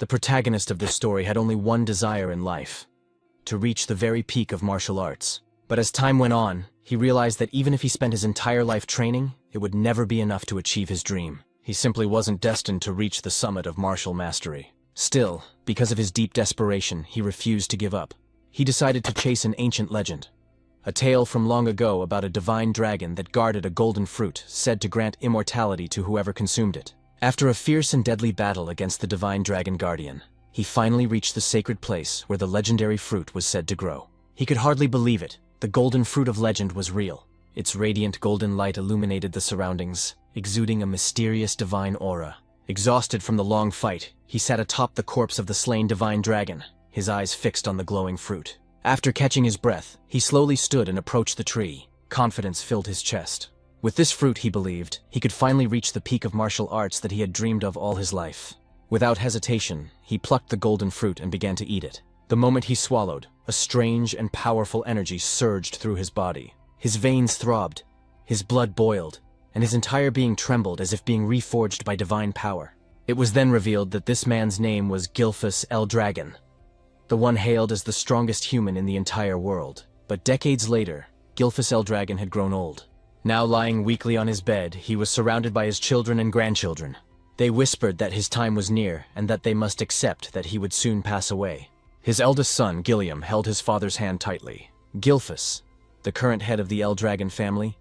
The protagonist of this story had only one desire in life: to reach the very peak of martial arts. But as time went on, he realized that even if he spent his entire life training, it would never be enough to achieve his dream. He simply wasn't destined to reach the summit of martial mastery. Still, because of his deep desperation, he refused to give up. He decided to chase an ancient legend. A tale from long ago about a divine dragon that guarded a golden fruit said to grant immortality to whoever consumed it. After a fierce and deadly battle against the divine dragon guardian, he finally reached the sacred place where the legendary fruit was said to grow. He could hardly believe it. The golden fruit of legend was real. Its radiant golden light illuminated the surroundings, exuding a mysterious divine aura. Exhausted from the long fight, he sat atop the corpse of the slain divine dragon, his eyes fixed on the glowing fruit. After catching his breath, he slowly stood and approached the tree. Confidence filled his chest. With this fruit, he believed, he could finally reach the peak of martial arts that he had dreamed of all his life. Without hesitation, he plucked the golden fruit and began to eat it. The moment he swallowed, a strange and powerful energy surged through his body. His veins throbbed, his blood boiled, and his entire being trembled as if being reforged by divine power. It was then revealed that this man's name was Gilphus L. Dragon, the one hailed as the strongest human in the entire world. But decades later, Gilphus L. Dragon had grown old. Now lying weakly on his bed, he was surrounded by his children and grandchildren. They whispered that his time was near and that they must accept that he would soon pass away. His eldest son, Gilliam, held his father's hand tightly. Gilphus, the current head of the L. Dragon family,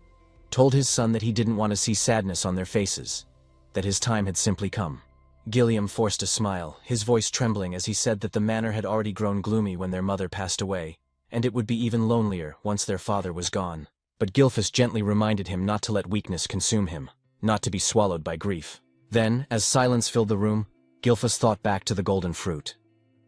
told his son that he didn't want to see sadness on their faces, that his time had simply come. Gilliam forced a smile, his voice trembling as he said that the manor had already grown gloomy when their mother passed away, and it would be even lonelier once their father was gone. But Gilphus gently reminded him not to let weakness consume him, not to be swallowed by grief. Then, as silence filled the room, Gilphus thought back to the golden fruit.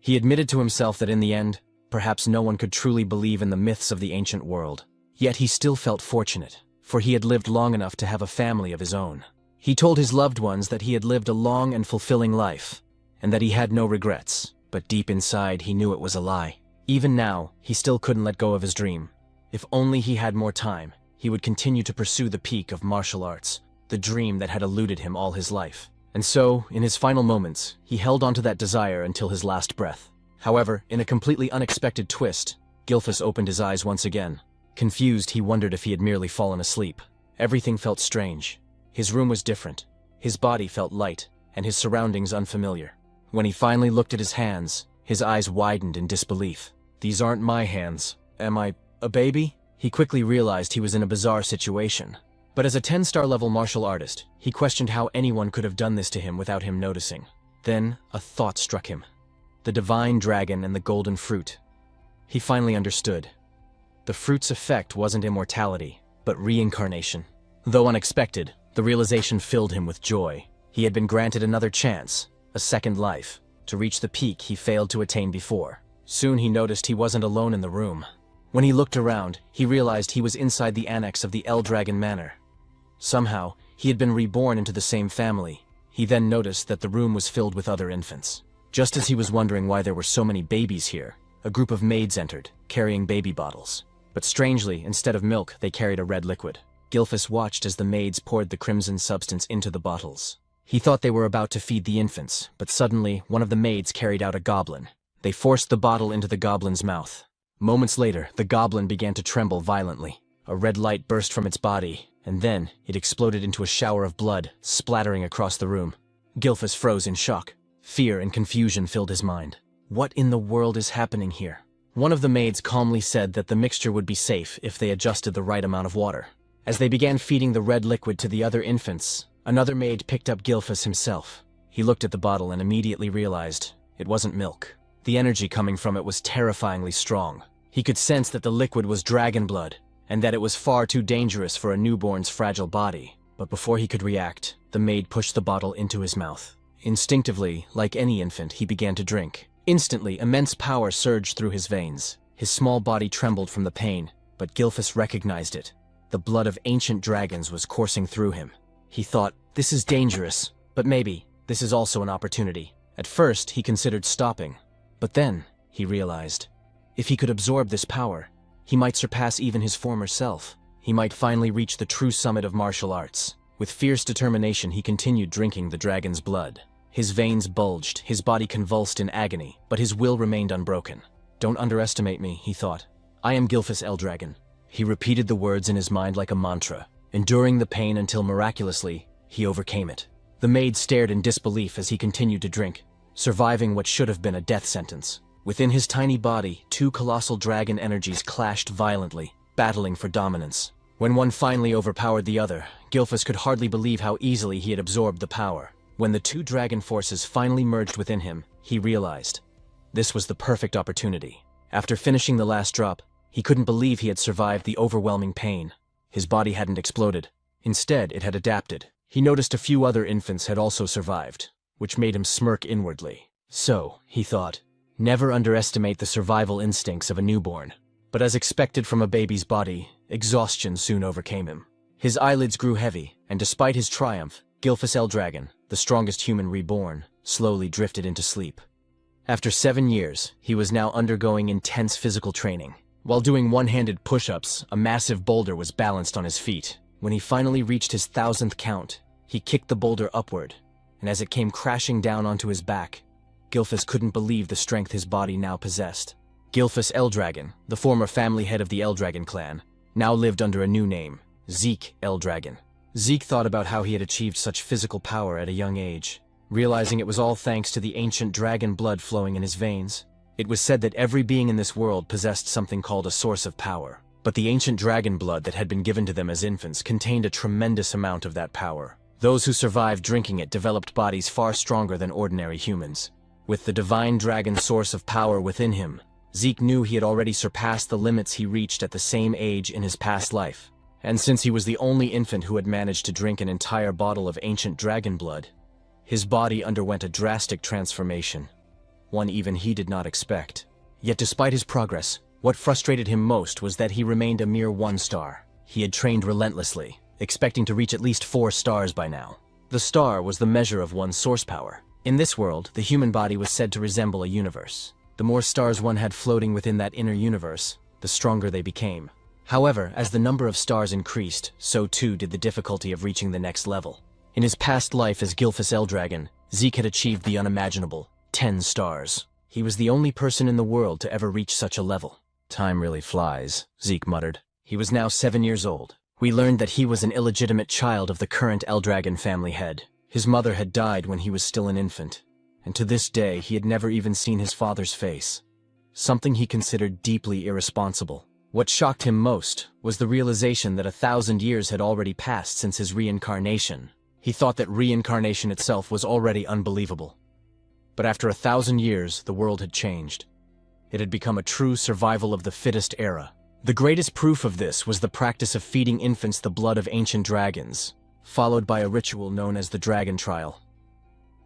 He admitted to himself that in the end, perhaps no one could truly believe in the myths of the ancient world. Yet he still felt fortunate, for he had lived long enough to have a family of his own. He told his loved ones that he had lived a long and fulfilling life, and that he had no regrets, but deep inside he knew it was a lie. Even now, he still couldn't let go of his dream. If only he had more time, he would continue to pursue the peak of martial arts, the dream that had eluded him all his life. And so, in his final moments, he held onto that desire until his last breath. However, in a completely unexpected twist, Gilphus opened his eyes once again. Confused, he wondered if he had merely fallen asleep. Everything felt strange. His room was different. His body felt light, and his surroundings unfamiliar. When he finally looked at his hands, his eyes widened in disbelief. "These aren't my hands. Am I a baby?" He quickly realized he was in a bizarre situation. But as a 10-star level martial artist, he questioned how anyone could have done this to him without him noticing. Then, a thought struck him. The divine dragon and the golden fruit. He finally understood. The fruit's effect wasn't immortality, but reincarnation. Though unexpected, the realization filled him with joy. He had been granted another chance, a second life, to reach the peak he failed to attain before. Soon he noticed he wasn't alone in the room. When he looked around, he realized he was inside the annex of the L. Dragon Manor. Somehow, he had been reborn into the same family. He then noticed that the room was filled with other infants. Just as he was wondering why there were so many babies here, a group of maids entered, carrying baby bottles. But strangely, instead of milk, they carried a red liquid. Gilphus watched as the maids poured the crimson substance into the bottles. He thought they were about to feed the infants, but suddenly, one of the maids carried out a goblin. They forced the bottle into the goblin's mouth. Moments later, the goblin began to tremble violently. A red light burst from its body, and then it exploded into a shower of blood, splattering across the room. Gilphus froze in shock. Fear and confusion filled his mind. What in the world is happening here? One of the maids calmly said that the mixture would be safe if they adjusted the right amount of water. As they began feeding the red liquid to the other infants, another maid picked up Gilphus himself. He looked at the bottle and immediately realized it wasn't milk. The energy coming from it was terrifyingly strong. He could sense that the liquid was dragon blood, and that it was far too dangerous for a newborn's fragile body. But before he could react, the maid pushed the bottle into his mouth. Instinctively, like any infant, he began to drink. Instantly, immense power surged through his veins. His small body trembled from the pain, but Gilphus recognized it. The blood of ancient dragons was coursing through him. He thought, this is dangerous, but maybe this is also an opportunity. At first, he considered stopping, but then he realized, if he could absorb this power, he might surpass even his former self. He might finally reach the true summit of martial arts. With fierce determination, he continued drinking the dragon's blood. His veins bulged, his body convulsed in agony, but his will remained unbroken. "Don't underestimate me," he thought. "I am Gilfus Eldragon." He repeated the words in his mind like a mantra, enduring the pain until miraculously, he overcame it. The maid stared in disbelief as he continued to drink, surviving what should have been a death sentence. Within his tiny body, two colossal dragon energies clashed violently, battling for dominance. When one finally overpowered the other, Gilfus could hardly believe how easily he had absorbed the power. When the two dragon forces finally merged within him, he realized this was the perfect opportunity. After finishing the last drop, he couldn't believe he had survived the overwhelming pain. His body hadn't exploded. Instead, it had adapted. He noticed a few other infants had also survived, which made him smirk inwardly. So, he thought, never underestimate the survival instincts of a newborn. But as expected from a baby's body, exhaustion soon overcame him. His eyelids grew heavy, and despite his triumph, Gilfus Eldragon, the strongest human reborn, slowly drifted into sleep. After 7 years, he was now undergoing intense physical training. While doing one-handed push-ups, a massive boulder was balanced on his feet. When he finally reached his 1000th count, he kicked the boulder upward, and as it came crashing down onto his back, Gilfus couldn't believe the strength his body now possessed. Gilfus Eldragon, the former family head of the Eldragon clan, now lived under a new name, Zeke Eldragon. Zeke thought about how he had achieved such physical power at a young age, realizing it was all thanks to the ancient dragon blood flowing in his veins. It was said that every being in this world possessed something called a source of power, but the ancient dragon blood that had been given to them as infants contained a tremendous amount of that power. Those who survived drinking it developed bodies far stronger than ordinary humans. With the divine dragon source of power within him, Zeke knew he had already surpassed the limits he reached at the same age in his past life. And since he was the only infant who had managed to drink an entire bottle of ancient dragon blood, his body underwent a drastic transformation, one even he did not expect. Yet despite his progress, what frustrated him most was that he remained a mere 1 star. He had trained relentlessly, expecting to reach at least 4 stars by now. The star was the measure of one's source power. In this world, the human body was said to resemble a universe. The more stars one had floating within that inner universe, the stronger they became. However, as the number of stars increased, so too did the difficulty of reaching the next level. In his past life as Gilfus Eldragon, Zeke had achieved the unimaginable, 10 stars. He was the only person in the world to ever reach such a level. "Time really flies," Zeke muttered. He was now 7 years old. We learned that he was an illegitimate child of the current Eldragon family head. His mother had died when he was still an infant, and to this day he had never even seen his father's face, something he considered deeply irresponsible. What shocked him most was the realization that 1,000 years had already passed since his reincarnation. He thought that reincarnation itself was already unbelievable. But after 1,000 years, the world had changed. It had become a true survival of the fittest era. The greatest proof of this was the practice of feeding infants the blood of ancient dragons, followed by a ritual known as the Dragon Trial.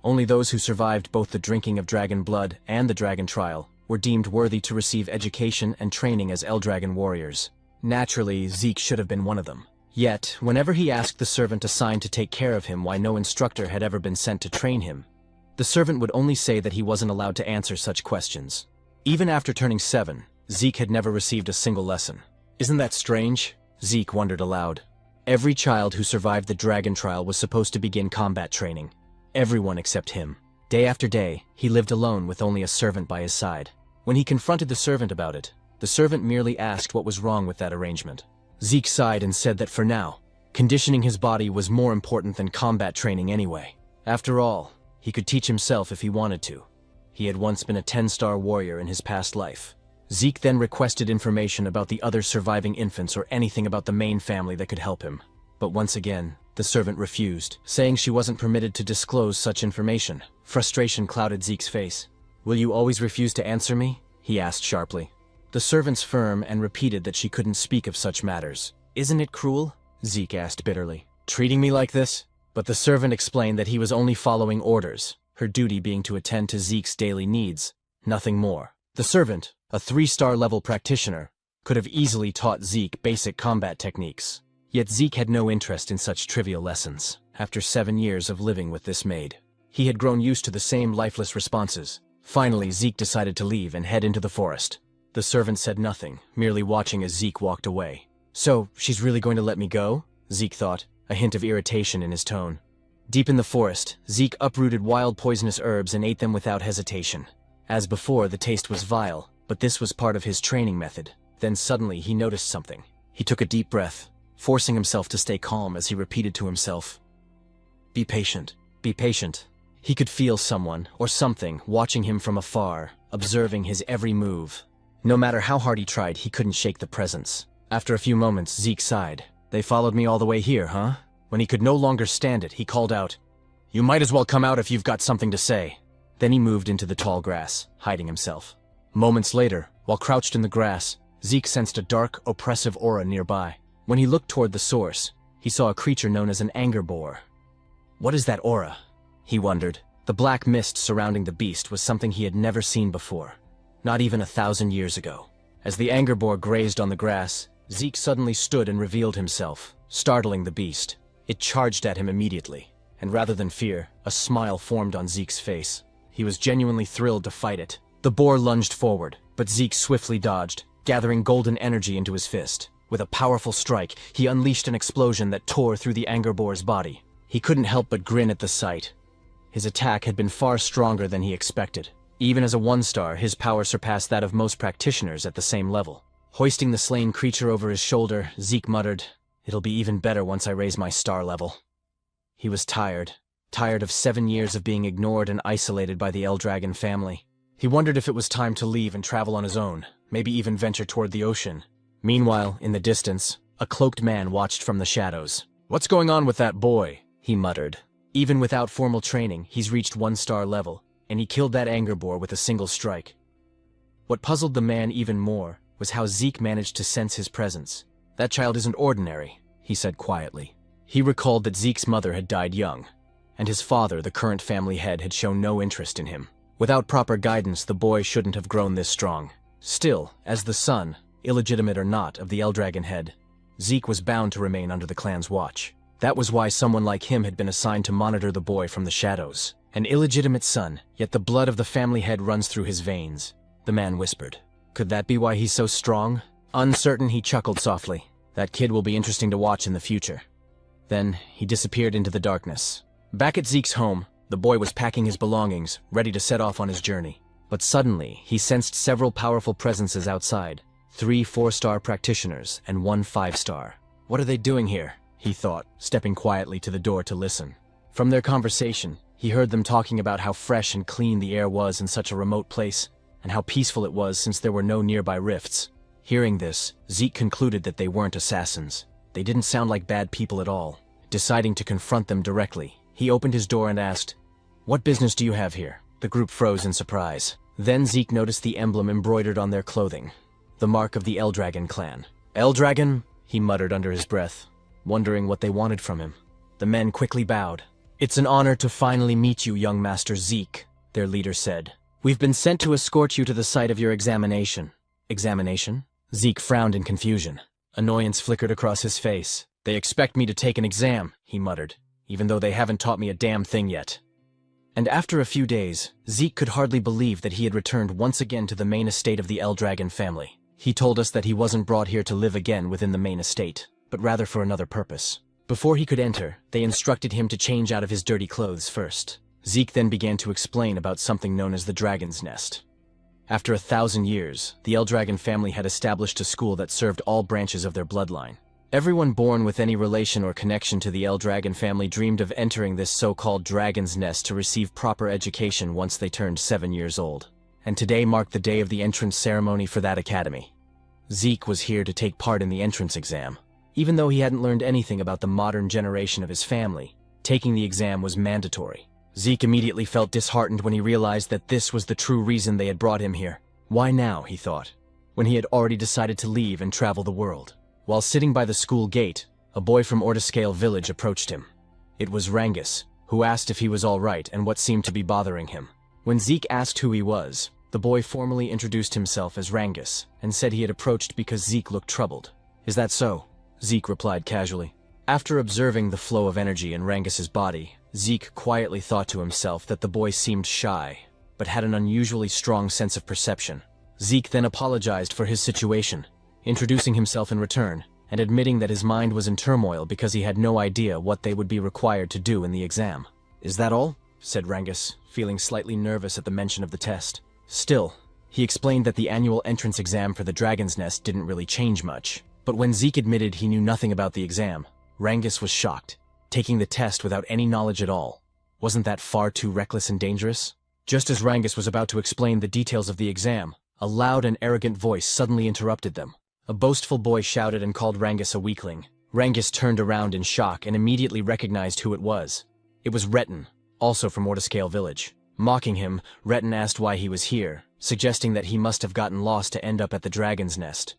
Only those who survived both the drinking of dragon blood and the Dragon Trial were deemed worthy to receive education and training as Eldragon warriors. Naturally, Zeke should have been one of them. Yet, whenever he asked the servant assigned to take care of him why no instructor had ever been sent to train him, the servant would only say that he wasn't allowed to answer such questions. Even after turning 7, Zeke had never received a single lesson. "Isn't that strange?" Zeke wondered aloud. Every child who survived the Dragon Trial was supposed to begin combat training. Everyone except him. Day after day, he lived alone with only a servant by his side. When he confronted the servant about it, the servant merely asked what was wrong with that arrangement. Zeke sighed and said that for now, conditioning his body was more important than combat training anyway. After all, he could teach himself if he wanted to. He had once been a 10-star warrior in his past life. Zeke then requested information about the other surviving infants or anything about the main family that could help him. But once again, the servant refused, saying she wasn't permitted to disclose such information. Frustration clouded Zeke's face. "Will you always refuse to answer me?" he asked sharply. The servant's firm and repeated that she couldn't speak of such matters. "Isn't it cruel?" Zeke asked bitterly. "Treating me like this?" But the servant explained that he was only following orders, her duty being to attend to Zeke's daily needs, nothing more. The servant, a 3-star level practitioner, could have easily taught Zeke basic combat techniques. Yet Zeke had no interest in such trivial lessons. After 7 years of living with this maid, he had grown used to the same lifeless responses. Finally, Zeke decided to leave and head into the forest. The servant said nothing, merely watching as Zeke walked away. "So, she's really going to let me go?" Zeke thought, a hint of irritation in his tone. Deep in the forest, Zeke uprooted wild poisonous herbs and ate them without hesitation. As before, the taste was vile, but this was part of his training method. Then suddenly he noticed something. He took a deep breath, forcing himself to stay calm as he repeated to himself, "Be patient, be patient." He could feel someone, or something, watching him from afar, observing his every move. No matter how hard he tried, he couldn't shake the presence. After a few moments, Zeke sighed. "They followed me all the way here, huh?" When he could no longer stand it, he called out, "You might as well come out if you've got something to say." Then he moved into the tall grass, hiding himself. Moments later, while crouched in the grass, Zeke sensed a dark, oppressive aura nearby. When he looked toward the source, he saw a creature known as an anger boar. What is that aura? He wondered. The black mist surrounding the beast was something he had never seen before, not even 1,000 years ago. As the anger boar grazed on the grass, Zeke suddenly stood and revealed himself, startling the beast. It charged at him immediately, and rather than fear, a smile formed on Zeke's face. He was genuinely thrilled to fight it. The boar lunged forward, but Zeke swiftly dodged, gathering golden energy into his fist. With a powerful strike, he unleashed an explosion that tore through the anger boar's body. He couldn't help but grin at the sight. His attack had been far stronger than he expected. Even as a 1-star, his power surpassed that of most practitioners at the same level. Hoisting the slain creature over his shoulder, Zeke muttered, "It'll be even better once I raise my star level." He was tired of 7 years of being ignored and isolated by the Eldragon family. He wondered if it was time to leave and travel on his own, maybe even venture toward the ocean. Meanwhile, in the distance, a cloaked man watched from the shadows. "What's going on with that boy?" he muttered. Even without formal training, he's reached 1-star level, and he killed that anger boar with a single strike. What puzzled the man even more was how Zeke managed to sense his presence. "That child isn't ordinary," he said quietly. He recalled that Zeke's mother had died young, and his father, the current family head, had shown no interest in him. Without proper guidance, the boy shouldn't have grown this strong. Still, as the son, illegitimate or not, of the Eldragon head, Zeke was bound to remain under the clan's watch. That was why someone like him had been assigned to monitor the boy from the shadows. An illegitimate son, yet the blood of the family head runs through his veins, the man whispered. Could that be why he's so strong? Uncertain, he chuckled softly. That kid will be interesting to watch in the future. Then, he disappeared into the darkness. Back at Zeke's home, the boy was packing his belongings, ready to set off on his journey. But suddenly, he sensed several powerful presences outside. 3 4-star practitioners and 1 5-star. What are they doing here? He thought, stepping quietly to the door to listen. From their conversation, he heard them talking about how fresh and clean the air was in such a remote place, and how peaceful it was since there were no nearby rifts. Hearing this, Zeke concluded that they weren't assassins. They didn't sound like bad people at all. Deciding to confront them directly, he opened his door and asked, "What business do you have here?" The group froze in surprise. Then Zeke noticed the emblem embroidered on their clothing, the mark of the Eldragon clan. "Eldragon?" he muttered under his breath, wondering what they wanted from him. The men quickly bowed. "It's an honor to finally meet you, young Master Zeke," their leader said. "We've been sent to escort you to the site of your examination." "Examination?" Zeke frowned in confusion. Annoyance flickered across his face. "They expect me to take an exam," he muttered, "even though they haven't taught me a damn thing yet." And after a few days, Zeke could hardly believe that he had returned once again to the main estate of the Eldragon family. He told us that he wasn't brought here to live again within the main estate, but rather for another purpose. Before he could enter, they instructed him to change out of his dirty clothes first. Zeke then began to explain about something known as the Dragon's Nest. After 1,000 years, the Eldragon family had established a school that served all branches of their bloodline. Everyone born with any relation or connection to the Eldragon family dreamed of entering this so-called Dragon's Nest to receive proper education once they turned 7 years old. And today marked the day of the entrance ceremony for that academy. Zeke was here to take part in the entrance exam. Even though he hadn't learned anything about the modern generation of his family, taking the exam was mandatory. Zeke immediately felt disheartened when he realized that this was the true reason they had brought him here. Why now, he thought, when he had already decided to leave and travel the world? While sitting by the school gate, a boy from Ortiscale village approached him. It was Rangus, who asked if he was all right and what seemed to be bothering him. When Zeke asked who he was, the boy formally introduced himself as Rangus and said he had approached because Zeke looked troubled. "Is that so?" Zeke replied casually. After observing the flow of energy in Rangus's body, Zeke quietly thought to himself that the boy seemed shy, but had an unusually strong sense of perception. Zeke then apologized for his situation, introducing himself in return. and admitting that his mind was in turmoil because he had no idea what they would be required to do in the exam. "Is that all?" said Rangus, feeling slightly nervous at the mention of the test. Still, he explained that the annual entrance exam for the Dragon's Nest didn't really change much. But when Zeke admitted he knew nothing about the exam, Rangus was shocked. Taking the test without any knowledge at all. Wasn't that far too reckless and dangerous? Just as Rangus was about to explain the details of the exam, a loud and arrogant voice suddenly interrupted them. A boastful boy shouted and called Rangus a weakling. Rangus turned around in shock and immediately recognized who it was. It was Retin, also from Ortiscale Village. Mocking him, Retin asked why he was here, suggesting that he must have gotten lost to end up at the Dragon's Nest.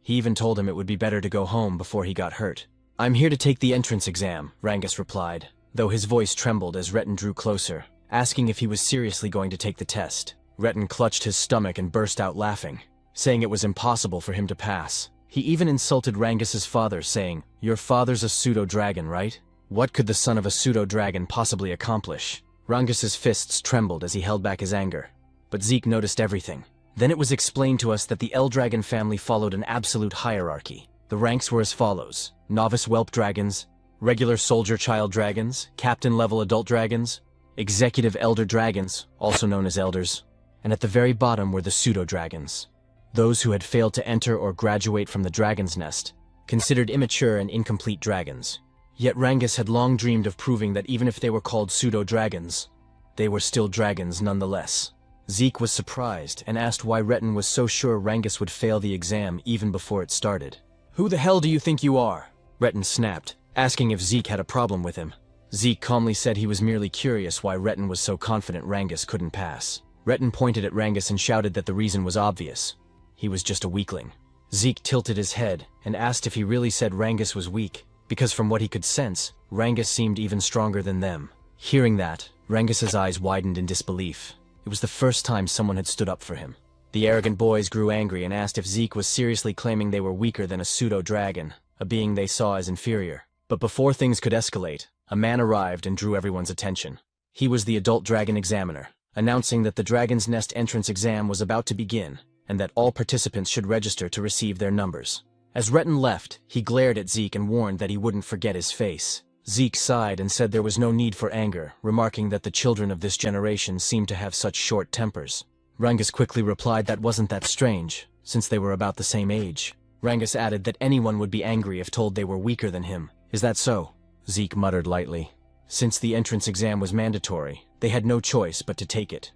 He even told him it would be better to go home before he got hurt. "I'm here to take the entrance exam," Rangus replied, though his voice trembled as Retin drew closer, asking if he was seriously going to take the test. Retin clutched his stomach and burst out laughing, saying it was impossible for him to pass. He even insulted Rangus's father, saying, "Your father's a pseudo-dragon, right? What could the son of a pseudo-dragon possibly accomplish?" Rangus's fists trembled as he held back his anger. But Zeke noticed everything. Then it was explained to us that the L-Dragon family followed an absolute hierarchy. The ranks were as follows: novice whelp dragons, regular soldier child dragons, captain-level adult dragons, executive elder dragons, also known as elders, and at the very bottom were the pseudo-dragons. Those who had failed to enter or graduate from the Dragon's Nest, considered immature and incomplete dragons. Yet Rangus had long dreamed of proving that even if they were called pseudo-dragons, they were still dragons nonetheless. Zeke was surprised and asked why Retin was so sure Rangus would fail the exam even before it started. "Who the hell do you think you are?" Retin snapped, asking if Zeke had a problem with him. Zeke calmly said he was merely curious why Retin was so confident Rangus couldn't pass. Retin pointed at Rangus and shouted that the reason was obvious. He was just a weakling. Zeke tilted his head and asked if he really said Rangus was weak, because from what he could sense, Rangus seemed even stronger than them. Hearing that, Rangus's eyes widened in disbelief. It was the first time someone had stood up for him. The arrogant boys grew angry and asked if Zeke was seriously claiming they were weaker than a pseudo-dragon, a being they saw as inferior. But before things could escalate, a man arrived and drew everyone's attention. He was the adult dragon examiner, announcing that the Dragon's Nest entrance exam was about to begin, and that all participants should register to receive their numbers. As Retin left, he glared at Zeke and warned that he wouldn't forget his face. Zeke sighed and said there was no need for anger, remarking that the children of this generation seemed to have such short tempers. Rangus quickly replied that wasn't that strange, since they were about the same age. Rangus added that anyone would be angry if told they were weaker than him. "Is that so?" Zeke muttered lightly. Since the entrance exam was mandatory, they had no choice but to take it.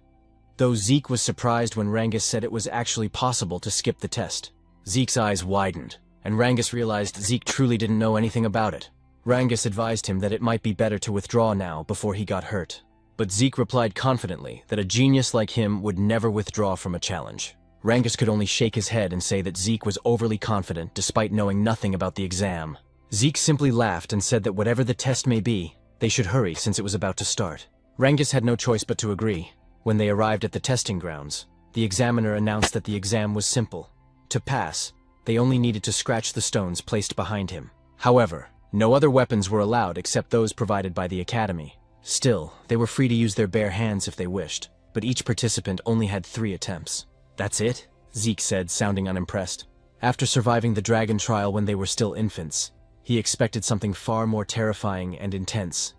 Though Zeke was surprised when Rangus said it was actually possible to skip the test. Zeke's eyes widened, and Rangus realized Zeke truly didn't know anything about it. Rangus advised him that it might be better to withdraw now before he got hurt. But Zeke replied confidently that a genius like him would never withdraw from a challenge. Rangus could only shake his head and say that Zeke was overly confident despite knowing nothing about the exam. Zeke simply laughed and said that whatever the test may be, they should hurry since it was about to start. Rangus had no choice but to agree. When they arrived at the testing grounds, the examiner announced that the exam was simple. To pass, they only needed to scratch the stones placed behind him. However, no other weapons were allowed except those provided by the academy. Still, they were free to use their bare hands if they wished, but each participant only had 3 attempts. "That's it?" Zeke said, sounding unimpressed. After surviving the dragon trial when they were still infants, he expected something far more terrifying and intense.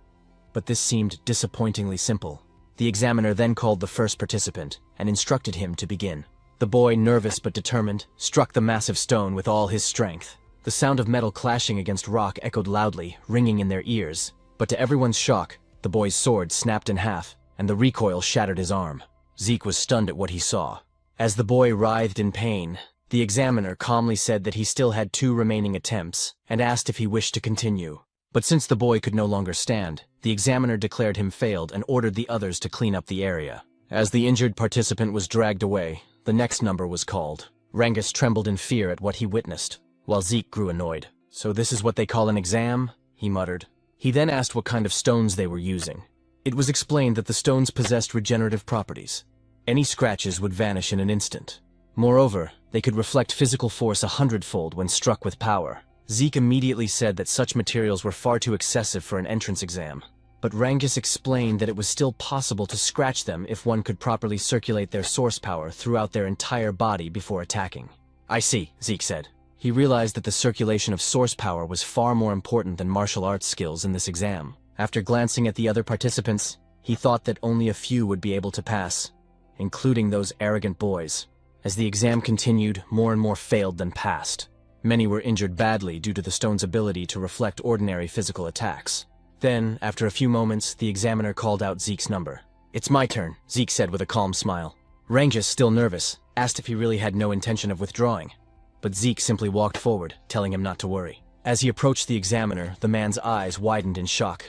But this seemed disappointingly simple. The examiner then called the first participant and instructed him to begin. The boy, nervous but determined, struck the massive stone with all his strength. The sound of metal clashing against rock echoed loudly, ringing in their ears. But to everyone's shock, the boy's sword snapped in half, and the recoil shattered his arm. Zeke was stunned at what he saw. As the boy writhed in pain, the examiner calmly said that he still had 2 remaining attempts, and asked if he wished to continue. But since the boy could no longer stand, the examiner declared him failed and ordered the others to clean up the area. As the injured participant was dragged away, the next number was called. Rangus trembled in fear at what he witnessed, while Zeke grew annoyed. "So this is what they call an exam?" he muttered. He then asked what kind of stones they were using. It was explained that the stones possessed regenerative properties. Any scratches would vanish in an instant. Moreover, they could reflect physical force 100-fold when struck with power. Zeke immediately said that such materials were far too excessive for an entrance exam. But Rangus explained that it was still possible to scratch them if one could properly circulate their source power throughout their entire body before attacking. "I see," Zeke said. He realized that the circulation of source power was far more important than martial arts skills in this exam. After glancing at the other participants, he thought that only a few would be able to pass, including those arrogant boys. As the exam continued, more and more failed than passed. Many were injured badly due to the stone's ability to reflect ordinary physical attacks. Then, after a few moments, the examiner called out Zeke's number. "It's my turn," Zeke said with a calm smile. Rangus, still nervous, asked if he really had no intention of withdrawing. But Zeke simply walked forward, telling him not to worry. As he approached the examiner, the man's eyes widened in shock.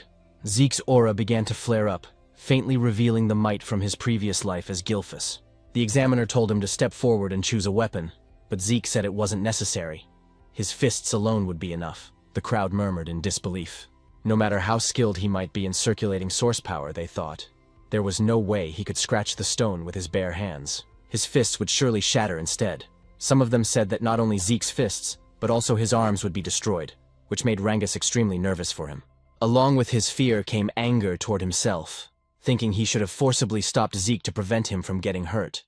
Zeke's aura began to flare up, faintly revealing the might from his previous life as Gilphus. The examiner told him to step forward and choose a weapon, but Zeke said it wasn't necessary. His fists alone would be enough. The crowd murmured in disbelief. No matter how skilled he might be in circulating source power, they thought, there was no way he could scratch the stone with his bare hands. His fists would surely shatter instead. Some of them said that not only Zeke's fists, but also his arms would be destroyed, which made Rangus extremely nervous for him. Along with his fear came anger toward himself, thinking he should have forcibly stopped Zeke to prevent him from getting hurt.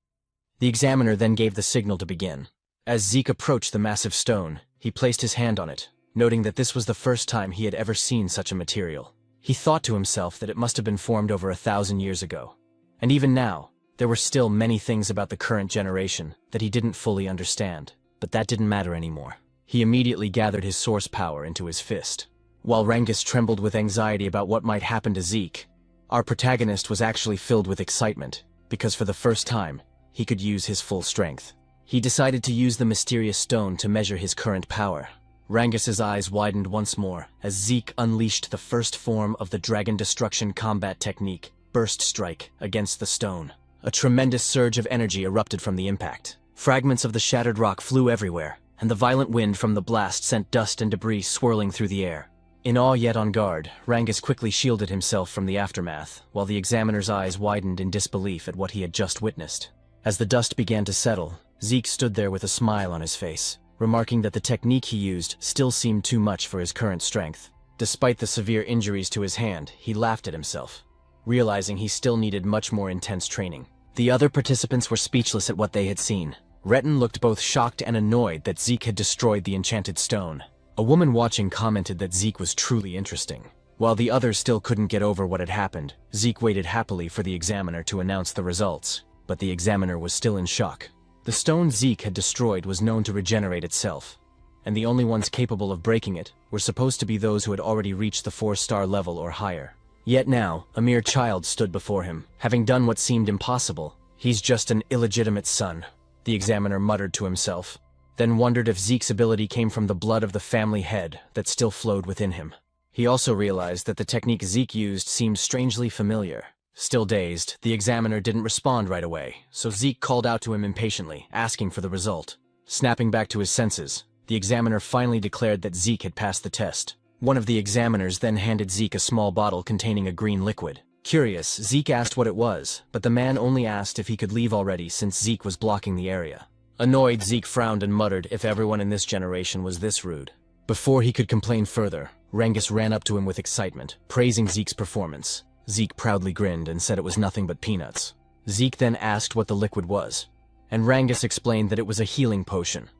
The examiner then gave the signal to begin. As Zeke approached the massive stone, he placed his hand on it, noting that this was the first time he had ever seen such a material. He thought to himself that it must have been formed over 1,000 years ago. And even now, there were still many things about the current generation that he didn't fully understand, but that didn't matter anymore. He immediately gathered his source power into his fist. While Rangus trembled with anxiety about what might happen to Zeke, our protagonist was actually filled with excitement, because for the first time, he could use his full strength. He decided to use the mysterious stone to measure his current power. Rangus's eyes widened once more as Zeke unleashed the first form of the Dragon Destruction combat technique, Burst Strike, against the stone. A tremendous surge of energy erupted from the impact. Fragments of the shattered rock flew everywhere, and the violent wind from the blast sent dust and debris swirling through the air. In awe yet on guard, Rangus quickly shielded himself from the aftermath, while the examiner's eyes widened in disbelief at what he had just witnessed. As the dust began to settle, Zeke stood there with a smile on his face, remarking that the technique he used still seemed too much for his current strength. Despite the severe injuries to his hand, he laughed at himself, realizing he still needed much more intense training. The other participants were speechless at what they had seen. Retin looked both shocked and annoyed that Zeke had destroyed the enchanted stone. A woman watching commented that Zeke was truly interesting. While the others still couldn't get over what had happened, Zeke waited happily for the examiner to announce the results, but the examiner was still in shock. The stone Zeke had destroyed was known to regenerate itself, and the only ones capable of breaking it were supposed to be those who had already reached the 4-star level or higher. Yet now, a mere child stood before him, having done what seemed impossible. "He's just an illegitimate son," the examiner muttered to himself, then wondered if Zeke's ability came from the blood of the family head that still flowed within him. He also realized that the technique Zeke used seemed strangely familiar. Still dazed, the examiner didn't respond right away, so Zeke called out to him impatiently, asking for the result. Snapping back to his senses, the examiner finally declared that Zeke had passed the test. One of the examiners then handed Zeke a small bottle containing a green liquid. Curious, Zeke asked what it was, but the man only asked if he could leave already since Zeke was blocking the area. Annoyed, Zeke frowned and muttered if everyone in this generation was this rude. Before he could complain further, Rangus ran up to him with excitement, praising Zeke's performance. Zeke proudly grinned and said it was nothing but peanuts. Zeke then asked what the liquid was, and Rangus explained that it was a healing potion,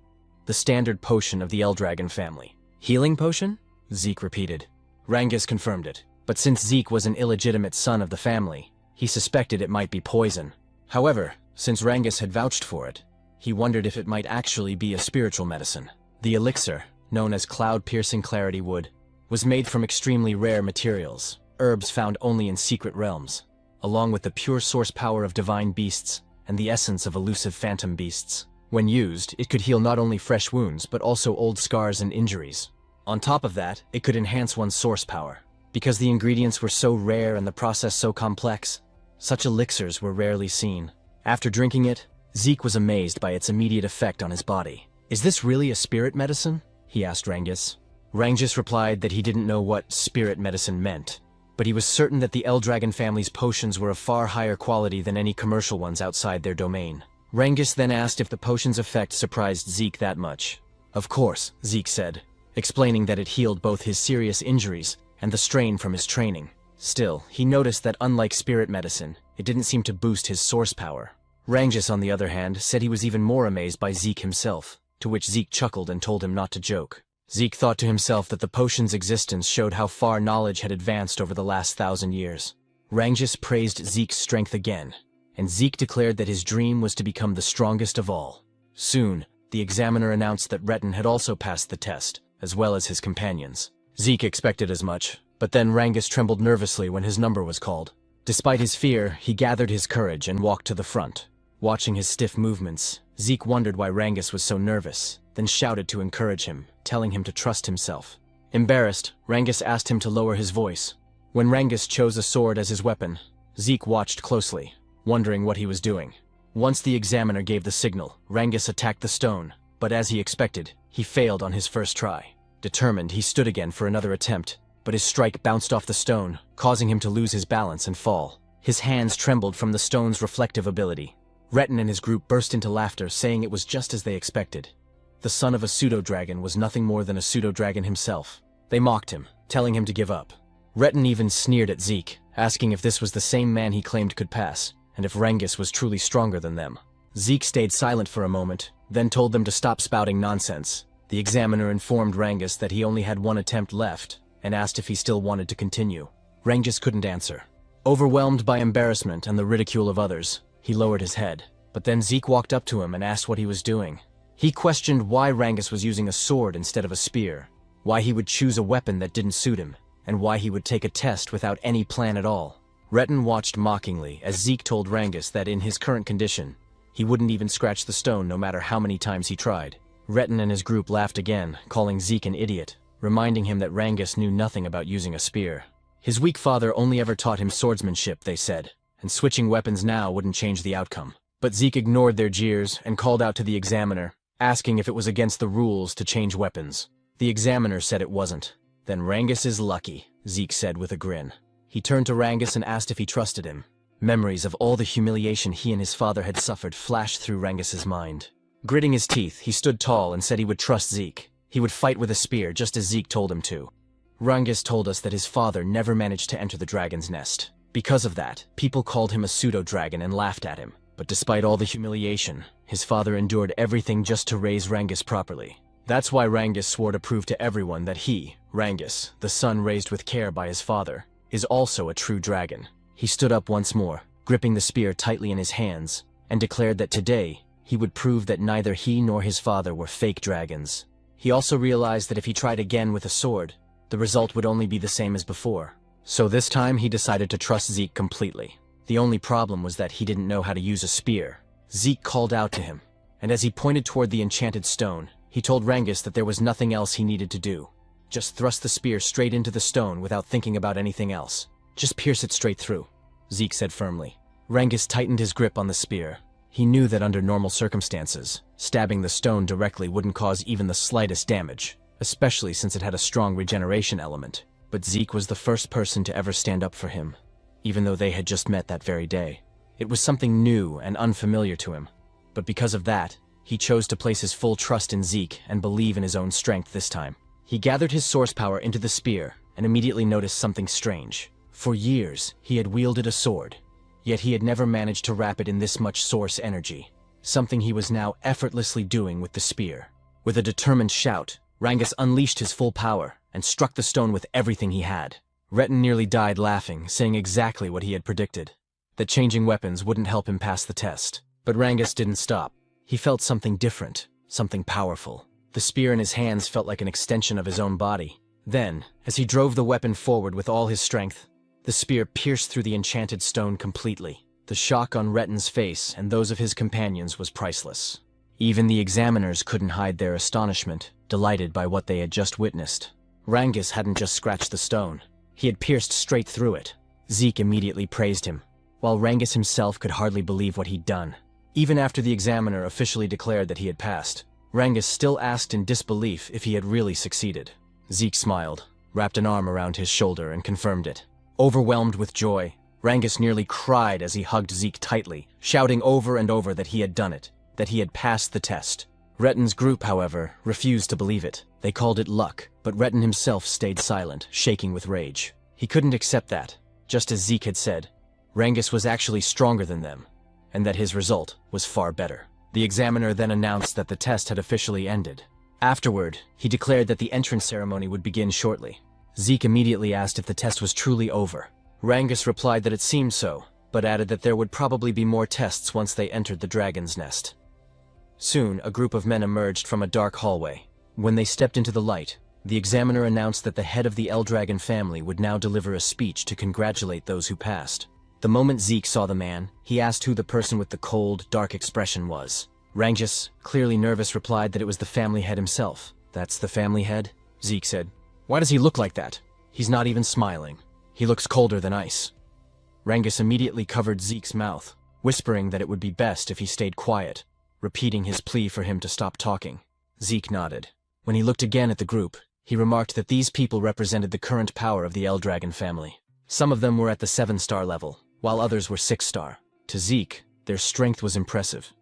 the standard potion of the Eldragon family. "Healing potion?" Zeke repeated. Rangus confirmed it, but since Zeke was an illegitimate son of the family, he suspected it might be poison. However, since Rangus had vouched for it, he wondered if it might actually be a spiritual medicine. The elixir, known as Cloud-Piercing Clarity Wood, was made from extremely rare materials, herbs found only in secret realms, along with the pure source power of divine beasts and the essence of elusive phantom beasts. When used, it could heal not only fresh wounds but also old scars and injuries. On top of that, it could enhance one's source power. Because the ingredients were so rare and the process so complex, such elixirs were rarely seen. After drinking it, Zeke was amazed by its immediate effect on his body. "Is this really a spirit medicine?" he asked Rangus. Rangus replied that he didn't know what spirit medicine meant, but he was certain that the Eldragon family's potions were of far higher quality than any commercial ones outside their domain. Rangus then asked if the potion's effect surprised Zeke that much. "Of course," Zeke said, explaining that it healed both his serious injuries and the strain from his training. Still, he noticed that unlike spirit medicine, it didn't seem to boost his source power. Rangus, on the other hand, said he was even more amazed by Zeke himself. to which Zeke chuckled and told him not to joke. Zeke thought to himself that the potion's existence showed how far knowledge had advanced over the last 1,000 years. Rangus praised Zeke's strength again, and Zeke declared that his dream was to become the strongest of all. Soon, the examiner announced that Retin had also passed the test, as well as his companions. Zeke expected as much, but then Rangus trembled nervously when his number was called. Despite his fear, he gathered his courage and walked to the front. Watching his stiff movements, Zeke wondered why Rangus was so nervous, then shouted to encourage him, telling him to trust himself. Embarrassed, Rangus asked him to lower his voice. When Rangus chose a sword as his weapon, Zeke watched closely, wondering what he was doing. Once the examiner gave the signal, Rangus attacked the stone, but as he expected, he failed on his first try. Determined, he stood again for another attempt, but his strike bounced off the stone, causing him to lose his balance and fall. His hands trembled from the stone's reflective ability. Retin and his group burst into laughter, saying it was just as they expected. The son of a pseudo-dragon was nothing more than a pseudo-dragon himself. They mocked him, telling him to give up. Retin even sneered at Zeke, asking if this was the same man he claimed could pass, and if Rangus was truly stronger than them. Zeke stayed silent for a moment, then told them to stop spouting nonsense. The examiner informed Rangus that he only had one attempt left, and asked if he still wanted to continue. Rangus couldn't answer. Overwhelmed by embarrassment and the ridicule of others, he lowered his head. But then Zeke walked up to him and asked what he was doing. He questioned why Rangus was using a sword instead of a spear, why he would choose a weapon that didn't suit him, and why he would take a test without any plan at all. Retin watched mockingly as Zeke told Rangus that in his current condition, he wouldn't even scratch the stone no matter how many times he tried. Retin and his group laughed again, calling Zeke an idiot, reminding him that Rangus knew nothing about using a spear. His weak father only ever taught him swordsmanship, they said, and switching weapons now wouldn't change the outcome. But Zeke ignored their jeers and called out to the examiner, asking if it was against the rules to change weapons. The examiner said it wasn't. Then Rangus is lucky, Zeke said with a grin. He turned to Rangus and asked if he trusted him. Memories of all the humiliation he and his father had suffered flashed through Rangus's mind. Gritting his teeth, he stood tall and said he would trust Zeke. He would fight with a spear just as Zeke told him to. Rangus told us that his father never managed to enter the dragon's nest. Because of that, people called him a pseudo-dragon and laughed at him. But despite all the humiliation, his father endured everything just to raise Rangus properly. That's why Rangus swore to prove to everyone that he, Rangus, the son raised with care by his father, is also a true dragon. He stood up once more, gripping the spear tightly in his hands, and declared that today, he would prove that neither he nor his father were fake dragons. He also realized that if he tried again with a sword, the result would only be the same as before. So this time he decided to trust Zeke completely. The only problem was that he didn't know how to use a spear. Zeke called out to him, and as he pointed toward the enchanted stone, he told Rangus that there was nothing else he needed to do. Just thrust the spear straight into the stone without thinking about anything else. Just pierce it straight through, Zeke said firmly. Rangus tightened his grip on the spear. He knew that under normal circumstances, stabbing the stone directly wouldn't cause even the slightest damage, especially since it had a strong regeneration element. But Zeke was the first person to ever stand up for him, even though they had just met that very day. It was something new and unfamiliar to him, but because of that, he chose to place his full trust in Zeke and believe in his own strength this time. He gathered his source power into the spear and immediately noticed something strange. For years, he had wielded a sword, yet he had never managed to wrap it in this much source energy, something he was now effortlessly doing with the spear. With a determined shout, Rangus unleashed his full power and struck the stone with everything he had. Retin nearly died laughing, saying exactly what he had predicted, that changing weapons wouldn't help him pass the test. But Rangus didn't stop. He felt something different, something powerful. The spear in his hands felt like an extension of his own body. Then, as he drove the weapon forward with all his strength, the spear pierced through the enchanted stone completely. The shock on Retin's face and those of his companions was priceless. Even the examiners couldn't hide their astonishment, delighted by what they had just witnessed. Rangus hadn't just scratched the stone. He had pierced straight through it. Zeke immediately praised him, while Rangus himself could hardly believe what he'd done. Even after the examiner officially declared that he had passed, Rangus still asked in disbelief if he had really succeeded. Zeke smiled, wrapped an arm around his shoulder, and confirmed it. Overwhelmed with joy, Rangus nearly cried as he hugged Zeke tightly, shouting over and over that he had done it, that he had passed the test. Retin's group, however, refused to believe it. They called it luck, but Retin himself stayed silent, shaking with rage. He couldn't accept that, just as Zeke had said. Rangus was actually stronger than them, and that his result was far better. The examiner then announced that the test had officially ended. Afterward, he declared that the entrance ceremony would begin shortly. Zeke immediately asked if the test was truly over. Rangus replied that it seemed so, but added that there would probably be more tests once they entered the dragon's nest. Soon, a group of men emerged from a dark hallway. When they stepped into the light, the examiner announced that the head of the Eldragon family would now deliver a speech to congratulate those who passed. The moment Zeke saw the man, he asked who the person with the cold, dark expression was. Rangus, clearly nervous, replied that it was the family head himself. "That's the family head?" Zeke said. "Why does he look like that? He's not even smiling. He looks colder than ice." Rangus immediately covered Zeke's mouth, whispering that it would be best if he stayed quiet, repeating his plea for him to stop talking. Zeke nodded. When he looked again at the group, he remarked that these people represented the current power of the Eldragon family. Some of them were at the 7-star level, while others were 6-star. To Zeke, their strength was impressive,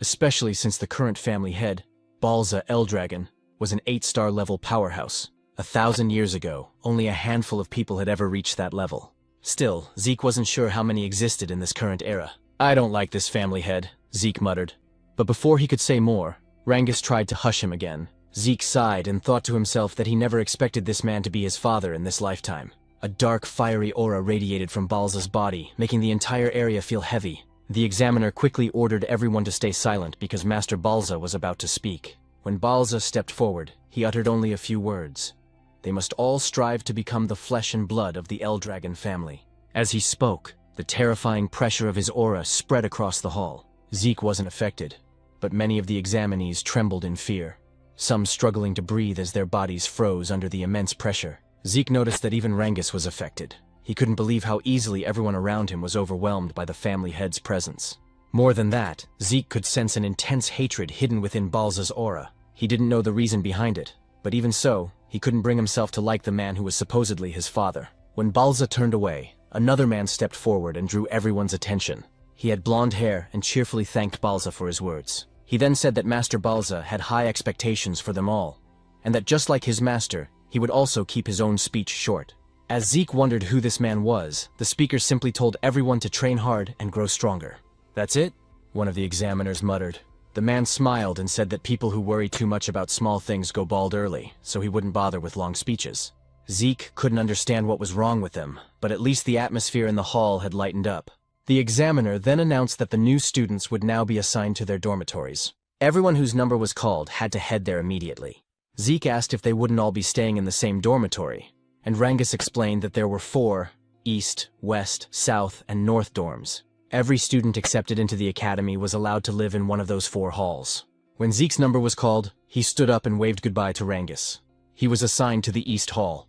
especially since the current family head, Balza Eldragon, was an 8-star level powerhouse. 1,000 years ago, only a handful of people had ever reached that level. Still, Zeke wasn't sure how many existed in this current era. "I don't like this family head," Zeke muttered. But before he could say more, Rangus tried to hush him again. Zeke sighed and thought to himself that he never expected this man to be his father in this lifetime. A dark, fiery aura radiated from Balza's body, making the entire area feel heavy. The examiner quickly ordered everyone to stay silent because Master Balza was about to speak. When Balza stepped forward, he uttered only a few words. They must all strive to become the flesh and blood of the Eldragon family. As he spoke, the terrifying pressure of his aura spread across the hall. Zeke wasn't affected, but many of the examinees trembled in fear, some struggling to breathe as their bodies froze under the immense pressure. Zeke noticed that even Rangus was affected. He couldn't believe how easily everyone around him was overwhelmed by the family head's presence. More than that, Zeke could sense an intense hatred hidden within Balza's aura. He didn't know the reason behind it, but even so, he couldn't bring himself to like the man who was supposedly his father. When Balza turned away, another man stepped forward and drew everyone's attention. He had blonde hair and cheerfully thanked Balza for his words. He then said that Master Balza had high expectations for them all, and that just like his master, he would also keep his own speech short. As Zeke wondered who this man was, the speaker simply told everyone to train hard and grow stronger. "That's it?" one of the examiners muttered. The man smiled and said that people who worry too much about small things go bald early, so he wouldn't bother with long speeches. Zeke couldn't understand what was wrong with him, but at least the atmosphere in the hall had lightened up. The examiner then announced that the new students would now be assigned to their dormitories. Everyone whose number was called had to head there immediately. Zeke asked if they wouldn't all be staying in the same dormitory, and Rangus explained that there were 4 East, West, South, and North dorms. Every student accepted into the academy was allowed to live in one of those 4 halls. When Zeke's number was called, he stood up and waved goodbye to Rangus. He was assigned to the East Hall.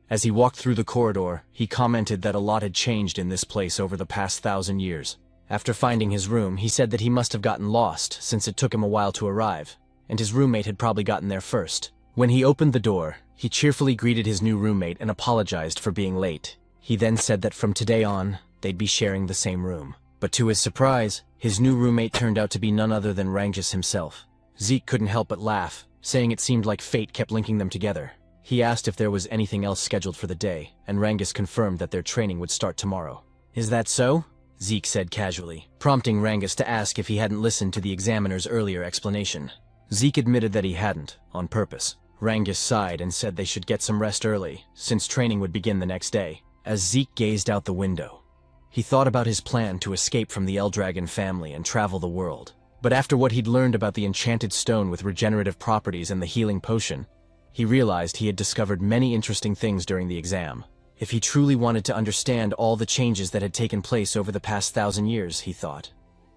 As he walked through the corridor, he commented that a lot had changed in this place over the past 1,000 years. After finding his room, he said that he must have gotten lost since it took him a while to arrive, and his roommate had probably gotten there first. When he opened the door, he cheerfully greeted his new roommate and apologized for being late. He then said that from today on, they'd be sharing the same room. But to his surprise, his new roommate turned out to be none other than Rangus himself. Zeke couldn't help but laugh, saying it seemed like fate kept linking them together. He asked if there was anything else scheduled for the day, and Rangus confirmed that their training would start tomorrow. "Is that so?" Zeke said casually, prompting Rangus to ask if he hadn't listened to the examiner's earlier explanation. Zeke admitted that he hadn't, on purpose. Rangus sighed and said they should get some rest early, since training would begin the next day. As Zeke gazed out the window, he thought about his plan to escape from the Eldragon family and travel the world. But after what he'd learned about the enchanted stone with regenerative properties and the healing potion, he realized he had discovered many interesting things during the exam. If he truly wanted to understand all the changes that had taken place over the past 1,000 years, he thought,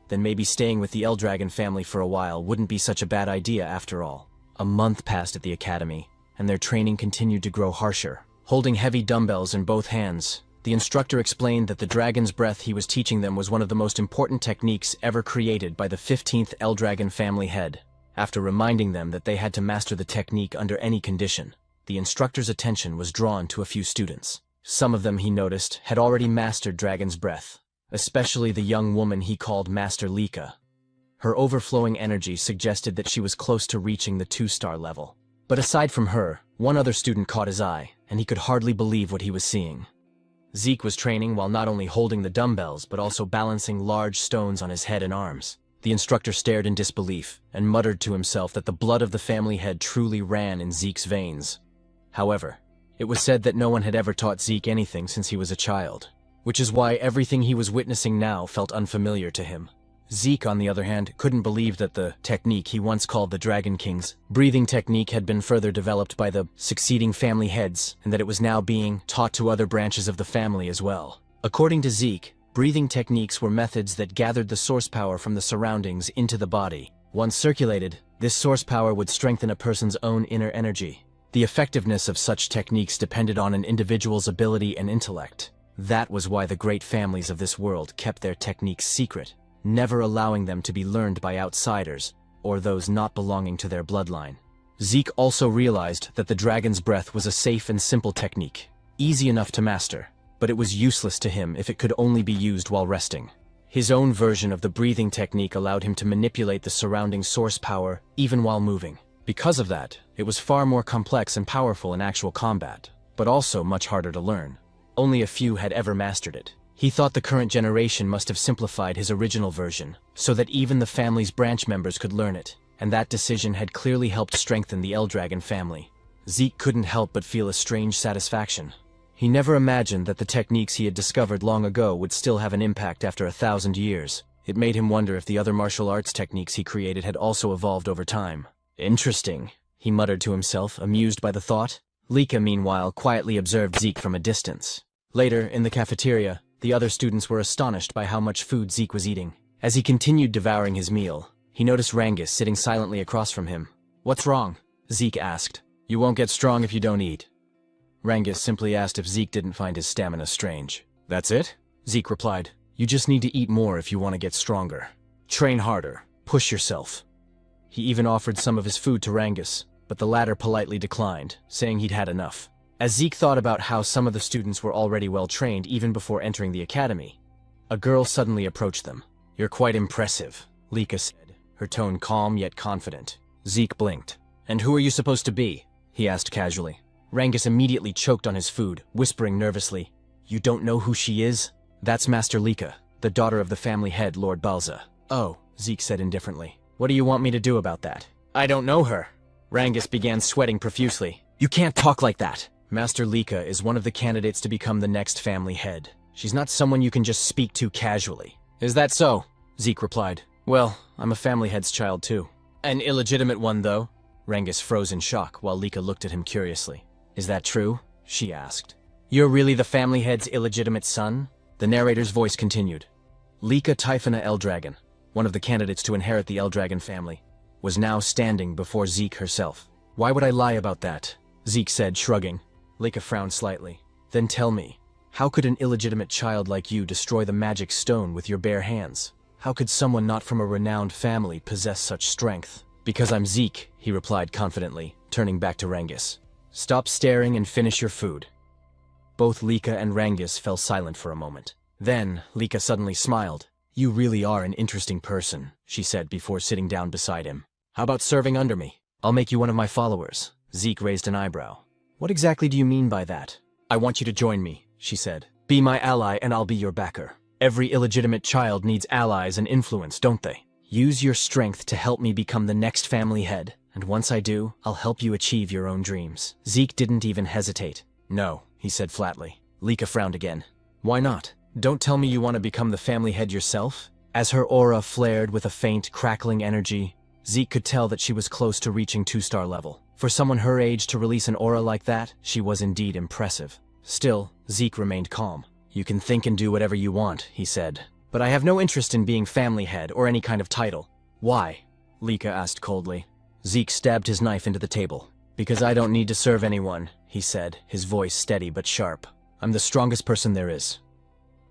then maybe staying with the Eldragon family for a while wouldn't be such a bad idea after all. A month passed at the academy, and their training continued to grow harsher. Holding heavy dumbbells in both hands, the instructor explained that the dragon's breath he was teaching them was one of the most important techniques ever created by the 15th Eldragon family head. After reminding them that they had to master the technique under any condition, the instructor's attention was drawn to a few students. Some of them, he noticed, had already mastered Dragon's Breath, especially the young woman he called Master Lika. Her overflowing energy suggested that she was close to reaching the 2-star level. But aside from her, one other student caught his eye, and he could hardly believe what he was seeing. Zeke was training while not only holding the dumbbells, but also balancing large stones on his head and arms. The instructor stared in disbelief and muttered to himself that the blood of the family head truly ran in Zeke's veins. However, it was said that no one had ever taught Zeke anything since he was a child, which is why everything he was witnessing now felt unfamiliar to him. Zeke, on the other hand, couldn't believe that the technique he once called the Dragon King's breathing technique had been further developed by the succeeding family heads, and that it was now being taught to other branches of the family as well. According to Zeke, breathing techniques were methods that gathered the source power from the surroundings into the body. Once circulated, this source power would strengthen a person's own inner energy. The effectiveness of such techniques depended on an individual's ability and intellect. That was why the great families of this world kept their techniques secret, never allowing them to be learned by outsiders or those not belonging to their bloodline. Zeke also realized that the dragon's breath was a safe and simple technique, easy enough to master, but it was useless to him if it could only be used while resting. His own version of the breathing technique allowed him to manipulate the surrounding source power even while moving. Because of that, it was far more complex and powerful in actual combat, but also much harder to learn. Only a few had ever mastered it. He thought the current generation must have simplified his original version, so that even the family's branch members could learn it, and that decision had clearly helped strengthen the Eldragon family. Zeke couldn't help but feel a strange satisfaction. He never imagined that the techniques he had discovered long ago would still have an impact after 1,000 years. It made him wonder if the other martial arts techniques he created had also evolved over time. Interesting, he muttered to himself, amused by the thought. Lika, meanwhile, quietly observed Zeke from a distance. Later, in the cafeteria, the other students were astonished by how much food Zeke was eating. As he continued devouring his meal, he noticed Rangus sitting silently across from him. "What's wrong?" Zeke asked. "You won't get strong if you don't eat." Rangus simply asked if Zeke didn't find his stamina strange. "That's it?" Zeke replied. "You just need to eat more if you want to get stronger. Train harder. Push yourself." He even offered some of his food to Rangus, but the latter politely declined, saying he'd had enough. As Zeke thought about how some of the students were already well trained even before entering the academy, a girl suddenly approached them. "You're quite impressive," Lika said, her tone calm yet confident. Zeke blinked. "And who are you supposed to be?" he asked casually. Rangus immediately choked on his food, whispering nervously, "You don't know who she is? That's Master Lika, the daughter of the family head, Lord Balza." "Oh," Zeke said indifferently. "What do you want me to do about that?" "I don't know her." Rangus began sweating profusely. "You can't talk like that. Master Lika is one of the candidates to become the next family head. She's not someone you can just speak to casually." "Is that so?" Zeke replied. "Well, I'm a family head's child too." "An illegitimate one, though?" Rangus froze in shock while Lika looked at him curiously. "Is that true?" she asked. "You're really the family head's illegitimate son?" The narrator's voice continued. Lika Typhona Eldragon, one of the candidates to inherit the Eldragon family, was now standing before Zeke herself. "Why would I lie about that?" Zeke said, shrugging. Lika frowned slightly. "Then tell me, how could an illegitimate child like you destroy the magic stone with your bare hands? How could someone not from a renowned family possess such strength?" "Because I'm Zeke," he replied confidently, turning back to Rangus. "Stop staring and finish your food." Both Lika and Rangus fell silent for a moment. Then, Lika suddenly smiled. "You really are an interesting person," she said before sitting down beside him. "How about serving under me? I'll make you one of my followers." Zeke raised an eyebrow. "What exactly do you mean by that?" "I want you to join me," she said. "Be my ally and I'll be your backer. Every illegitimate child needs allies and influence, don't they? Use your strength to help me become the next family head, and once I do, I'll help you achieve your own dreams." Zeke didn't even hesitate. "No," he said flatly. Lika frowned again. "Why not? Don't tell me you want to become the family head yourself?" As her aura flared with a faint, crackling energy, Zeke could tell that she was close to reaching 2-star level. For someone her age to release an aura like that, she was indeed impressive. Still, Zeke remained calm. "You can think and do whatever you want," he said. "But I have no interest in being family head or any kind of title." "Why?" Lika asked coldly. Zeke stabbed his knife into the table. "Because I don't need to serve anyone," he said, his voice steady but sharp. "I'm the strongest person there is."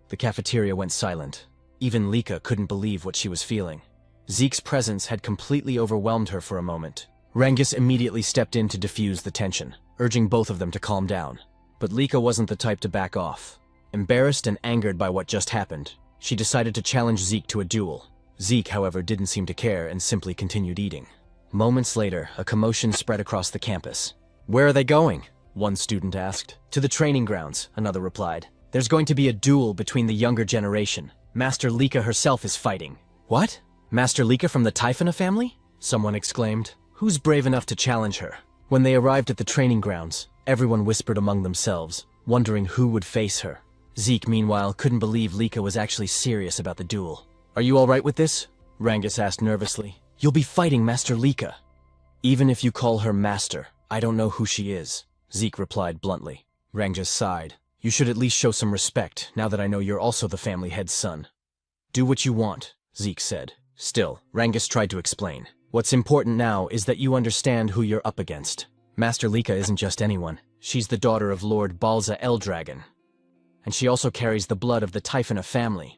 The cafeteria went silent. Even Lika couldn't believe what she was feeling. Zeke's presence had completely overwhelmed her for a moment. Rangus immediately stepped in to diffuse the tension, urging both of them to calm down. But Lika wasn't the type to back off. Embarrassed and angered by what just happened, she decided to challenge Zeke to a duel. Zeke, however, didn't seem to care and simply continued eating. Moments later, a commotion spread across the campus. "Where are they going?" one student asked. "To the training grounds," another replied. "There's going to be a duel between the younger generation. Master Lika herself is fighting." "What?" Master Lika from the Typhona family? Someone exclaimed. Who's brave enough to challenge her? When they arrived at the training grounds, everyone whispered among themselves, wondering who would face her. Zeke, meanwhile, couldn't believe Lika was actually serious about the duel. Are you all right with this? Rangus asked nervously. You'll be fighting Master Lika. Even if you call her Master, I don't know who she is, Zeke replied bluntly. Rangus sighed. You should at least show some respect, now that I know you're also the family head's son. Do what you want, Zeke said. Still, Rangus tried to explain. What's important now is that you understand who you're up against. Master Lika isn't just anyone. She's the daughter of Lord Balza Eldragon. And she also carries the blood of the Typhona family,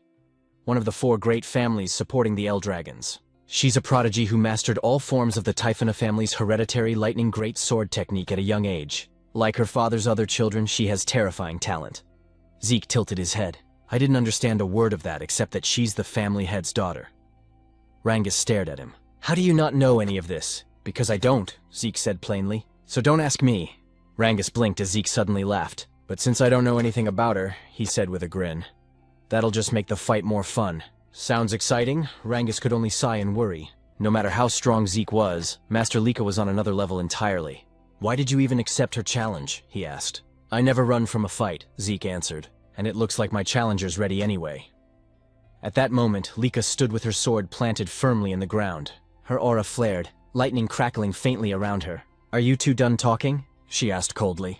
one of the 4 great families supporting the Eldragons. She's a prodigy who mastered all forms of the Typhona family's hereditary lightning great sword technique at a young age. Like her father's other children, she has terrifying talent. Zeke tilted his head. I didn't understand a word of that except that she's the family head's daughter. Rangus stared at him. How do you not know any of this? Because I don't, Zeke said plainly. So don't ask me. Rangus blinked as Zeke suddenly laughed. But since I don't know anything about her, he said with a grin. That'll just make the fight more fun. Sounds exciting? Rangus could only sigh and worry. No matter how strong Zeke was, Master Lika was on another level entirely. Why did you even accept her challenge? He asked. I never run from a fight, Zeke answered. And it looks like my challenger's ready anyway. At that moment, Lika stood with her sword planted firmly in the ground. Her aura flared, lightning crackling faintly around her. Are you two done talking? She asked coldly.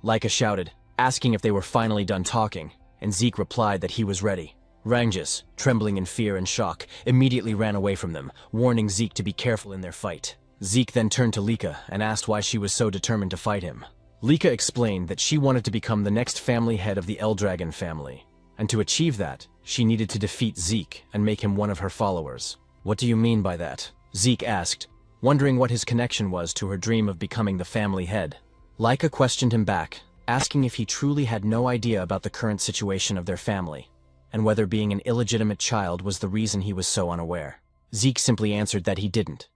Lika shouted, asking if they were finally done talking, and Zeke replied that he was ready. Rangus, trembling in fear and shock, immediately ran away from them, warning Zeke to be careful in their fight. Zeke then turned to Lika and asked why she was so determined to fight him. Lika explained that she wanted to become the next family head of the Eldragon family, and to achieve that, she needed to defeat Zeke and make him one of her followers. What do you mean by that? Zeke asked, wondering what his connection was to her dream of becoming the family head. Lika questioned him back, asking if he truly had no idea about the current situation of their family, and whether being an illegitimate child was the reason he was so unaware. Zeke simply answered that he didn't,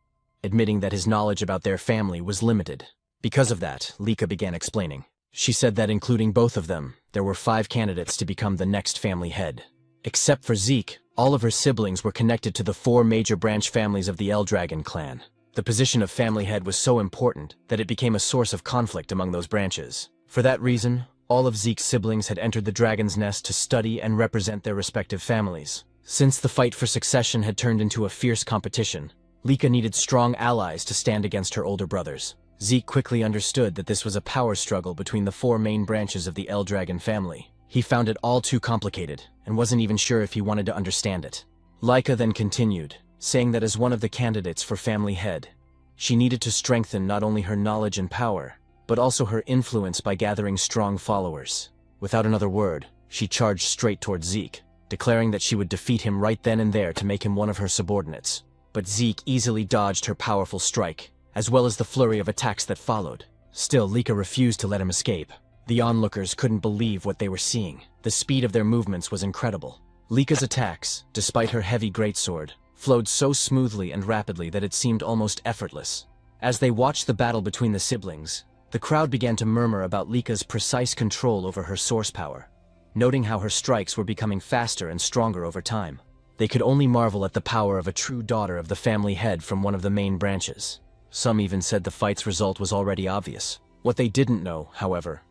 admitting that his knowledge about their family was limited. Because of that, Lika began explaining. She said that including both of them, there were 5 candidates to become the next family head. Except for Zeke, all of her siblings were connected to the 4 major branch families of the Eldragon clan. The position of family head was so important that it became a source of conflict among those branches. For that reason, all of Zeke's siblings had entered the Dragon's Nest to study and represent their respective families. Since the fight for succession had turned into a fierce competition, Lika needed strong allies to stand against her older brothers. Zeke quickly understood that this was a power struggle between the 4 main branches of the Eldragon family. He found it all too complicated, and wasn't even sure if he wanted to understand it. Lika then continued, saying that as one of the candidates for family head, she needed to strengthen not only her knowledge and power, but also her influence by gathering strong followers. Without another word, she charged straight towards Zeke, declaring that she would defeat him right then and there to make him one of her subordinates. But Zeke easily dodged her powerful strike, as well as the flurry of attacks that followed. Still, Lika refused to let him escape. The onlookers couldn't believe what they were seeing. The speed of their movements was incredible. Lika's attacks, despite her heavy greatsword, flowed so smoothly and rapidly that it seemed almost effortless. As they watched the battle between the siblings, the crowd began to murmur about Lika's precise control over her source power, noting how her strikes were becoming faster and stronger over time. They could only marvel at the power of a true daughter of the family head from one of the main branches. Some even said the fight's result was already obvious. What they didn't know, however,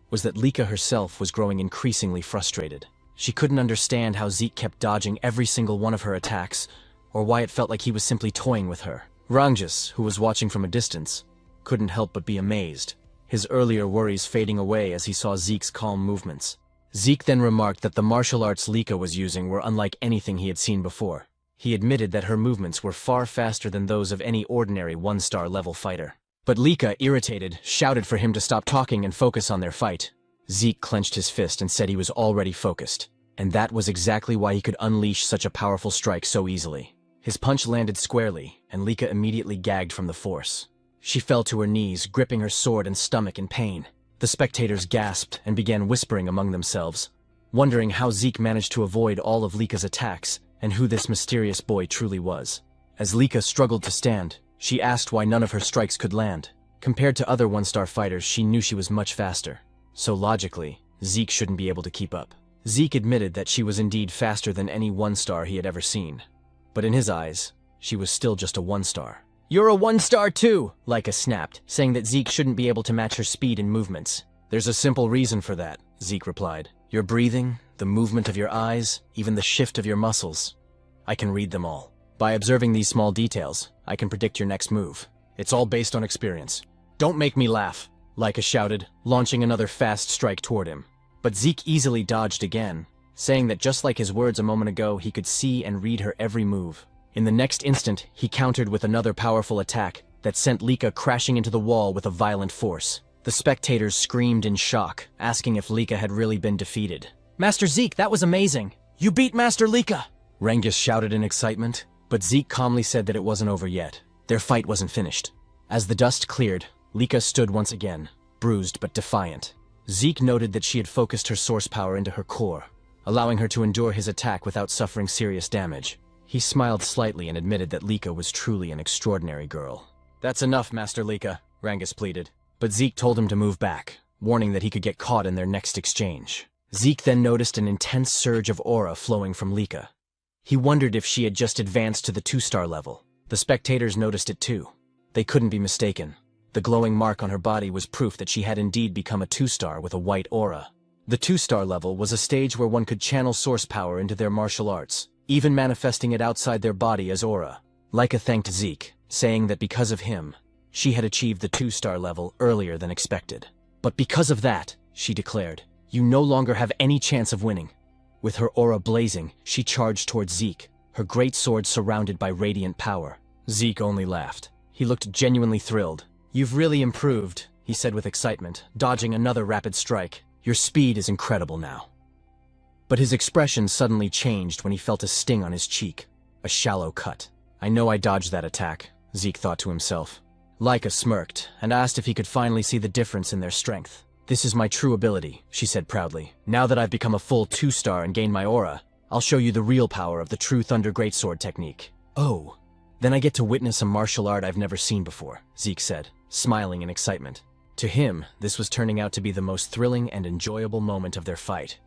was that Lika herself was growing increasingly frustrated. She couldn't understand how Zeke kept dodging every single one of her attacks, or why it felt like he was simply toying with her. Rangus, who was watching from a distance, couldn't help but be amazed, his earlier worries fading away as he saw Zeke's calm movements. Zeke then remarked that the martial arts Lika was using were unlike anything he had seen before. He admitted that her movements were far faster than those of any ordinary 1-star level fighter. But Lika, irritated, shouted for him to stop talking and focus on their fight. Zeke clenched his fist and said he was already focused, and that was exactly why he could unleash such a powerful strike so easily. His punch landed squarely, and Lika immediately gagged from the force. She fell to her knees, gripping her sword and stomach in pain. The spectators gasped and began whispering among themselves, wondering how Zeke managed to avoid all of Lika's attacks and who this mysterious boy truly was. As Lika struggled to stand, she asked why none of her strikes could land. Compared to other 1-star fighters, she knew she was much faster. So logically, Zeke shouldn't be able to keep up. Zeke admitted that she was indeed faster than any 1-star he had ever seen. But in his eyes, she was still just a 1-star. "You're a 1-star too," Laika snapped, saying that Zeke shouldn't be able to match her speed and movements. "There's a simple reason for that," Zeke replied. "Your breathing, the movement of your eyes, even the shift of your muscles. I can read them all. By observing these small details, I can predict your next move. It's all based on experience." "Don't make me laugh," Laika shouted, launching another fast strike toward him. But Zeke easily dodged again, saying that just like his words a moment ago, he could see and read her every move. In the next instant, he countered with another powerful attack that sent Lika crashing into the wall with a violent force. The spectators screamed in shock, asking if Lika had really been defeated. "Master Zeke, that was amazing! You beat Master Lika!" Rengus shouted in excitement, but Zeke calmly said that it wasn't over yet. Their fight wasn't finished. As the dust cleared, Lika stood once again, bruised but defiant. Zeke noted that she had focused her source power into her core, allowing her to endure his attack without suffering serious damage. He smiled slightly and admitted that Lika was truly an extraordinary girl. "That's enough, Master Lika," Rengus pleaded. But Zeke told him to move back, warning that he could get caught in their next exchange. Zeke then noticed an intense surge of aura flowing from Lika. He wondered if she had just advanced to the 2-star level. The spectators noticed it too. They couldn't be mistaken. The glowing mark on her body was proof that she had indeed become a 2-star with a white aura. The 2-star level was a stage where one could channel source power into their martial arts, even manifesting it outside their body as aura. Lika thanked Zeke, saying that because of him, she had achieved the 2-star level earlier than expected. "But because of that," she declared, "you no longer have any chance of winning." With her aura blazing, she charged towards Zeke, her great sword surrounded by radiant power. Zeke only laughed. He looked genuinely thrilled. "You've really improved," he said with excitement, dodging another rapid strike. "Your speed is incredible now." But his expression suddenly changed when he felt a sting on his cheek. A shallow cut. "I know I dodged that attack," Zeke thought to himself. Lika smirked and asked if he could finally see the difference in their strength. "This is my true ability," she said proudly. "Now that I've become a full 2-star and gained my aura, I'll show you the real power of the true Thunder Greatsword technique." "Oh, then I get to witness a martial art I've never seen before," Zeke said, smiling in excitement. To him, this was turning out to be the most thrilling and enjoyable moment of their fight.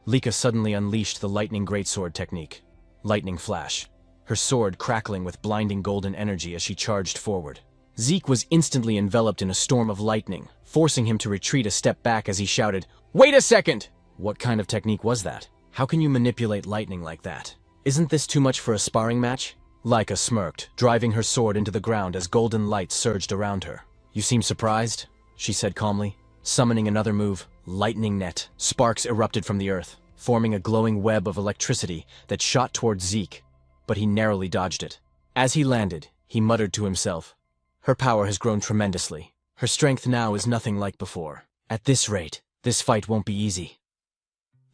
Lika suddenly unleashed the Lightning Greatsword technique. Lightning flash, her sword crackling with blinding golden energy as she charged forward. Zeke was instantly enveloped in a storm of lightning, forcing him to retreat a step back as he shouted, "Wait a second!" What kind of technique was that? How can you manipulate lightning like that? Isn't this too much for a sparring match? Lika smirked, driving her sword into the ground as golden light surged around her. "You seem surprised?" she said calmly. Summoning another move, Lightning Net, sparks erupted from the earth, forming a glowing web of electricity that shot towards Zeke, but he narrowly dodged it. As he landed, he muttered to himself, "Her power has grown tremendously. Her strength now is nothing like before. At this rate, this fight won't be easy."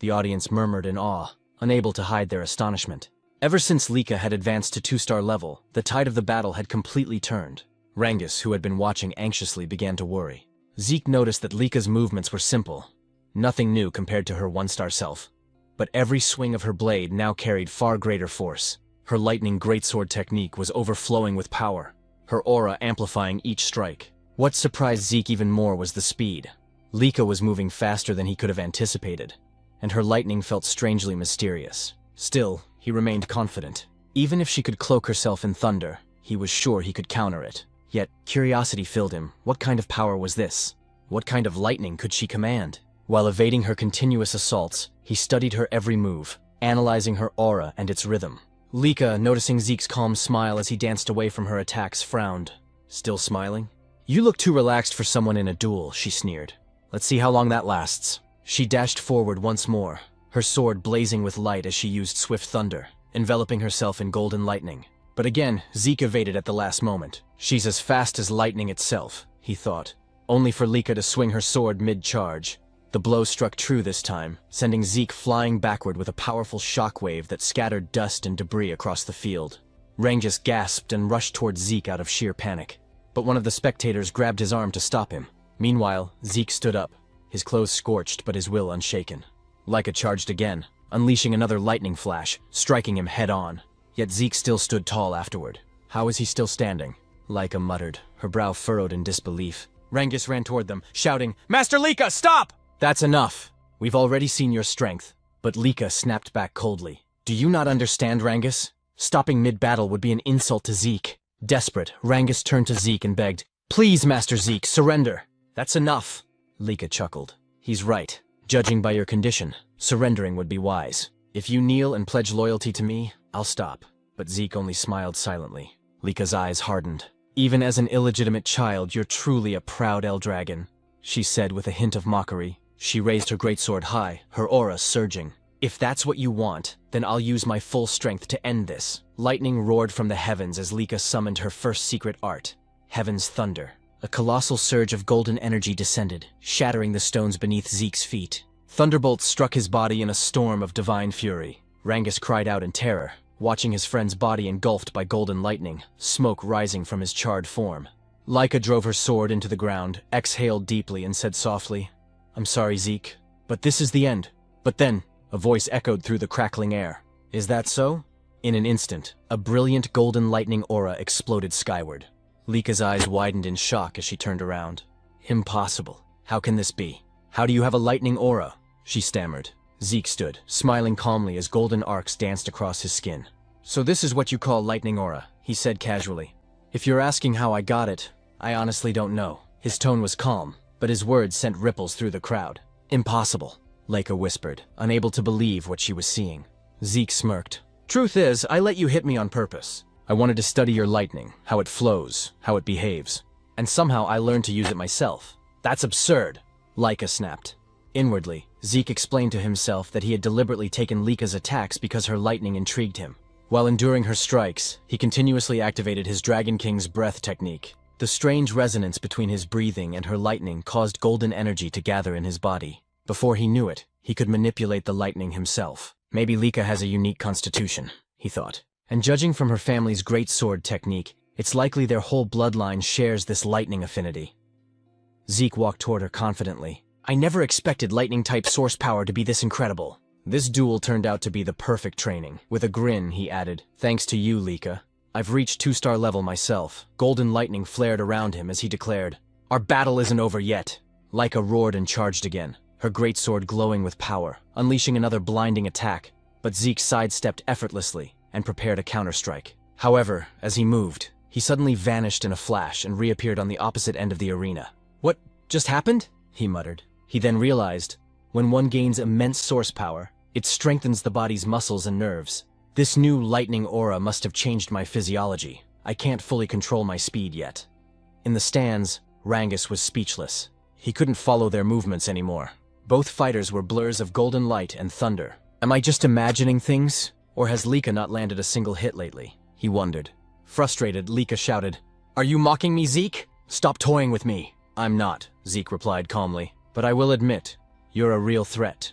The audience murmured in awe, unable to hide their astonishment. Ever since Lika had advanced to 2-star level, the tide of the battle had completely turned. Rengus, who had been watching anxiously, began to worry. Zeke noticed that Lika's movements were simple, nothing new compared to her 1-star self. But every swing of her blade now carried far greater force. Her Lightning Greatsword technique was overflowing with power, her aura amplifying each strike. What surprised Zeke even more was the speed. Lika was moving faster than he could have anticipated, and her lightning felt strangely mysterious. Still, he remained confident. Even if she could cloak herself in thunder, he was sure he could counter it. Yet, curiosity filled him. What kind of power was this? What kind of lightning could she command? While evading her continuous assaults, he studied her every move, analyzing her aura and its rhythm. Lika, noticing Zeke's calm smile as he danced away from her attacks, frowned. "Still smiling? You look too relaxed for someone in a duel," she sneered. "Let's see how long that lasts." She dashed forward once more, her sword blazing with light as she used swift thunder, enveloping herself in golden lightning. But again, Zeke evaded at the last moment. "She's as fast as lightning itself," he thought, only for Lika to swing her sword mid-charge. The blow struck true this time, sending Zeke flying backward with a powerful shockwave that scattered dust and debris across the field. Rengus gasped and rushed towards Zeke out of sheer panic, but one of the spectators grabbed his arm to stop him. Meanwhile, Zeke stood up, his clothes scorched but his will unshaken. Lika charged again, unleashing another lightning flash, striking him head-on. Yet Zeke still stood tall afterward. How is he still standing? Lika muttered, her brow furrowed in disbelief. Rengus ran toward them, shouting, "Master Lika, stop!" "That's enough. We've already seen your strength." But Lika snapped back coldly. "Do you not understand, Rengus? Stopping mid-battle would be an insult to Zeke. Desperate, Rangus turned to Zeke and begged, "Please, Master Zeke, surrender." "That's enough." Lika chuckled. "He's right. Judging by your condition, surrendering would be wise. If you kneel and pledge loyalty to me, I'll stop." But Zeke only smiled silently. Lika's eyes hardened. "Even as an illegitimate child, you're truly a proud Eldragon," she said with a hint of mockery. She raised her greatsword high, her aura surging. "If that's what you want, then I'll use my full strength to end this." Lightning roared from the heavens as Lika summoned her first secret art, Heaven's Thunder. A colossal surge of golden energy descended, shattering the stones beneath Zeke's feet. Thunderbolts struck his body in a storm of divine fury. Rangus cried out in terror, watching his friend's body engulfed by golden lightning, smoke rising from his charred form. Lika drove her sword into the ground, exhaled deeply, and said softly, "I'm sorry, Zeke, but this is the end." But then, a voice echoed through the crackling air. "Is that so?" In an instant, a brilliant golden lightning aura exploded skyward. Lika's eyes widened in shock as she turned around. "Impossible. How can this be? How do you have a lightning aura?" she stammered. Zeke stood, smiling calmly as golden arcs danced across his skin. "So this is what you call lightning aura," he said casually. "If you're asking how I got it, I honestly don't know." His tone was calm, but his words sent ripples through the crowd. "Impossible," Lika whispered, unable to believe what she was seeing. Zeke smirked. "Truth is, I let you hit me on purpose. I wanted to study your lightning, how it flows, how it behaves. And somehow I learned to use it myself." "That's absurd," Lika snapped. Inwardly, Zeke explained to himself that he had deliberately taken Lika's attacks because her lightning intrigued him. While enduring her strikes, he continuously activated his Dragon King's breath technique. The strange resonance between his breathing and her lightning caused golden energy to gather in his body. Before he knew it, he could manipulate the lightning himself. Maybe Lika has a unique constitution, he thought. And judging from her family's great sword technique, it's likely their whole bloodline shares this lightning affinity. Zeke walked toward her confidently. "I never expected lightning-type source power to be this incredible." This duel turned out to be the perfect training. With a grin, he added, "Thanks to you, Lika. I've reached 2-star level myself." Golden lightning flared around him as he declared, "Our battle isn't over yet." Lika roared and charged again, her greatsword glowing with power, unleashing another blinding attack. But Zeke sidestepped effortlessly and prepared a counterstrike. However, as he moved, he suddenly vanished in a flash and reappeared on the opposite end of the arena. "What just happened?" he muttered. He then realized, when one gains immense source power, it strengthens the body's muscles and nerves. This new lightning aura must have changed my physiology. I can't fully control my speed yet. In the stands, Rangus was speechless. He couldn't follow their movements anymore. Both fighters were blurs of golden light and thunder. Am I just imagining things? Or has Lika not landed a single hit lately? He wondered. Frustrated, Lika shouted, "Are you mocking me, Zeke? Stop toying with me." "I'm not," Zeke replied calmly. "But I will admit, you're a real threat."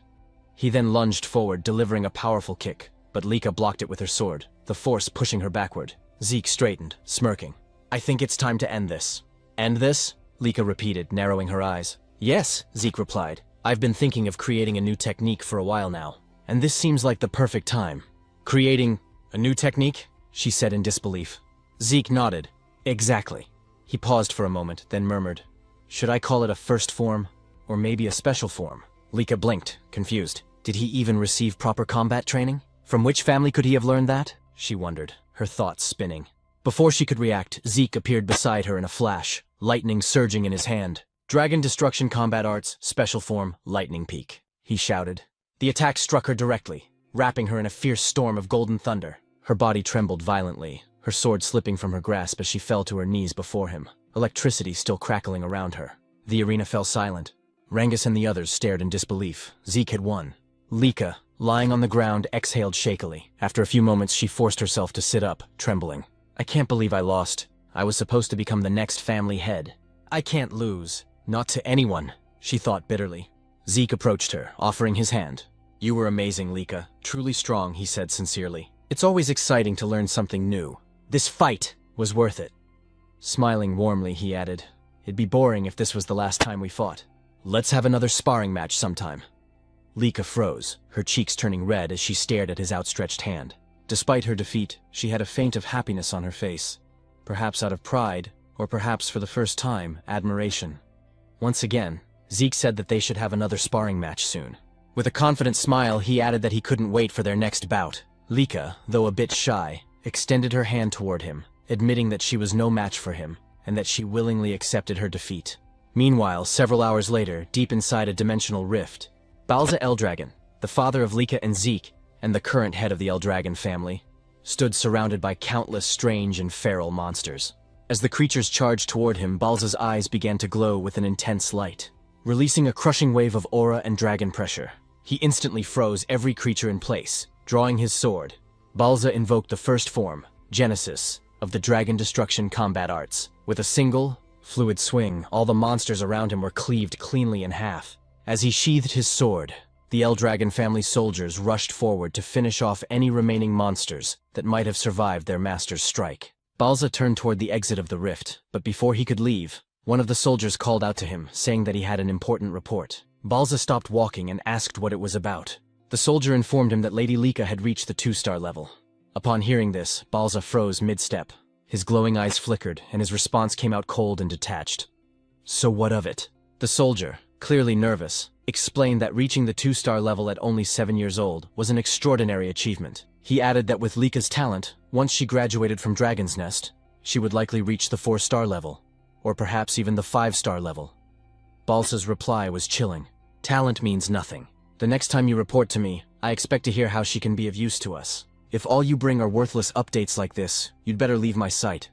He then lunged forward, delivering a powerful kick, but Lika blocked it with her sword, the force pushing her backward. Zeke straightened, smirking. "I think it's time to end this." "End this?" Lika repeated, narrowing her eyes. "Yes," Zeke replied. "I've been thinking of creating a new technique for a while now, and this seems like the perfect time." "Creating a new technique?" she said in disbelief. Zeke nodded. "Exactly." He paused for a moment, then murmured, "Should I call it a first form, or maybe a special form?" Lika blinked, confused. Did he even receive proper combat training? From which family could he have learned that? She wondered, her thoughts spinning. Before she could react, Zeke appeared beside her in a flash, lightning surging in his hand. "Dragon Destruction Combat Arts, Special Form, Lightning Peak," he shouted. The attack struck her directly, wrapping her in a fierce storm of golden thunder. Her body trembled violently, her sword slipping from her grasp as she fell to her knees before him, electricity still crackling around her. The arena fell silent. Rangus and the others stared in disbelief. Zeke had won. Lika, lying on the ground, exhaled shakily. After a few moments, she forced herself to sit up, trembling. "I can't believe I lost. I was supposed to become the next family head. I can't lose. Not to anyone," she thought bitterly. Zeke approached her, offering his hand. "You were amazing, Lika. Truly strong," he said sincerely. "It's always exciting to learn something new. This fight was worth it." Smiling warmly, he added, "It'd be boring if this was the last time we fought. Let's have another sparring match sometime." Lika froze, her cheeks turning red as she stared at his outstretched hand. Despite her defeat, she had a feint of happiness on her face. Perhaps out of pride, or perhaps for the first time, admiration. Once again, Zeke said that they should have another sparring match soon. With a confident smile, he added that he couldn't wait for their next bout. Lika, though a bit shy, extended her hand toward him, admitting that she was no match for him, and that she willingly accepted her defeat. Meanwhile, several hours later, deep inside a dimensional rift, Balza Eldragon, the father of Lika and Zeke, and the current head of the Eldragon family, stood surrounded by countless strange and feral monsters. As the creatures charged toward him, Balza's eyes began to glow with an intense light. Releasing a crushing wave of aura and dragon pressure, he instantly froze every creature in place. Drawing his sword, Balza invoked the first form, Genesis, of the Dragon Destruction combat arts. With a single, fluid swing, all the monsters around him were cleaved cleanly in half. As he sheathed his sword, the Eldragon family soldiers rushed forward to finish off any remaining monsters that might have survived their master's strike. Balza turned toward the exit of the rift, but before he could leave, one of the soldiers called out to him, saying that he had an important report. Balza stopped walking and asked what it was about. The soldier informed him that Lady Lika had reached the 2-star level. Upon hearing this, Balza froze mid-step. His glowing eyes flickered, and his response came out cold and detached. So what of it? The soldier, clearly nervous, explained that reaching the 2-star level at only 7 years old was an extraordinary achievement. He added that with Lika's talent, once she graduated from Dragon's Nest, she would likely reach the 4-star level, or perhaps even the 5-star level. Balza's reply was chilling. Talent means nothing. The next time you report to me, I expect to hear how she can be of use to us. If all you bring are worthless updates like this, you'd better leave my sight.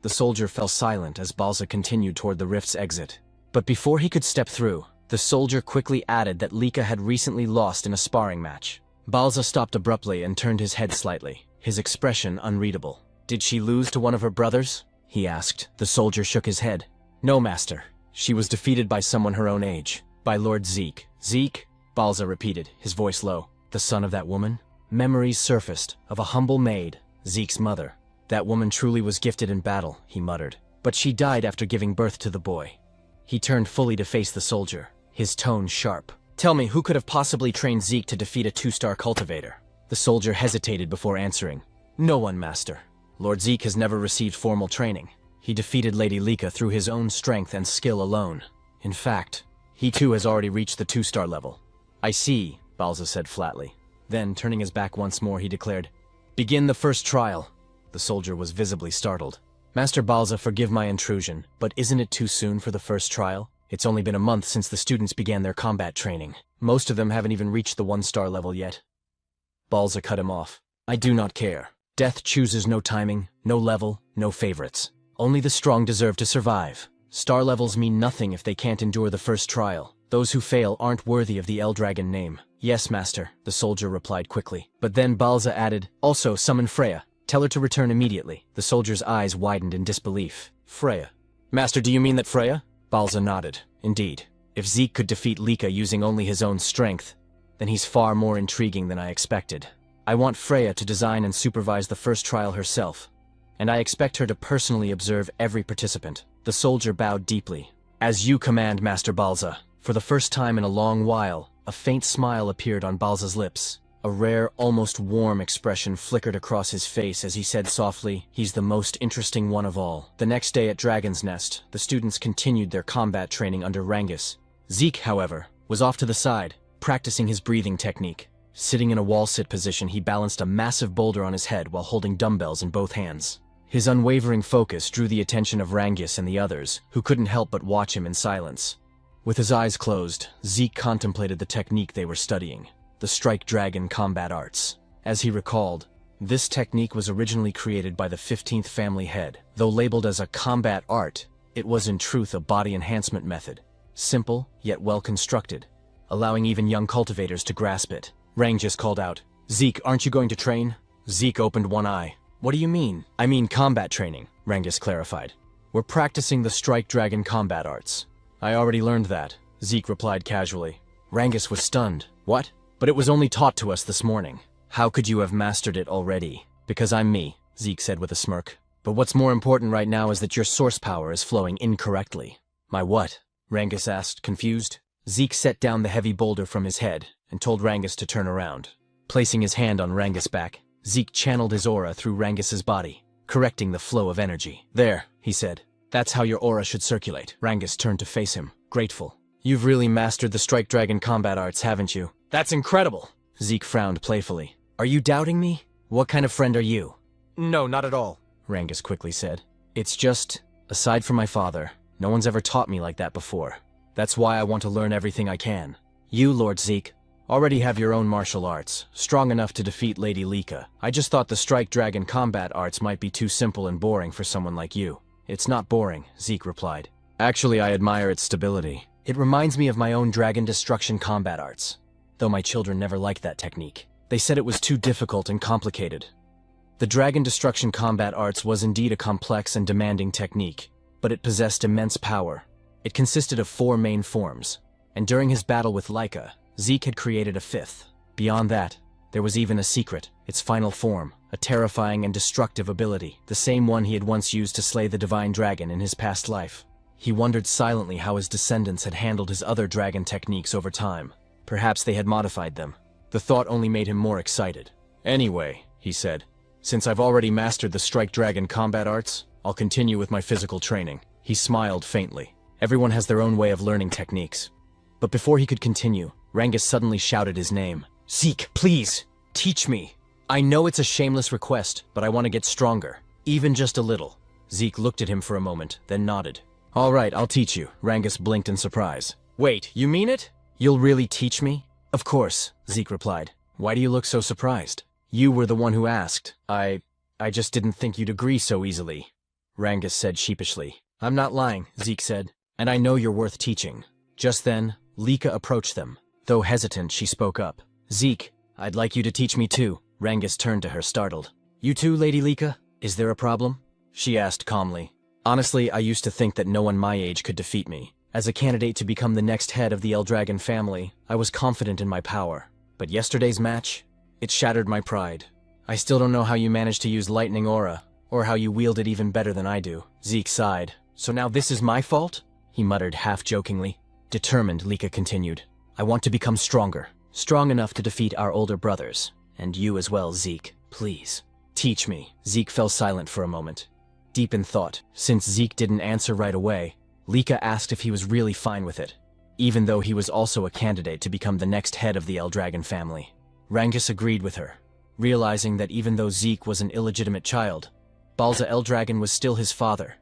The soldier fell silent as Balza continued toward the rift's exit. But before he could step through, the soldier quickly added that Lika had recently lost in a sparring match. Balza stopped abruptly and turned his head slightly, his expression unreadable. Did she lose to one of her brothers? He asked. The soldier shook his head. No, master. She was defeated by someone her own age. By Lord Zeke. Zeke? Balza repeated, his voice low. The son of that woman? Memories surfaced of a humble maid, Zeke's mother. That woman truly was gifted in battle, he muttered. But she died after giving birth to the boy. He turned fully to face the soldier, his tone sharp. Tell me, who could have possibly trained Zeke to defeat a 2-star cultivator? The soldier hesitated before answering. No one, master. Lord Zeke has never received formal training. He defeated Lady Lika through his own strength and skill alone. In fact, he too has already reached the 2-star level. I see, Balza said flatly. Then, turning his back once more, he declared, Begin the first trial. The soldier was visibly startled. Master Balza, forgive my intrusion, but isn't it too soon for the first trial? It's only been a month since the students began their combat training. Most of them haven't even reached the 1-star level yet. Balza cut him off. I do not care. Death chooses no timing, no level, no favorites. Only the strong deserve to survive. Star levels mean nothing if they can't endure the first trial. Those who fail aren't worthy of the Eldragon name. Yes, master, the soldier replied quickly. But then Balza added, Also, summon Freya. Tell her to return immediately. The soldier's eyes widened in disbelief. Freya. Master, do you mean that Freya? Balza nodded. Indeed. If Zeke could defeat Lika using only his own strength, then he's far more intriguing than I expected. I want Freya to design and supervise the first trial herself, and I expect her to personally observe every participant. The soldier bowed deeply. As you command, Master Balza. For the first time in a long while, a faint smile appeared on Balza's lips. A rare, almost warm expression flickered across his face as he said softly, He's the most interesting one of all. The next day at Dragon's Nest, the students continued their combat training under Rangus. Zeke, however, was off to the side, practicing his breathing technique. Sitting in a wall-sit position, he balanced a massive boulder on his head while holding dumbbells in both hands. His unwavering focus drew the attention of Rangus and the others, who couldn't help but watch him in silence. With his eyes closed, Zeke contemplated the technique they were studying. The Strike Dragon combat arts. As he recalled, this technique was originally created by the 15th family head. Though labeled as a combat art, it was in truth a body enhancement method. Simple, yet well constructed, allowing even young cultivators to grasp it. Rangus called out, Zeke, aren't you going to train? Zeke opened one eye. What do you mean? I mean combat training, Rangus clarified. We're practicing the Strike Dragon combat arts. I already learned that, Zeke replied casually. Rangus was stunned. What? But it was only taught to us this morning. How could you have mastered it already? Because I'm me, Zeke said with a smirk. But what's more important right now is that your source power is flowing incorrectly. My what? Rangus asked, confused. Zeke set down the heavy boulder from his head and told Rangus to turn around. Placing his hand on Rangus' back, Zeke channeled his aura through Rangus's body, correcting the flow of energy. There, he said. That's how your aura should circulate. Rangus turned to face him, grateful. You've really mastered the Strike Dragon combat arts, haven't you? That's incredible! Zeke frowned playfully. Are you doubting me? What kind of friend are you? No, not at all, Rangus quickly said. It's just, aside from my father, no one's ever taught me like that before. That's why I want to learn everything I can. You, Lord Zeke, already have your own martial arts, strong enough to defeat Lady Lika. I just thought the Strike Dragon combat arts might be too simple and boring for someone like you. It's not boring, Zeke replied. Actually, I admire its stability. It reminds me of my own Dragon Destruction combat arts, though my children never liked that technique. They said it was too difficult and complicated. The Dragon Destruction combat arts was indeed a complex and demanding technique, but it possessed immense power. It consisted of 4 main forms, and during his battle with Lika, Zeke had created a 5th. Beyond that, there was even a secret, its final form, a terrifying and destructive ability, the same one he had once used to slay the Divine Dragon in his past life. He wondered silently how his descendants had handled his other dragon techniques over time. Perhaps they had modified them. The thought only made him more excited. Anyway, he said, since I've already mastered the Strike Dragon combat arts, I'll continue with my physical training. He smiled faintly. Everyone has their own way of learning techniques. But before he could continue, Rangus suddenly shouted his name. Zeke, please, teach me. I know it's a shameless request, but I want to get stronger. Even just a little. Zeke looked at him for a moment, then nodded. All right, I'll teach you. Rangus blinked in surprise. Wait, you mean it? You'll really teach me? Of course, Zeke replied. Why do you look so surprised? You were the one who asked. I just didn't think you'd agree so easily, Rangus said sheepishly. I'm not lying, Zeke said, and I know you're worth teaching. Just then, Lika approached them. Though hesitant, she spoke up. Zeke, I'd like you to teach me too. Rangus turned to her, startled. You too, Lady Lika? Is there a problem? She asked calmly. Honestly, I used to think that no one my age could defeat me. As a candidate to become the next head of the Eldragon family, I was confident in my power. But yesterday's match? It shattered my pride. I still don't know how you managed to use Lightning Aura, or how you wield it even better than I do. Zeke sighed. So now this is my fault? He muttered half-jokingly. Determined, Lika continued. I want to become stronger. Strong enough to defeat our older brothers. And you as well, Zeke. Please. Teach me. Zeke fell silent for a moment. Deep in thought. Since Zeke didn't answer right away, Lika asked if he was really fine with it, even though he was also a candidate to become the next head of the Eldragon family. Rangus agreed with her, realizing that even though Zeke was an illegitimate child, Balza Eldragon was still his father,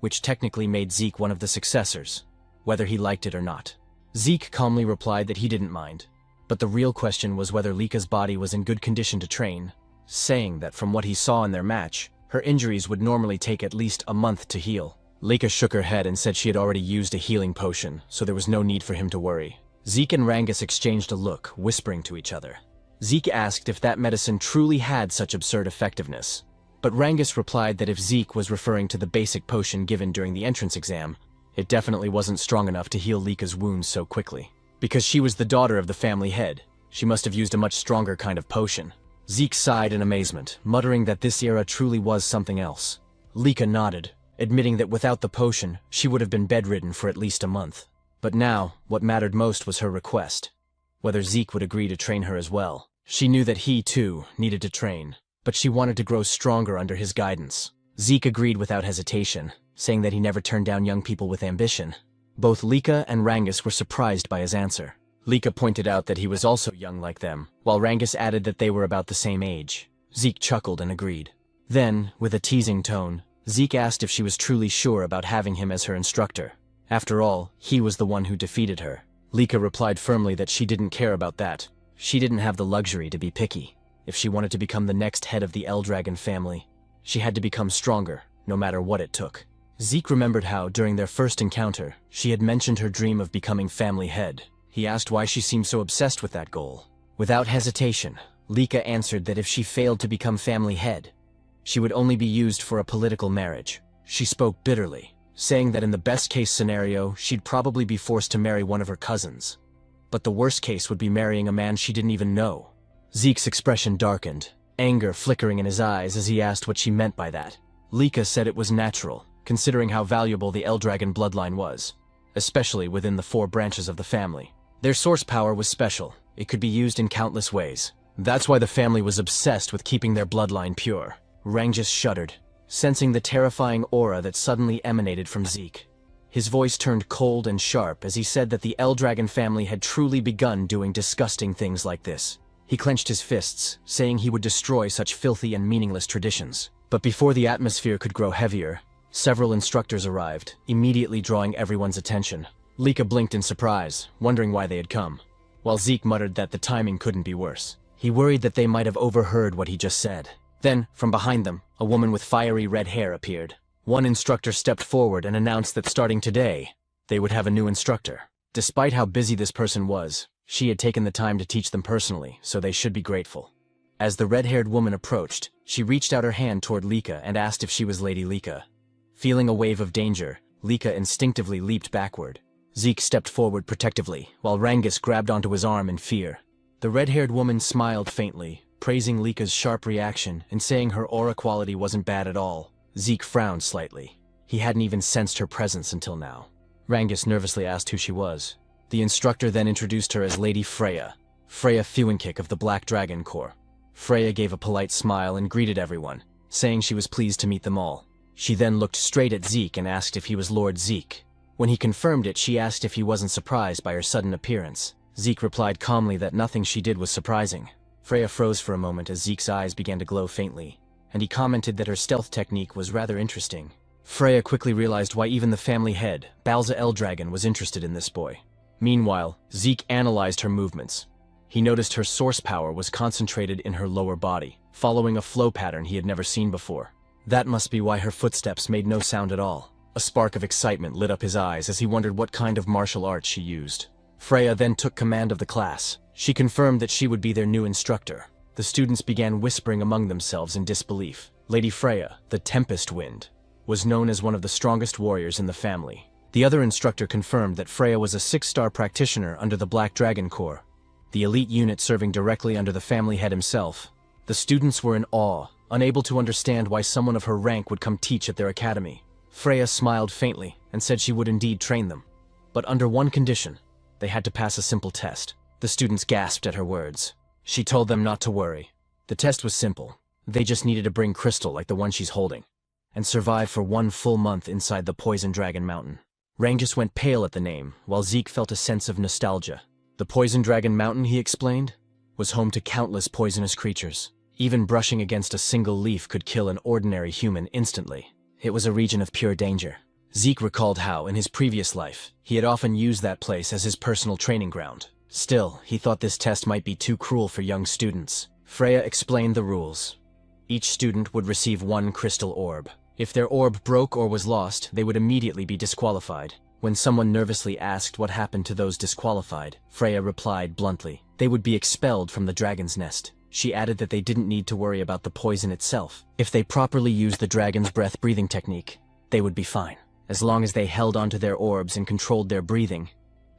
which technically made Zeke one of the successors, whether he liked it or not. Zeke calmly replied that he didn't mind, but the real question was whether Lika's body was in good condition to train, saying that from what he saw in their match, her injuries would normally take at least a month to heal. Lika shook her head and said she had already used a healing potion, so there was no need for him to worry. Zeke and Rangus exchanged a look, whispering to each other. Zeke asked if that medicine truly had such absurd effectiveness, but Rangus replied that if Zeke was referring to the basic potion given during the entrance exam, it definitely wasn't strong enough to heal Lika's wounds so quickly. Because she was the daughter of the family head, she must have used a much stronger kind of potion. Zeke sighed in amazement, muttering that this era truly was something else. Lika nodded, admitting that without the potion, she would have been bedridden for at least a month. But now, what mattered most was her request, whether Zeke would agree to train her as well. She knew that he, too, needed to train, but she wanted to grow stronger under his guidance. Zeke agreed without hesitation, saying that he never turned down young people with ambition. Both Lika and Rangus were surprised by his answer. Lika pointed out that he was also young like them, while Rangus added that they were about the same age. Zeke chuckled and agreed. Then, with a teasing tone, Zeke asked if she was truly sure about having him as her instructor. After all, he was the one who defeated her. Lika replied firmly that she didn't care about that. She didn't have the luxury to be picky. If she wanted to become the next head of the Eldragon family, she had to become stronger, no matter what it took. Zeke remembered how, during their first encounter, she had mentioned her dream of becoming family head. He asked why she seemed so obsessed with that goal. Without hesitation, Lika answered that if she failed to become family head, she would only be used for a political marriage. She spoke bitterly, saying that in the best-case scenario, she'd probably be forced to marry one of her cousins. But the worst case would be marrying a man she didn't even know. Zeke's expression darkened, anger flickering in his eyes as he asked what she meant by that. Lika said it was natural, considering how valuable the Eldragon bloodline was, especially within the 4 branches of the family. Their source power was special. It could be used in countless ways. That's why the family was obsessed with keeping their bloodline pure. Rangus shuddered, sensing the terrifying aura that suddenly emanated from Zeke. His voice turned cold and sharp as he said that the Eldragon family had truly begun doing disgusting things like this. He clenched his fists, saying he would destroy such filthy and meaningless traditions. But before the atmosphere could grow heavier, several instructors arrived, immediately drawing everyone's attention. Lika blinked in surprise, wondering why they had come, while Zeke muttered that the timing couldn't be worse. He worried that they might have overheard what he just said. Then, from behind them, a woman with fiery red hair appeared. One instructor stepped forward and announced that starting today, they would have a new instructor. Despite how busy this person was, she had taken the time to teach them personally, so they should be grateful. As the red-haired woman approached, she reached out her hand toward Lika and asked if she was Lady Lika. Feeling a wave of danger, Lika instinctively leaped backward. Zeke stepped forward protectively, while Rangus grabbed onto his arm in fear. The red-haired woman smiled faintly, praising Lika's sharp reaction and saying her aura quality wasn't bad at all. Zeke frowned slightly. He hadn't even sensed her presence until now. Rangus nervously asked who she was. The instructor then introduced her as Lady Freya Fuenkick of the Black Dragon Corps. Freya gave a polite smile and greeted everyone, saying she was pleased to meet them all. She then looked straight at Zeke and asked if he was Lord Zeke. When he confirmed it, she asked if he wasn't surprised by her sudden appearance. Zeke replied calmly that nothing she did was surprising. Freya froze for a moment as Zeke's eyes began to glow faintly, and he commented that her stealth technique was rather interesting. Freya quickly realized why even the family head, Balza Eldragon, was interested in this boy. Meanwhile, Zeke analyzed her movements. He noticed her source power was concentrated in her lower body, following a flow pattern he had never seen before. That must be why her footsteps made no sound at all. A spark of excitement lit up his eyes as he wondered what kind of martial arts she used. Freya then took command of the class. She confirmed that she would be their new instructor. The students began whispering among themselves in disbelief. Lady Freya, the Tempest Wind, was known as one of the strongest warriors in the family. The other instructor confirmed that Freya was a 6-star practitioner under the Black Dragon Corps, the elite unit serving directly under the family head himself. The students were in awe, unable to understand why someone of her rank would come teach at their academy. Freya smiled faintly and said she would indeed train them, but under one condition. They had to pass a simple test. The students gasped at her words. She told them not to worry. The test was simple. They just needed to bring crystal like the one she's holding, and survive for 1 full month inside the Poison Dragon Mountain. Rangus went pale at the name, while Zeke felt a sense of nostalgia. The Poison Dragon Mountain, he explained, was home to countless poisonous creatures. Even brushing against a single leaf could kill an ordinary human instantly. It was a region of pure danger. Zeke recalled how, in his previous life, he had often used that place as his personal training ground. Still, he thought this test might be too cruel for young students. Freya explained the rules. Each student would receive 1 crystal orb. If their orb broke or was lost, they would immediately be disqualified. When someone nervously asked what happened to those disqualified, Freya replied bluntly, they would be expelled from the dragon's nest. She added that they didn't need to worry about the poison itself. If they properly used the dragon's breath breathing technique, they would be fine. As long as they held onto their orbs and controlled their breathing,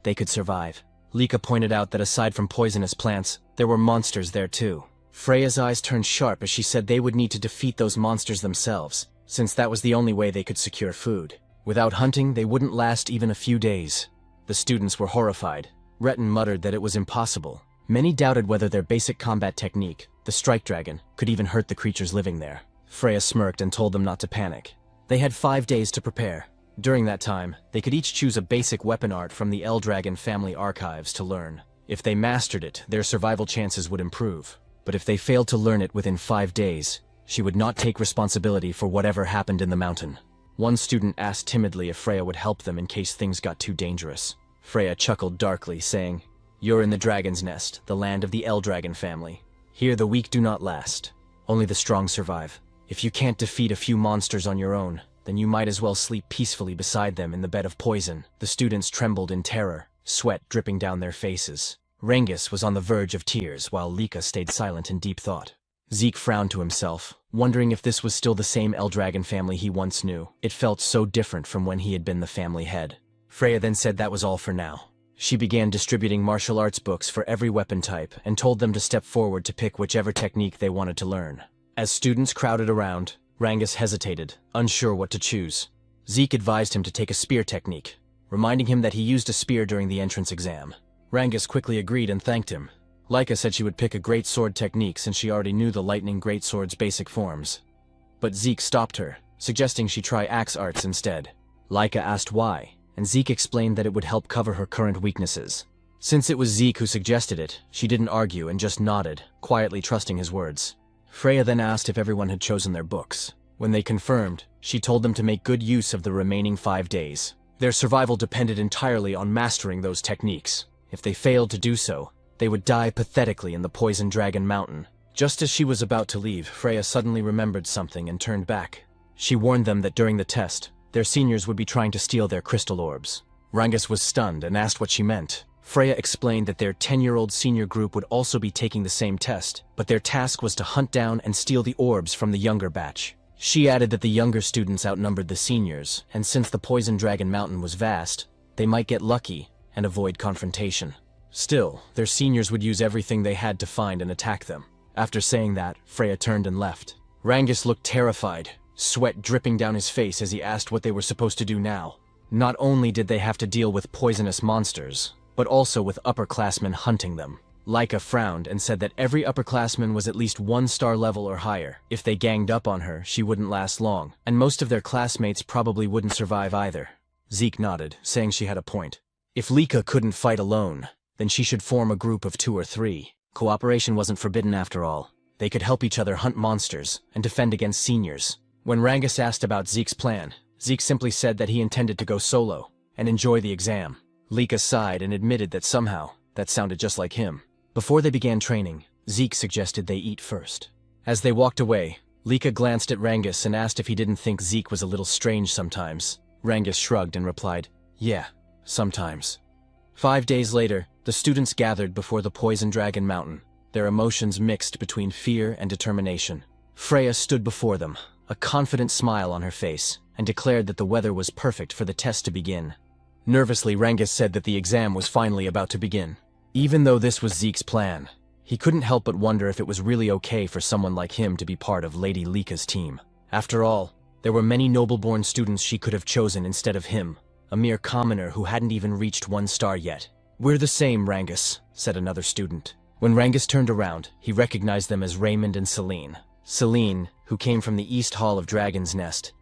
they could survive. Lika pointed out that aside from poisonous plants, there were monsters there too. Freya's eyes turned sharp as she said they would need to defeat those monsters themselves, since that was the only way they could secure food. Without hunting, they wouldn't last even a few days. The students were horrified. Retin muttered that it was impossible. Many doubted whether their basic combat technique, the Strike Dragon, could even hurt the creatures living there. Freya smirked and told them not to panic. They had 5 days to prepare. During that time, they could each choose a basic weapon art from the Eldragon family archives to learn. If they mastered it, their survival chances would improve. But if they failed to learn it within 5 days, she would not take responsibility for whatever happened in the mountain. One student asked timidly if Freya would help them in case things got too dangerous. Freya chuckled darkly, saying, "You're in the Dragon's Nest, the land of the Eldragon family. Here the weak do not last. Only the strong survive. If you can't defeat a few monsters on your own, then you might as well sleep peacefully beside them in the bed of poison." The students trembled in terror, sweat dripping down their faces. Rangus was on the verge of tears, while Lika stayed silent in deep thought. Zeke frowned to himself, wondering if this was still the same Eldragon family he once knew. It felt so different from when he had been the family head. Freya then said that was all for now. She began distributing martial arts books for every weapon type and told them to step forward to pick whichever technique they wanted to learn. As students crowded around, Rangus hesitated, unsure what to choose. Zeke advised him to take a spear technique, reminding him that he used a spear during the entrance exam. Rangus quickly agreed and thanked him. Lika said she would pick a great sword technique since she already knew the lightning greatsword's basic forms. But Zeke stopped her, suggesting she try axe arts instead. Lika asked why, and Zeke explained that it would help cover her current weaknesses. Since it was Zeke who suggested it, she didn't argue and just nodded, quietly trusting his words. Freya then asked if everyone had chosen their books. When they confirmed, she told them to make good use of the remaining 5 days. Their survival depended entirely on mastering those techniques. If they failed to do so, they would die pathetically in the Poison Dragon Mountain. Just as she was about to leave, Freya suddenly remembered something and turned back. She warned them that during the test, their seniors would be trying to steal their crystal orbs. Rangus was stunned and asked what she meant. Freya explained that their 10-year-old senior group would also be taking the same test, but their task was to hunt down and steal the orbs from the younger batch. She added that the younger students outnumbered the seniors, and since the Poison Dragon Mountain was vast, they might get lucky and avoid confrontation. Still, their seniors would use everything they had to find and attack them. After saying that, Freya turned and left. Rangus looked terrified, sweat dripping down his face as he asked what they were supposed to do now. Not only did they have to deal with poisonous monsters, but also with upperclassmen hunting them. Laika frowned and said that every upperclassman was at least 1-star level or higher. If they ganged up on her, she wouldn't last long, and most of their classmates probably wouldn't survive either. Zeke nodded, saying she had a point. If Laika couldn't fight alone, then she should form a group of 2 or 3. Cooperation wasn't forbidden after all. They could help each other hunt monsters and defend against seniors. When Rangus asked about Zeke's plan, Zeke simply said that he intended to go solo and enjoy the exam. Laika sighed and admitted that somehow that sounded just like him. Before they began training, Zeke suggested they eat first. As they walked away, Laika glanced at Rangus and asked if he didn't think Zeke was a little strange sometimes. Rangus shrugged and replied, "Yeah, sometimes." 5 days later, the students gathered before the Poison Dragon Mountain, their emotions mixed between fear and determination. Freya stood before them, a confident smile on her face, and declared that the weather was perfect for the test to begin. Nervously, Rangus said that the exam was finally about to begin. Even though this was Zeke's plan, he couldn't help but wonder if it was really okay for someone like him to be part of Lady Laika's team. After all, there were many noble-born students she could have chosen instead of him, a mere commoner who hadn't even reached 1 star yet. "We're the same, Rangus," said another student. When Rangus turned around, he recognized them as Raymond and Celine. Celine, who came from the East Hall of Dragon's Nest,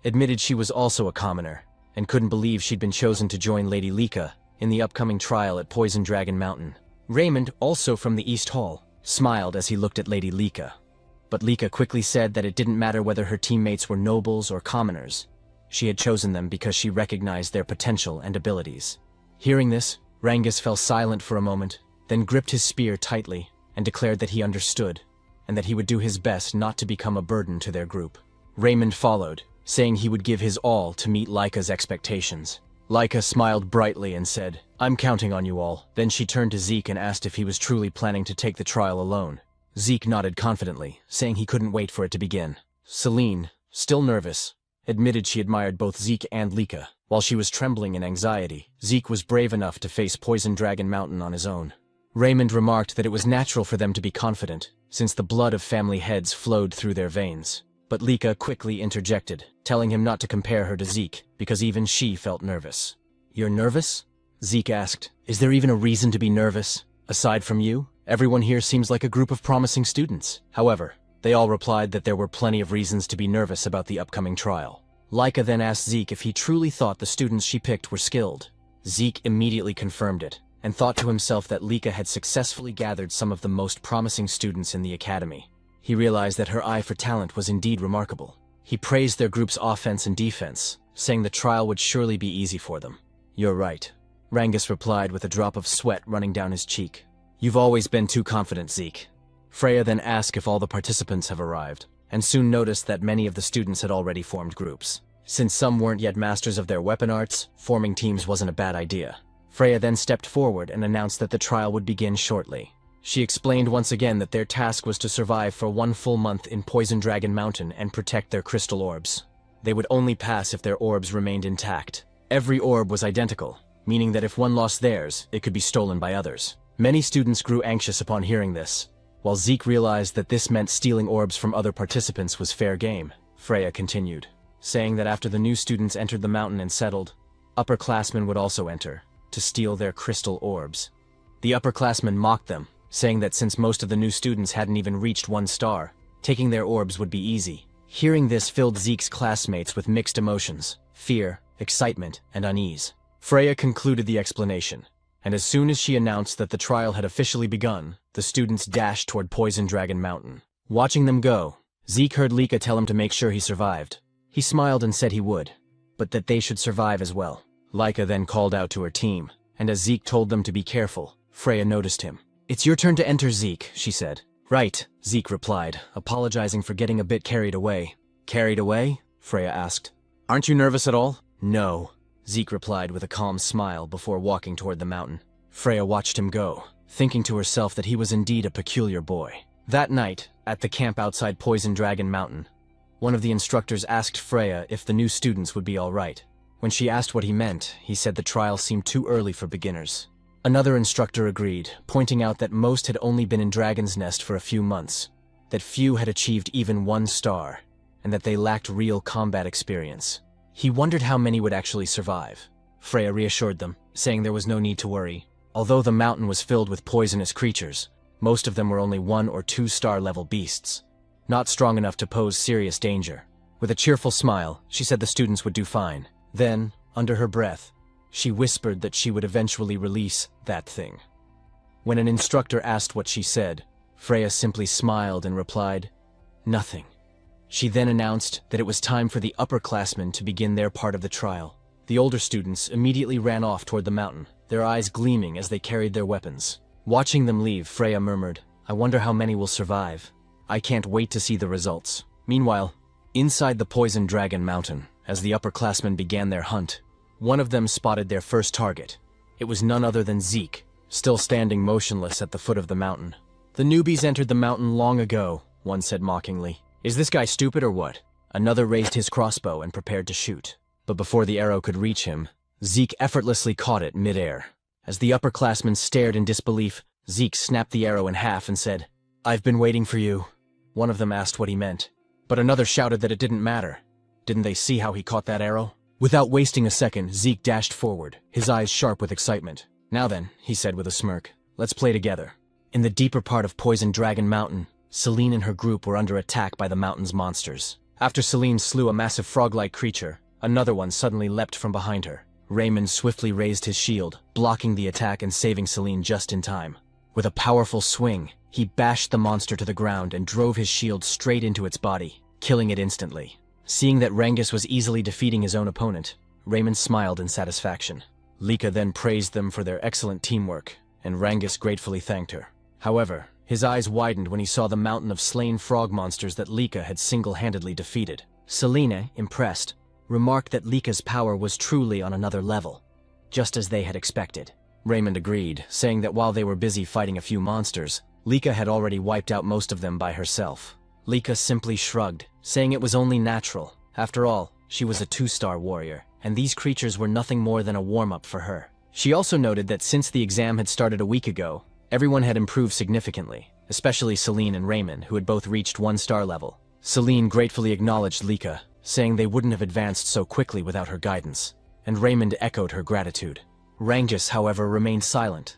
admitted she was also a commoner, and couldn't believe she'd been chosen to join Lady Laika in the upcoming trial at Poison Dragon Mountain. Raymond, also from the East Hall, smiled as he looked at Lady Laika. But Laika quickly said that it didn't matter whether her teammates were nobles or commoners. She had chosen them because she recognized their potential and abilities. Hearing this, Rangus fell silent for a moment, then gripped his spear tightly and declared that he understood, and that he would do his best not to become a burden to their group. Raymond followed, saying he would give his all to meet Laika's expectations. Laika smiled brightly and said, "I'm counting on you all." Then she turned to Zeke and asked if he was truly planning to take the trial alone. Zeke nodded confidently, saying he couldn't wait for it to begin. Celine, still nervous, admitted she admired both Zeke and Laika. While she was trembling in anxiety, Zeke was brave enough to face Poison Dragon Mountain on his own. Raymond remarked that it was natural for them to be confident, since the blood of family heads flowed through their veins. But Laika quickly interjected, telling him not to compare her to Zeke, because even she felt nervous. "You're nervous?" Zeke asked. "Is there even a reason to be nervous? Aside from you, everyone here seems like a group of promising students." However, they all replied that there were plenty of reasons to be nervous about the upcoming trial. Laika then asked Zeke if he truly thought the students she picked were skilled. Zeke immediately confirmed it, and thought to himself that Laika had successfully gathered some of the most promising students in the academy. He realized that her eye for talent was indeed remarkable. He praised their group's offense and defense, saying the trial would surely be easy for them. "You're right," Rangus replied with a drop of sweat running down his cheek. "You've always been too confident, Zeke." Freya then asked if all the participants have arrived, and soon noticed that many of the students had already formed groups. Since some weren't yet masters of their weapon arts, forming teams wasn't a bad idea. Freya then stepped forward and announced that the trial would begin shortly. She explained once again that their task was to survive for 1 full month in Poison Dragon Mountain and protect their crystal orbs. They would only pass if their orbs remained intact. Every orb was identical, meaning that if one lost theirs, it could be stolen by others. Many students grew anxious upon hearing this. While Zeke realized that this meant stealing orbs from other participants was fair game, Freya continued, saying that after the new students entered the mountain and settled, upperclassmen would also enter, to steal their crystal orbs. The upperclassmen mocked them, saying that since most of the new students hadn't even reached 1 star, taking their orbs would be easy. Hearing this filled Zeke's classmates with mixed emotions, fear, excitement, and unease. Freya concluded the explanation, and as soon as she announced that the trial had officially begun, the students dashed toward Poison Dragon Mountain. Watching them go, Zeke heard Lika tell him to make sure he survived. He smiled and said he would, but that they should survive as well. Lika then called out to her team, and as Zeke told them to be careful, Freya noticed him. "It's your turn to enter, Zeke," she said. "Right," Zeke replied, apologizing for getting a bit carried away. "Carried away?" Freya asked. "Aren't you nervous at all?" "No," Zeke replied with a calm smile before walking toward the mountain. Freya watched him go, thinking to herself that he was indeed a peculiar boy. That night, at the camp outside Poison Dragon Mountain, one of the instructors asked Freya if the new students would be all right. When she asked what he meant, he said the trial seemed too early for beginners. Another instructor agreed, pointing out that most had only been in Dragon's Nest for a few months, that few had achieved even 1 star, and that they lacked real combat experience. He wondered how many would actually survive. Freya reassured them, saying there was no need to worry. Although the mountain was filled with poisonous creatures, most of them were only 1 or 2 star level beasts, not strong enough to pose serious danger. With a cheerful smile, she said the students would do fine. Then, under her breath, she whispered that she would eventually release that thing. When an instructor asked what she said, Freya simply smiled and replied, "Nothing." She then announced that it was time for the upperclassmen to begin their part of the trial. The older students immediately ran off toward the mountain, their eyes gleaming as they carried their weapons. Watching them leave, Freya murmured, "I wonder how many will survive. I can't wait to see the results." Meanwhile, inside the Poison Dragon Mountain, as the upperclassmen began their hunt, one of them spotted their first target. It was none other than Zeke, still standing motionless at the foot of the mountain. "The newbies entered the mountain long ago," one said mockingly. "Is this guy stupid or what?" Another raised his crossbow and prepared to shoot. But before the arrow could reach him, Zeke effortlessly caught it mid-air. As the upperclassmen stared in disbelief, Zeke snapped the arrow in half and said, "I've been waiting for you." One of them asked what he meant, but another shouted that it didn't matter. Didn't they see how he caught that arrow? Without wasting a second, Zeke dashed forward, his eyes sharp with excitement. "Now then," he said with a smirk, "let's play together." In the deeper part of Poison Dragon Mountain, Celine and her group were under attack by the mountain's monsters. After Celine slew a massive frog-like creature, another one suddenly leapt from behind her. Raymond swiftly raised his shield, blocking the attack and saving Celine just in time. With a powerful swing, he bashed the monster to the ground and drove his shield straight into its body, killing it instantly. Seeing that Rangus was easily defeating his own opponent, Raymond smiled in satisfaction. Lika then praised them for their excellent teamwork, and Rangus gratefully thanked her. However, his eyes widened when he saw the mountain of slain frog monsters that Lika had single-handedly defeated. Selene, impressed, remarked that Lika's power was truly on another level, just as they had expected. Raymond agreed, saying that while they were busy fighting a few monsters, Lika had already wiped out most of them by herself. Lika simply shrugged, saying it was only natural. After all, she was a 2-star warrior, and these creatures were nothing more than a warm-up for her. She also noted that since the exam had started a week ago, everyone had improved significantly, especially Celine and Raymond, who had both reached 1-star level. Celine gratefully acknowledged Lika, saying they wouldn't have advanced so quickly without her guidance, and Raymond echoed her gratitude. Rangus, however, remained silent,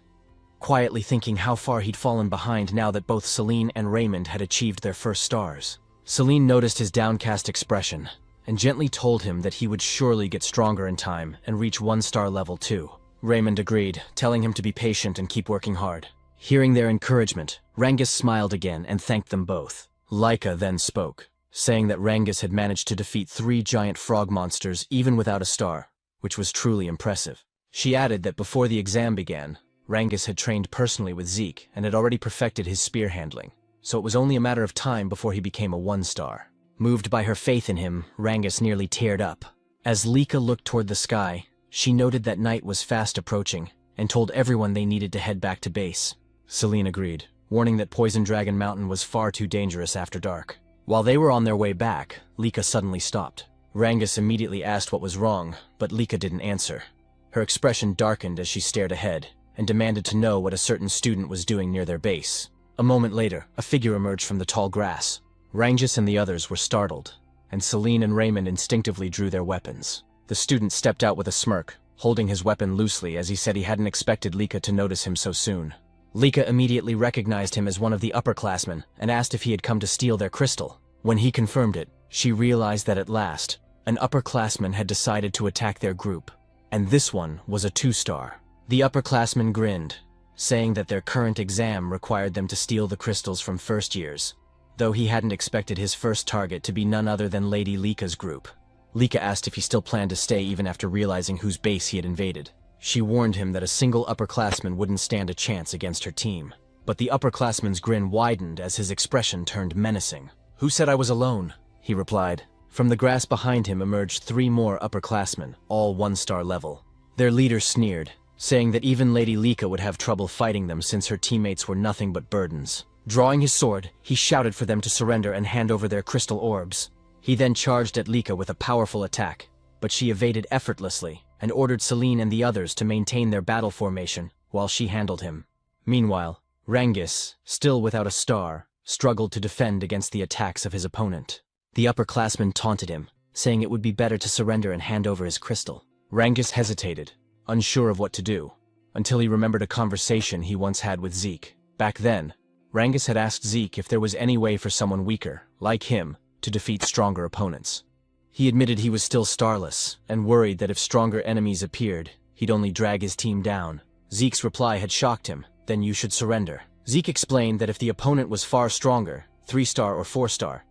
quietly thinking how far he'd fallen behind now that both Celine and Raymond had achieved their first stars. Celine noticed his downcast expression, and gently told him that he would surely get stronger in time and reach 1-star level too. Raymond agreed, telling him to be patient and keep working hard. Hearing their encouragement, Rangus smiled again and thanked them both. Lika then spoke, saying that Rangus had managed to defeat 3 giant frog monsters even without a star, which was truly impressive. She added that before the exam began, Rangus had trained personally with Zeke and had already perfected his spear handling, so it was only a matter of time before he became a 1-star. Moved by her faith in him, Rangus nearly teared up. As Lika looked toward the sky, she noted that night was fast approaching and told everyone they needed to head back to base. Celine agreed, warning that Poison Dragon Mountain was far too dangerous after dark. While they were on their way back, Lika suddenly stopped. Rangus immediately asked what was wrong, but Lika didn't answer. Her expression darkened as she stared ahead, and demanded to know what a certain student was doing near their base. A moment later, a figure emerged from the tall grass. Rangus and the others were startled, and Celine and Raymond instinctively drew their weapons. The student stepped out with a smirk, holding his weapon loosely as he said he hadn't expected Lika to notice him so soon. Lika immediately recognized him as one of the upperclassmen and asked if he had come to steal their crystal. When he confirmed it, she realized that at last, an upperclassman had decided to attack their group, and this one was a 2-star. The upperclassmen grinned, saying that their current exam required them to steal the crystals from first years, though he hadn't expected his first target to be none other than Lady Lika's group. Lika asked if he still planned to stay even after realizing whose base he had invaded. She warned him that a single upperclassman wouldn't stand a chance against her team. But the upperclassman's grin widened as his expression turned menacing. "Who said I was alone?" he replied. From the grass behind him emerged 3 more upperclassmen, all 1-star level. Their leader sneered, saying that even Lady Lika would have trouble fighting them since her teammates were nothing but burdens. Drawing his sword, he shouted for them to surrender and hand over their crystal orbs. He then charged at Lika with a powerful attack, but she evaded effortlessly and ordered Celine and the others to maintain their battle formation while she handled him. Meanwhile, Rangis, still without a star, struggled to defend against the attacks of his opponent. The upperclassman taunted him, saying it would be better to surrender and hand over his crystal. Rangis hesitated, unsure of what to do, until he remembered a conversation he once had with Zeke. Back then, Rangis had asked Zeke if there was any way for someone weaker, like him, to defeat stronger opponents. He admitted he was still starless, and worried that if stronger enemies appeared, he'd only drag his team down. Zeke's reply had shocked him. "Then you should surrender." Zeke explained that if the opponent was far stronger, 3-star or 4-star,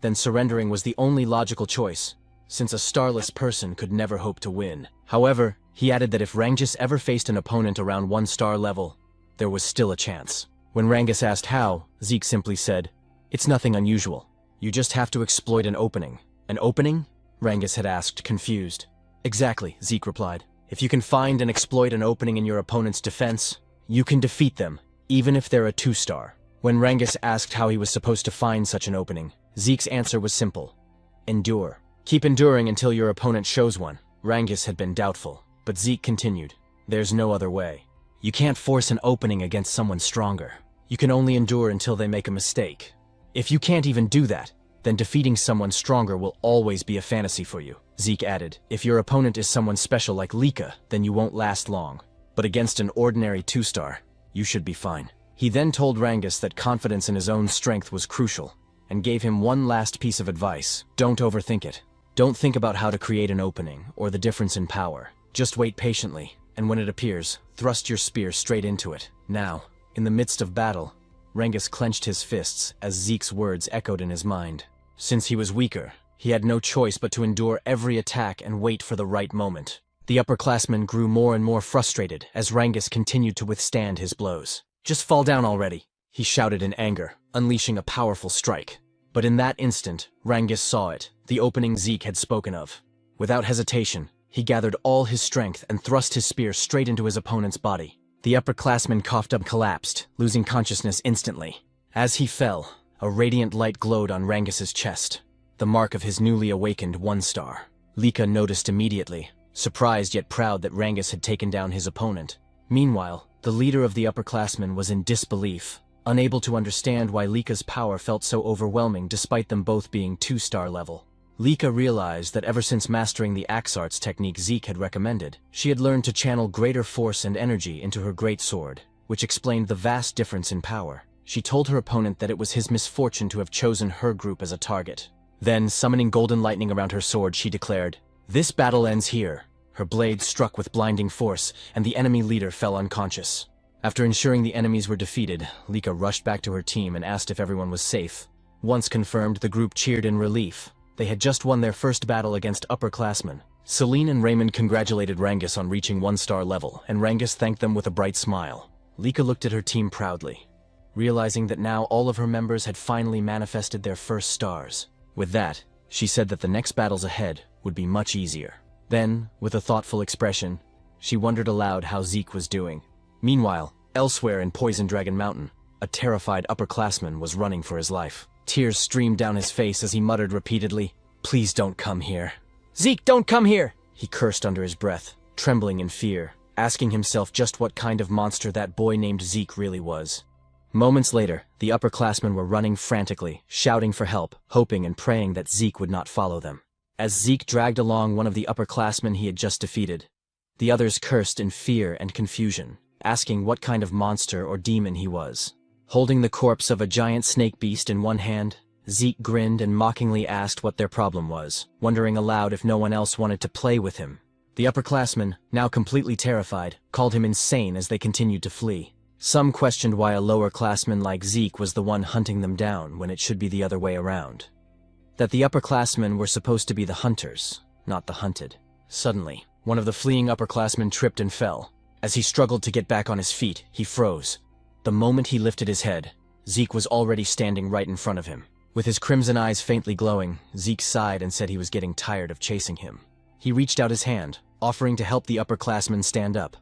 then surrendering was the only logical choice, since a starless person could never hope to win. However, he added that if Rangis ever faced an opponent around 1-star level, there was still a chance. When Rangis asked how, Zeke simply said, "It's nothing unusual. You just have to exploit an opening." "An opening?" Rangis had asked, confused. "Exactly," Zeke replied. "If you can find and exploit an opening in your opponent's defense, you can defeat them, even if they're a 2-star. When Rangis asked how he was supposed to find such an opening, Zeke's answer was simple. Endure. Keep enduring until your opponent shows one. Rangis had been doubtful, but Zeke continued. There's no other way. You can't force an opening against someone stronger. You can only endure until they make a mistake. If you can't even do that, then defeating someone stronger will always be a fantasy for you. Zeke added, if your opponent is someone special like Lika, then you won't last long. But against an ordinary 2-star, you should be fine. He then told Rangis that confidence in his own strength was crucial, and gave him one last piece of advice. Don't overthink it. Don't think about how to create an opening, or the difference in power. Just wait patiently, and when it appears, thrust your spear straight into it. Now, in the midst of battle, Rangis clenched his fists as Zeke's words echoed in his mind. Since he was weaker, he had no choice but to endure every attack and wait for the right moment. The upperclassman grew more and more frustrated as Rangis continued to withstand his blows. Just fall down already, he shouted in anger, unleashing a powerful strike. But in that instant, Rangis saw it, the opening Zeke had spoken of. Without hesitation, he gathered all his strength and thrust his spear straight into his opponent's body. The upperclassman coughed up, collapsed, losing consciousness instantly. As he fell, a radiant light glowed on Rangis's chest, the mark of his newly awakened 1-star. Lika noticed immediately, surprised yet proud that Rangis had taken down his opponent. Meanwhile, the leader of the upperclassmen was in disbelief, unable to understand why Lika's power felt so overwhelming despite them both being 2-star level. Lika realized that ever since mastering the axe arts technique Zeke had recommended, she had learned to channel greater force and energy into her great sword, which explained the vast difference in power. She told her opponent that it was his misfortune to have chosen her group as a target. Then, summoning golden lightning around her sword, she declared, "This battle ends here." Her blade struck with blinding force, and the enemy leader fell unconscious. After ensuring the enemies were defeated, Lika rushed back to her team and asked if everyone was safe. Once confirmed, the group cheered in relief. They had just won their first battle against upperclassmen. Celine and Raymond congratulated Rangis on reaching 1-star level, and Rangis thanked them with a bright smile. Lika looked at her team proudly, realizing that now all of her members had finally manifested their first stars. With that, she said that the next battles ahead would be much easier. Then, with a thoughtful expression, she wondered aloud how Zeke was doing. Meanwhile, elsewhere in Poison Dragon Mountain, a terrified upperclassman was running for his life. Tears streamed down his face as he muttered repeatedly, "Please don't come here. Zeke, don't come here!" He cursed under his breath, trembling in fear, asking himself just what kind of monster that boy named Zeke really was. Moments later, the upperclassmen were running frantically, shouting for help, hoping and praying that Zeke would not follow them. As Zeke dragged along one of the upperclassmen he had just defeated, the others cursed in fear and confusion, asking what kind of monster or demon he was. Holding the corpse of a giant snake beast in one hand, Zeke grinned and mockingly asked what their problem was, wondering aloud if no one else wanted to play with him. The upperclassmen, now completely terrified, called him insane as they continued to flee. Some questioned why a lower-classman like Zeke was the one hunting them down when it should be the other way around. That the upperclassmen were supposed to be the hunters, not the hunted. Suddenly, one of the fleeing upperclassmen tripped and fell. As he struggled to get back on his feet, he froze. The moment he lifted his head, Zeke was already standing right in front of him. With his crimson eyes faintly glowing, Zeke sighed and said he was getting tired of chasing him. He reached out his hand, offering to help the upperclassman stand up,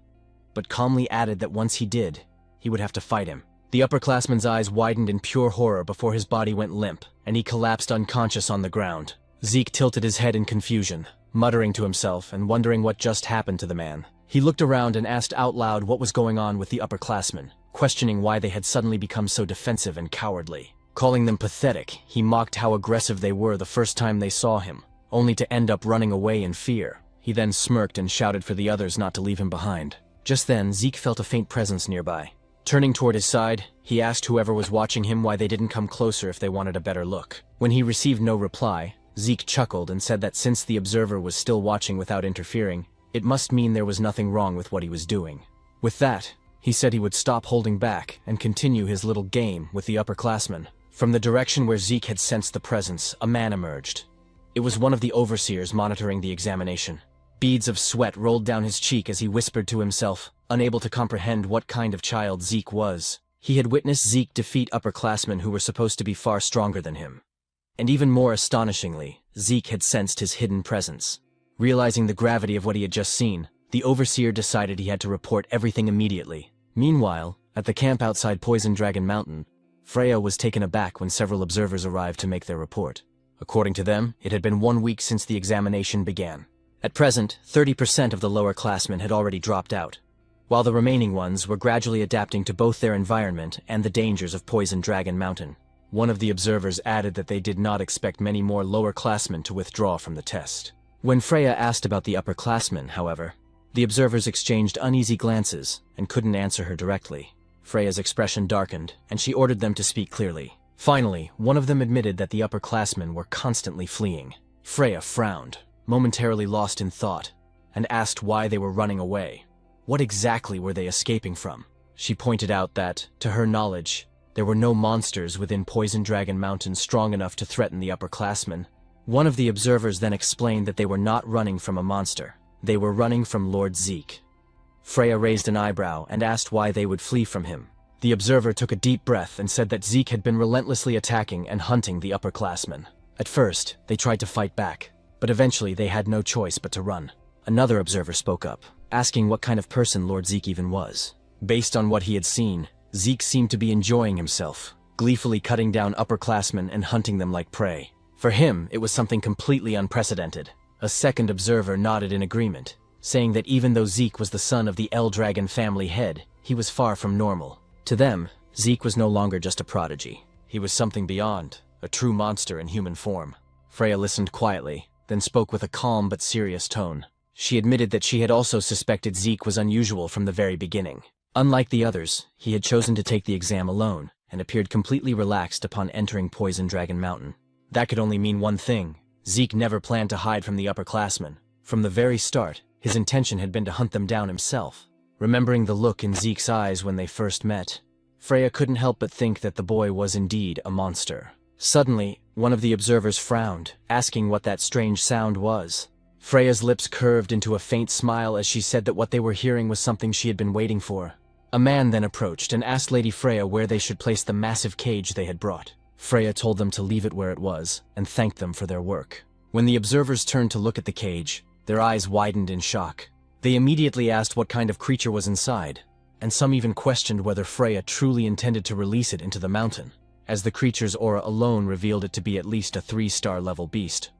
but calmly added that once he did, he would have to fight him. The upperclassman's eyes widened in pure horror before his body went limp, and he collapsed unconscious on the ground. Zeke tilted his head in confusion, muttering to himself and wondering what just happened to the man. He looked around and asked out loud what was going on with the upperclassmen, questioning why they had suddenly become so defensive and cowardly. Calling them pathetic, he mocked how aggressive they were the first time they saw him, only to end up running away in fear. He then smirked and shouted for the others not to leave him behind. Just then, Zeke felt a faint presence nearby. Turning toward his side, he asked whoever was watching him why they didn't come closer if they wanted a better look. When he received no reply, Zeke chuckled and said that since the observer was still watching without interfering, it must mean there was nothing wrong with what he was doing. With that, he said he would stop holding back and continue his little game with the upperclassmen. From the direction where Zeke had sensed the presence, a man emerged. It was one of the overseers monitoring the examination. Beads of sweat rolled down his cheek as he whispered to himself, unable to comprehend what kind of child Zeke was. He had witnessed Zeke defeat upperclassmen who were supposed to be far stronger than him. And even more astonishingly, Zeke had sensed his hidden presence. Realizing the gravity of what he had just seen, the overseer decided he had to report everything immediately. Meanwhile, at the camp outside Poison Dragon Mountain, Freya was taken aback when several observers arrived to make their report. According to them, it had been 1 week since the examination began. At present, 30% of the lower classmen had already dropped out, while the remaining ones were gradually adapting to both their environment and the dangers of Poison Dragon Mountain. One of the observers added that they did not expect many more lower classmen to withdraw from the test. When Freya asked about the upperclassmen, however, the observers exchanged uneasy glances and couldn't answer her directly. Freya's expression darkened, and she ordered them to speak clearly. Finally, one of them admitted that the upperclassmen were constantly fleeing. Freya frowned, momentarily lost in thought, and asked why they were running away. What exactly were they escaping from? She pointed out that, to her knowledge, there were no monsters within Poison Dragon Mountain strong enough to threaten the upperclassmen. One of the observers then explained that they were not running from a monster. They were running from Lord Zeke. Freya raised an eyebrow and asked why they would flee from him. The observer took a deep breath and said that Zeke had been relentlessly attacking and hunting the upperclassmen. At first, they tried to fight back, but eventually they had no choice but to run. Another observer spoke up, asking what kind of person Lord Zeke even was. Based on what he had seen, Zeke seemed to be enjoying himself, gleefully cutting down upperclassmen and hunting them like prey. For him, it was something completely unprecedented. A second observer nodded in agreement, saying that even though Zeke was the son of the L-Dragon family head, he was far from normal. To them, Zeke was no longer just a prodigy. He was something beyond, a true monster in human form. Freya listened quietly, then spoke with a calm but serious tone. She admitted that she had also suspected Zeke was unusual from the very beginning. Unlike the others, he had chosen to take the exam alone, and appeared completely relaxed upon entering Poison Dragon Mountain. That could only mean one thing. Zeke never planned to hide from the upperclassmen. From the very start, his intention had been to hunt them down himself. Remembering the look in Zeke's eyes when they first met, Freya couldn't help but think that the boy was indeed a monster. Suddenly, one of the observers frowned, asking what that strange sound was. Freya's lips curved into a faint smile as she said that what they were hearing was something she had been waiting for. A man then approached and asked Lady Freya where they should place the massive cage they had brought. Freya told them to leave it where it was, and thanked them for their work. When the observers turned to look at the cage, their eyes widened in shock. They immediately asked what kind of creature was inside, and some even questioned whether Freya truly intended to release it into the mountain, as the creature's aura alone revealed it to be at least a 3-star level beast.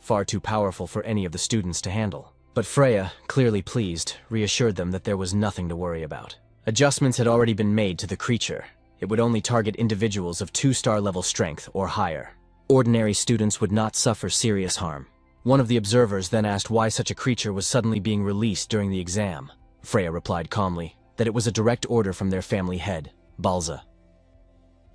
Far too powerful for any of the students to handle. But Freya, clearly pleased, reassured them that there was nothing to worry about. Adjustments had already been made to the creature. It would only target individuals of 2-star level strength or higher. Ordinary students would not suffer serious harm. One of the observers then asked why such a creature was suddenly being released during the exam. Freya replied calmly that it was a direct order from their family head, Balza.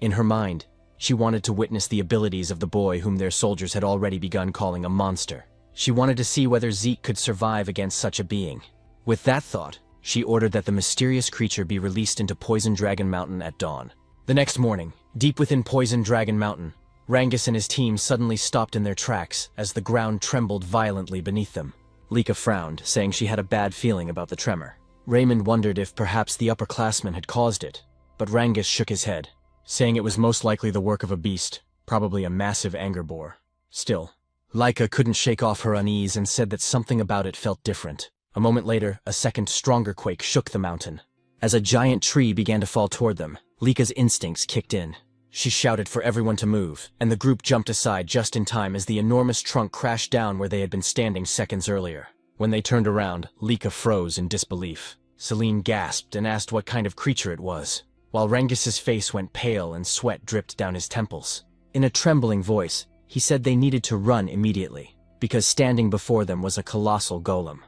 In her mind, she wanted to witness the abilities of the boy whom their soldiers had already begun calling a monster. She wanted to see whether Zeke could survive against such a being. With that thought, She ordered that the mysterious creature be released into Poison Dragon Mountain at dawn. The next morning, deep within Poison Dragon Mountain, Rangus and his team suddenly stopped in their tracks as the ground trembled violently beneath them. Lika frowned, saying she had a bad feeling about the tremor. Raymond wondered if perhaps the upperclassmen had caused it, but Rangus shook his head, saying it was most likely the work of a beast, probably a massive anger boar. Still, Lika couldn't shake off her unease and said that something about it felt different. A moment later, a second, stronger quake shook the mountain. As a giant tree began to fall toward them, Lika's instincts kicked in. She shouted for everyone to move, and the group jumped aside just in time as the enormous trunk crashed down where they had been standing seconds earlier. When they turned around, Lika froze in disbelief. Celine gasped and asked what kind of creature it was, while Rangus's face went pale and sweat dripped down his temples. In a trembling voice, he said they needed to run immediately, because standing before them was a colossal golem.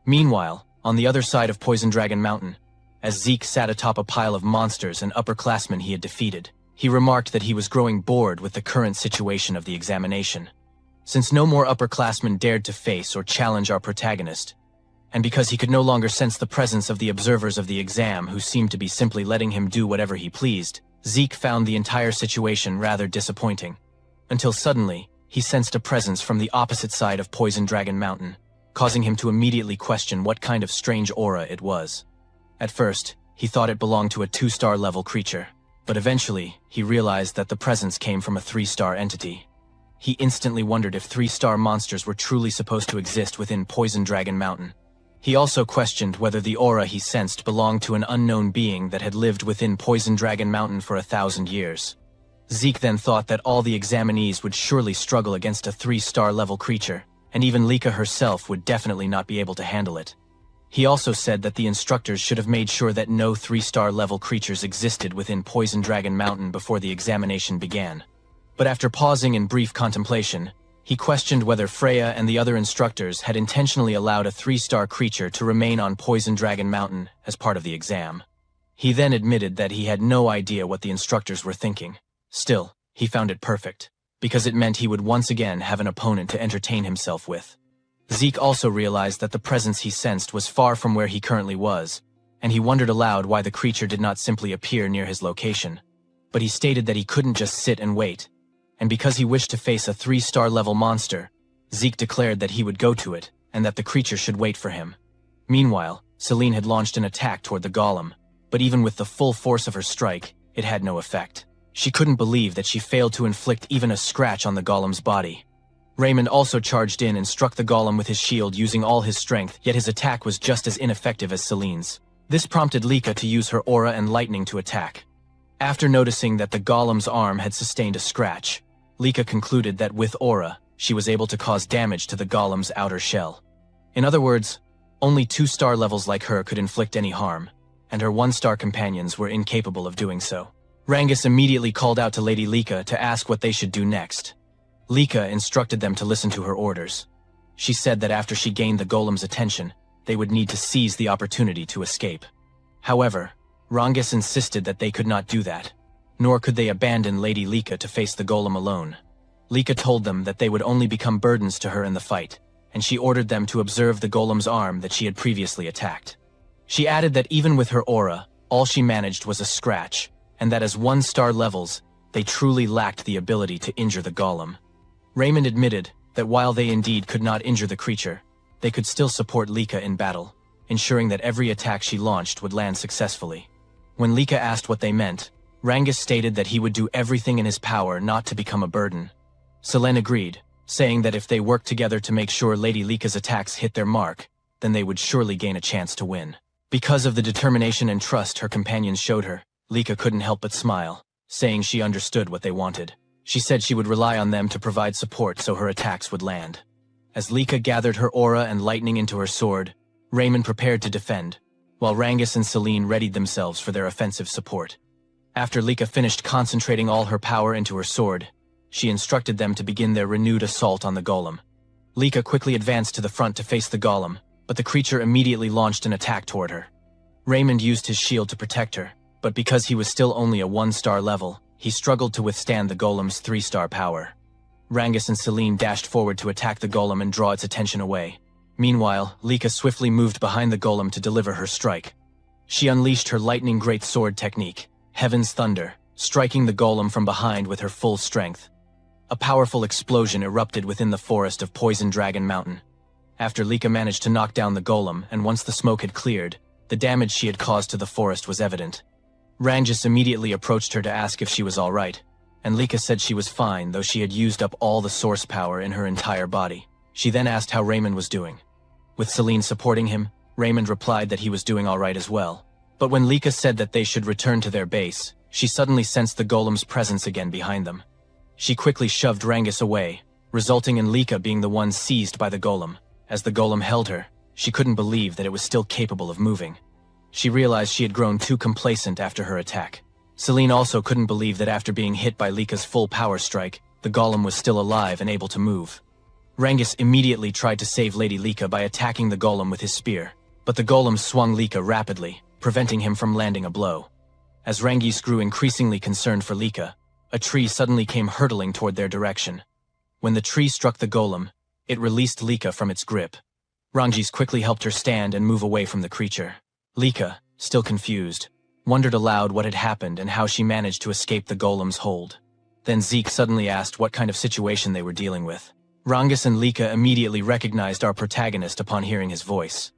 Meanwhile, on the other side of Poison Dragon Mountain, as Zeke sat atop a pile of monsters and upperclassmen he had defeated, he remarked that he was growing bored with the current situation of the examination. Since no more upperclassmen dared to face or challenge our protagonist, and because he could no longer sense the presence of the observers of the exam who seemed to be simply letting him do whatever he pleased, Zeke found the entire situation rather disappointing. Until suddenly, he sensed a presence from the opposite side of Poison Dragon Mountain, causing him to immediately question what kind of strange aura it was. At first, he thought it belonged to a 2-star level creature, but eventually, he realized that the presence came from a 3-star entity. He instantly wondered if 3-star monsters were truly supposed to exist within Poison Dragon Mountain. He also questioned whether the aura he sensed belonged to an unknown being that had lived within Poison Dragon Mountain for 1,000 years. Zeke then thought that all the examinees would surely struggle against a 3-star level creature, and even Lika herself would definitely not be able to handle it. He also said that the instructors should have made sure that no 3-star level creatures existed within Poison Dragon Mountain before the examination began. But after pausing in brief contemplation, he questioned whether Freya and the other instructors had intentionally allowed a 3-star creature to remain on Poison Dragon Mountain as part of the exam. He then admitted that he had no idea what the instructors were thinking. Still, he found it perfect, because it meant he would once again have an opponent to entertain himself with. Zeke also realized that the presence he sensed was far from where he currently was, and he wondered aloud why the creature did not simply appear near his location. But he stated that he couldn't just sit and wait, and because he wished to face a 3-star level monster, Zeke declared that he would go to it, and that the creature should wait for him. Meanwhile, Celine had launched an attack toward the golem, but even with the full force of her strike, it had no effect. She couldn't believe that she failed to inflict even a scratch on the golem's body. Raymond also charged in and struck the golem with his shield using all his strength, yet his attack was just as ineffective as Celine's. This prompted Lika to use her aura and lightning to attack. After noticing that the golem's arm had sustained a scratch, Lika concluded that with aura, she was able to cause damage to the golem's outer shell. In other words, only 2-star levels like her could inflict any harm, and her 1-star companions were incapable of doing so. Rangus immediately called out to Lady Lika to ask what they should do next. Lika instructed them to listen to her orders. She said that after she gained the golem's attention, they would need to seize the opportunity to escape. However, Rangus insisted that they could not do that, nor could they abandon Lady Lika to face the golem alone. Lika told them that they would only become burdens to her in the fight, and she ordered them to observe the golem's arm that she had previously attacked. She added that even with her aura, all she managed was a scratch, and that as 1-star levels, they truly lacked the ability to injure the golem. Raymond admitted that while they indeed could not injure the creature, they could still support Lika in battle, ensuring that every attack she launched would land successfully. When Lika asked what they meant, Rangus stated that he would do everything in his power not to become a burden. Selene agreed, saying that if they worked together to make sure Lady Lika's attacks hit their mark, then they would surely gain a chance to win. Because of the determination and trust her companions showed her, Lika couldn't help but smile, saying she understood what they wanted. She said she would rely on them to provide support so her attacks would land. As Lika gathered her aura and lightning into her sword, Raymond prepared to defend, while Rangus and Celine readied themselves for their offensive support. After Lika finished concentrating all her power into her sword, she instructed them to begin their renewed assault on the golem. Lika quickly advanced to the front to face the golem, but the creature immediately launched an attack toward her. Raymond used his shield to protect her, but because he was still only a 1-star level, he struggled to withstand the golem's 3-star power. Rangus and Celine dashed forward to attack the golem and draw its attention away. Meanwhile, Lika swiftly moved behind the golem to deliver her strike. She unleashed her lightning great sword technique, Heaven's Thunder, striking the golem from behind with her full strength. A powerful explosion erupted within the forest of Poison Dragon Mountain. After Lika managed to knock down the golem, and once the smoke had cleared, the damage she had caused to the forest was evident. Rangus immediately approached her to ask if she was all right, and Lika said she was fine, though she had used up all the source power in her entire body. She then asked how Raymond was doing. With Celine supporting him, Raymond replied that he was doing all right as well. But when Lika said that they should return to their base, she suddenly sensed the golem's presence again behind them. She quickly shoved Rangus away, resulting in Lika being the one seized by the golem. As the golem held her, she couldn't believe that it was still capable of moving. She realized she had grown too complacent after her attack. Celine also couldn't believe that after being hit by Lika's full power strike, the golem was still alive and able to move. Rangus immediately tried to save Lady Lika by attacking the golem with his spear, but the golem swung Lika rapidly, preventing him from landing a blow. As Rangus grew increasingly concerned for Lika, a tree suddenly came hurtling toward their direction. When the tree struck the golem, it released Lika from its grip. Rangus quickly helped her stand and move away from the creature. Lika, still confused, wondered aloud what had happened and how she managed to escape the golem's hold. Then Zeke suddenly asked what kind of situation they were dealing with. Rangus and Lika immediately recognized our protagonist upon hearing his voice.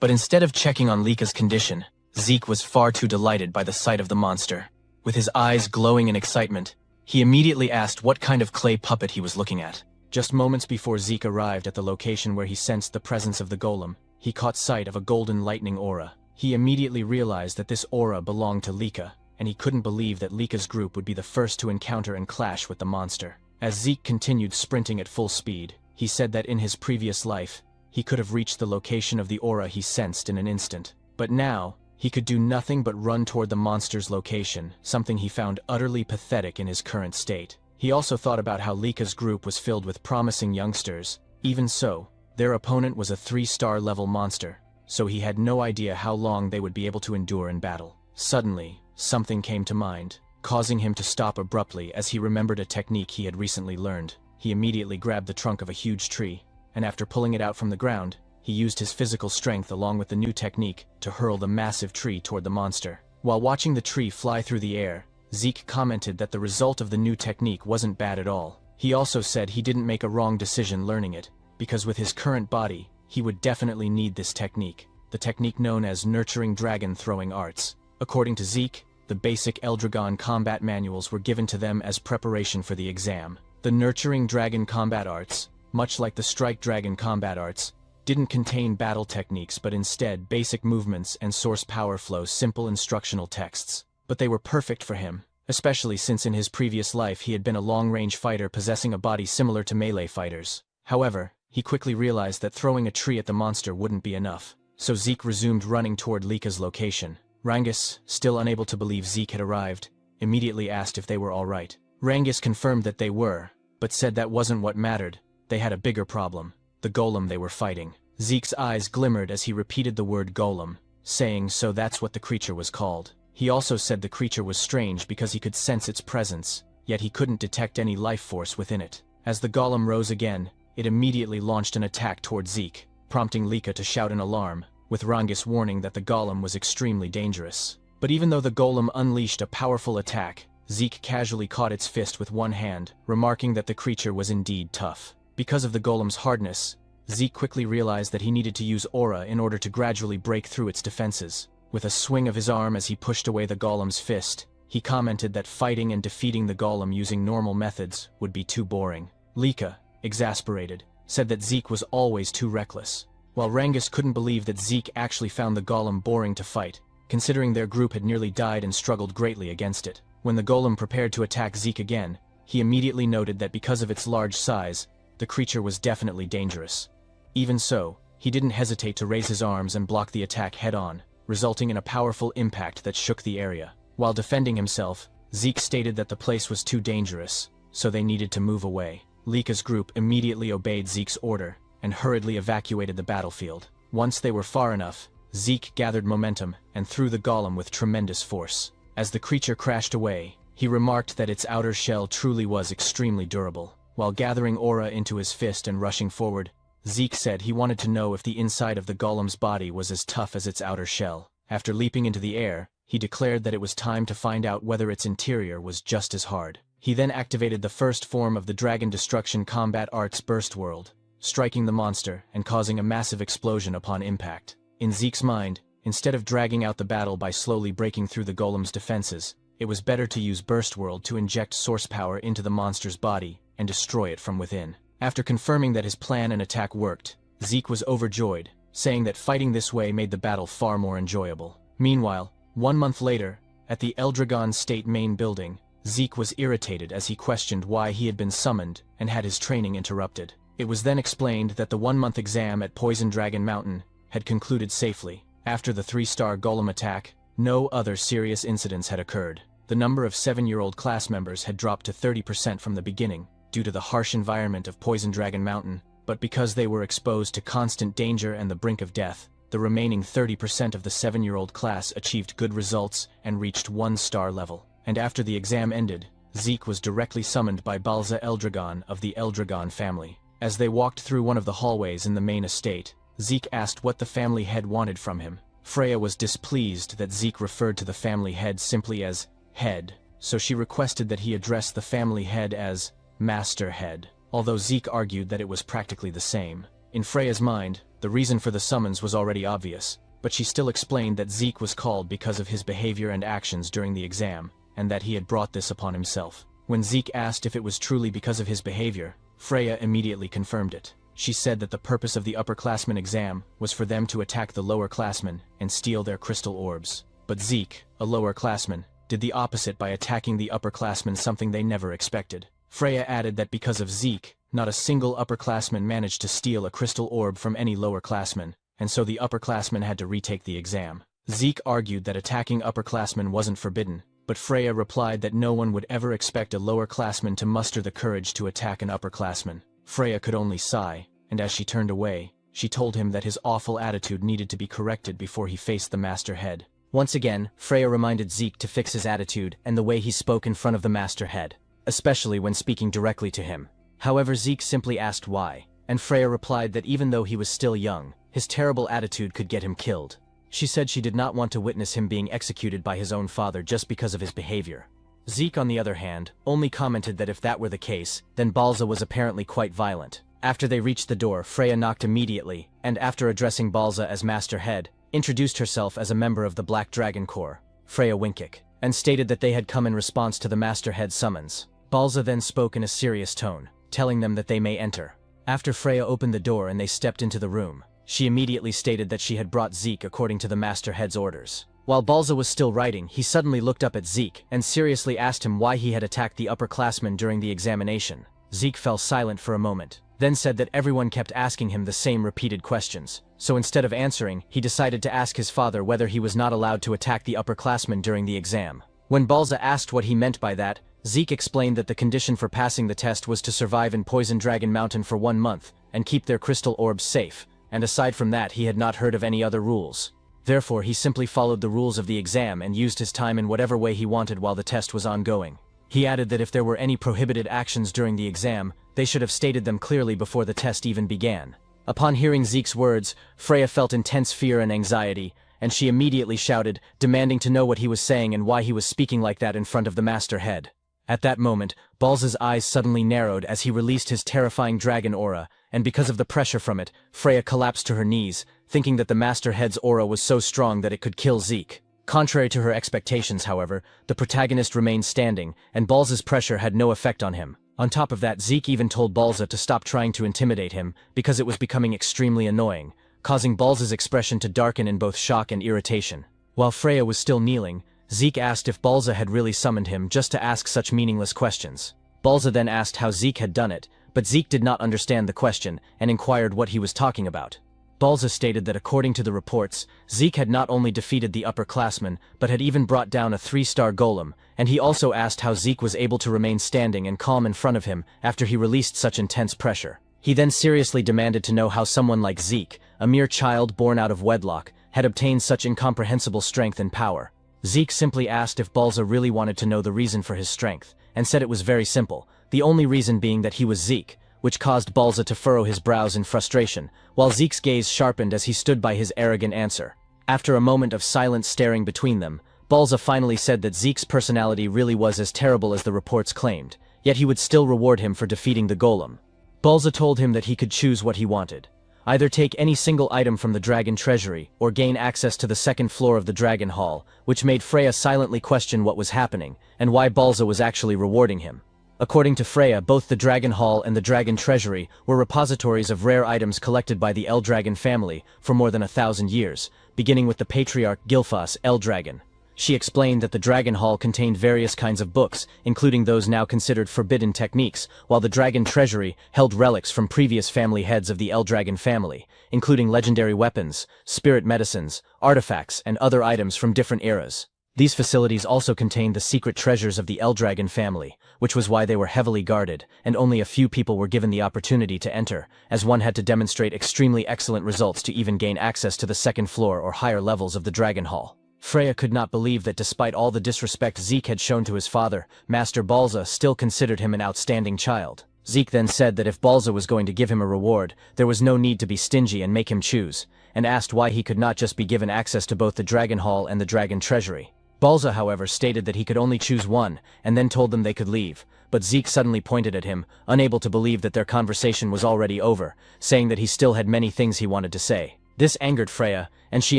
But instead of checking on Lika's condition, Zeke was far too delighted by the sight of the monster. With his eyes glowing in excitement, he immediately asked what kind of clay puppet he was looking at. Just moments before Zeke arrived at the location where he sensed the presence of the golem, he caught sight of a golden lightning aura. He immediately realized that this aura belonged to Lika, and he couldn't believe that Lika's group would be the first to encounter and clash with the monster. As Zeke continued sprinting at full speed, he said that in his previous life, he could have reached the location of the aura he sensed in an instant. But now, he could do nothing but run toward the monster's location, something he found utterly pathetic in his current state. He also thought about how Lika's group was filled with promising youngsters. Even so, their opponent was a 3-star level monster, so he had no idea how long they would be able to endure in battle. Suddenly, something came to mind, causing him to stop abruptly as he remembered a technique he had recently learned. He immediately grabbed the trunk of a huge tree, and after pulling it out from the ground, he used his physical strength along with the new technique to hurl the massive tree toward the monster. While watching the tree fly through the air, Zeke commented that the result of the new technique wasn't bad at all. He also said he didn't make a wrong decision learning it, because with his current body, he would definitely need this technique, the technique known as Nurturing Dragon Throwing Arts. According to Zeke, the basic Eldragon combat manuals were given to them as preparation for the exam. The Nurturing Dragon Combat Arts, much like the Strike Dragon Combat Arts, didn't contain battle techniques but instead basic movements and source power flow simple instructional texts. But they were perfect for him, especially since in his previous life he had been a long-range fighter possessing a body similar to melee fighters. However, he quickly realized that throwing a tree at the monster wouldn't be enough, so Zeke resumed running toward Lika's location. Rangus, still unable to believe Zeke had arrived, immediately asked if they were all right. Rangus confirmed that they were, but said that wasn't what mattered. They had a bigger problem, the golem they were fighting. Zeke's eyes glimmered as he repeated the word golem, saying so that's what the creature was called. He also said the creature was strange because he could sense its presence, yet he couldn't detect any life force within it. As the golem rose again, it immediately launched an attack toward Zeke, prompting Lika to shout an alarm, with Rangus warning that the golem was extremely dangerous. But even though the golem unleashed a powerful attack, Zeke casually caught its fist with one hand, remarking that the creature was indeed tough. Because of the golem's hardness, Zeke quickly realized that he needed to use aura in order to gradually break through its defenses. With a swing of his arm as he pushed away the golem's fist, he commented that fighting and defeating the golem using normal methods would be too boring. Lika, exasperated, said that Zeke was always too reckless, while Rangus couldn't believe that Zeke actually found the golem boring to fight, considering their group had nearly died and struggled greatly against it. When the golem prepared to attack Zeke again, he immediately noted that because of its large size, the creature was definitely dangerous. Even so, he didn't hesitate to raise his arms and block the attack head-on, resulting in a powerful impact that shook the area. While defending himself, Zeke stated that the place was too dangerous, so they needed to move away. Lika's group immediately obeyed Zeke's order and hurriedly evacuated the battlefield. Once they were far enough, Zeke gathered momentum and threw the golem with tremendous force. As the creature crashed away, he remarked that its outer shell truly was extremely durable. While gathering aura into his fist and rushing forward, Zeke said he wanted to know if the inside of the golem's body was as tough as its outer shell. After leaping into the air, he declared that it was time to find out whether its interior was just as hard. He then activated the first form of the Dragon Destruction Combat Arts Burst World, striking the monster and causing a massive explosion upon impact. In Zeke's mind, instead of dragging out the battle by slowly breaking through the golem's defenses, it was better to use Burst World to inject source power into the monster's body and destroy it from within. After confirming that his plan and attack worked, Zeke was overjoyed, saying that fighting this way made the battle far more enjoyable. Meanwhile, 1 month later, at the Eldragon State main building, Zeke was irritated as he questioned why he had been summoned and had his training interrupted. It was then explained that the 1-month exam at Poison Dragon Mountain had concluded safely. After the 3-star golem attack, no other serious incidents had occurred. The number of 7-year-old class members had dropped to 30% from the beginning, due to the harsh environment of Poison Dragon Mountain, but because they were exposed to constant danger and the brink of death, the remaining 30% of the 7-year-old class achieved good results and reached 1-star level. And after the exam ended, Zeke was directly summoned by Balza Eldragon of the Eldragon family. As they walked through one of the hallways in the main estate, Zeke asked what the family head wanted from him. Freya was displeased that Zeke referred to the family head simply as head, so she requested that he address the family head as Master Head, although Zeke argued that it was practically the same. In Freya's mind, the reason for the summons was already obvious, but she still explained that Zeke was called because of his behavior and actions during the exam, and that he had brought this upon himself. When Zeke asked if it was truly because of his behavior, Freya immediately confirmed it. She said that the purpose of the upperclassmen exam was for them to attack the lowerclassmen and steal their crystal orbs. But Zeke, a lowerclassman, did the opposite by attacking the upperclassmen, something they never expected. Freya added that because of Zeke, not a single upperclassman managed to steal a crystal orb from any lowerclassman, and so the upperclassmen had to retake the exam. Zeke argued that attacking upperclassmen wasn't forbidden, but Freya replied that no one would ever expect a lowerclassman to muster the courage to attack an upperclassman. Freya could only sigh, and as she turned away, she told him that his awful attitude needed to be corrected before he faced the Master Head. Once again, Freya reminded Zeke to fix his attitude and the way he spoke in front of the Master Head, especially when speaking directly to him. However, Zeke simply asked why, and Freya replied that even though he was still young, his terrible attitude could get him killed. She said she did not want to witness him being executed by his own father just because of his behavior. Zeke, on the other hand, only commented that if that were the case, then Balza was apparently quite violent. After they reached the door, Freya knocked immediately, and after addressing Balza as Master Head, introduced herself as a member of the Black Dragon Corps, Freya Winkik, and stated that they had come in response to the Master Head's summons. Balza then spoke in a serious tone, telling them that they may enter. After Freya opened the door and they stepped into the room, she immediately stated that she had brought Zeke according to the Master Head's orders. While Balza was still writing, he suddenly looked up at Zeke and seriously asked him why he had attacked the upperclassmen during the examination. Zeke fell silent for a moment, then said that everyone kept asking him the same repeated questions, so instead of answering, he decided to ask his father whether he was not allowed to attack the upperclassmen during the exam. When Balza asked what he meant by that, Zeke explained that the condition for passing the test was to survive in Poison Dragon Mountain for 1 month and keep their crystal orbs safe, and aside from that he had not heard of any other rules. Therefore, he simply followed the rules of the exam and used his time in whatever way he wanted while the test was ongoing. He added that if there were any prohibited actions during the exam, they should have stated them clearly before the test even began. Upon hearing Zeke's words, Freya felt intense fear and anxiety, and she immediately shouted, demanding to know what he was saying and why he was speaking like that in front of the Master Head. At that moment, Balza's eyes suddenly narrowed as he released his terrifying dragon aura, and because of the pressure from it, Freya collapsed to her knees, thinking that the Master Head's aura was so strong that it could kill Zeke. Contrary to her expectations, however, the protagonist remained standing, and Balza's pressure had no effect on him. On top of that, Zeke even told Balza to stop trying to intimidate him, because it was becoming extremely annoying, causing Balza's expression to darken in both shock and irritation. While Freya was still kneeling, Zeke asked if Balza had really summoned him just to ask such meaningless questions. Balza then asked how Zeke had done it, but Zeke did not understand the question and inquired what he was talking about. Balza stated that according to the reports, Zeke had not only defeated the upperclassmen, but had even brought down a 3-star golem, and he also asked how Zeke was able to remain standing and calm in front of him after he released such intense pressure. He then seriously demanded to know how someone like Zeke, a mere child born out of wedlock, had obtained such incomprehensible strength and power. Zeke simply asked if Balza really wanted to know the reason for his strength, and said it was very simple, the only reason being that he was Zeke, which caused Balza to furrow his brows in frustration, while Zeke's gaze sharpened as he stood by his arrogant answer. After a moment of silent staring between them, Balza finally said that Zeke's personality really was as terrible as the reports claimed, yet he would still reward him for defeating the golem. Balza told him that he could choose what he wanted. Either take any single item from the dragon treasury, or gain access to the second floor of the dragon hall, which made Freya silently question what was happening, and why Balza was actually rewarding him. According to Freya, both the dragon hall and the dragon treasury were repositories of rare items collected by the Eldragon family for more than 1,000 years, beginning with the patriarch Gilfas Eldragon. She explained that the dragon hall contained various kinds of books, including those now considered forbidden techniques, while the dragon treasury held relics from previous family heads of the Eldragon family, including legendary weapons, spirit medicines, artifacts, and other items from different eras. These facilities also contained the secret treasures of the Eldragon family, which was why they were heavily guarded, and only a few people were given the opportunity to enter, as one had to demonstrate extremely excellent results to even gain access to the second floor or higher levels of the dragon hall. Freya could not believe that despite all the disrespect Zeke had shown to his father, Master Balza still considered him an outstanding child. Zeke then said that if Balza was going to give him a reward, there was no need to be stingy and make him choose, and asked why he could not just be given access to both the dragon hall and the dragon treasury. Balza, however, stated that he could only choose one, and then told them they could leave, but Zeke suddenly pointed at him, unable to believe that their conversation was already over, saying that he still had many things he wanted to say. This angered Freya, and she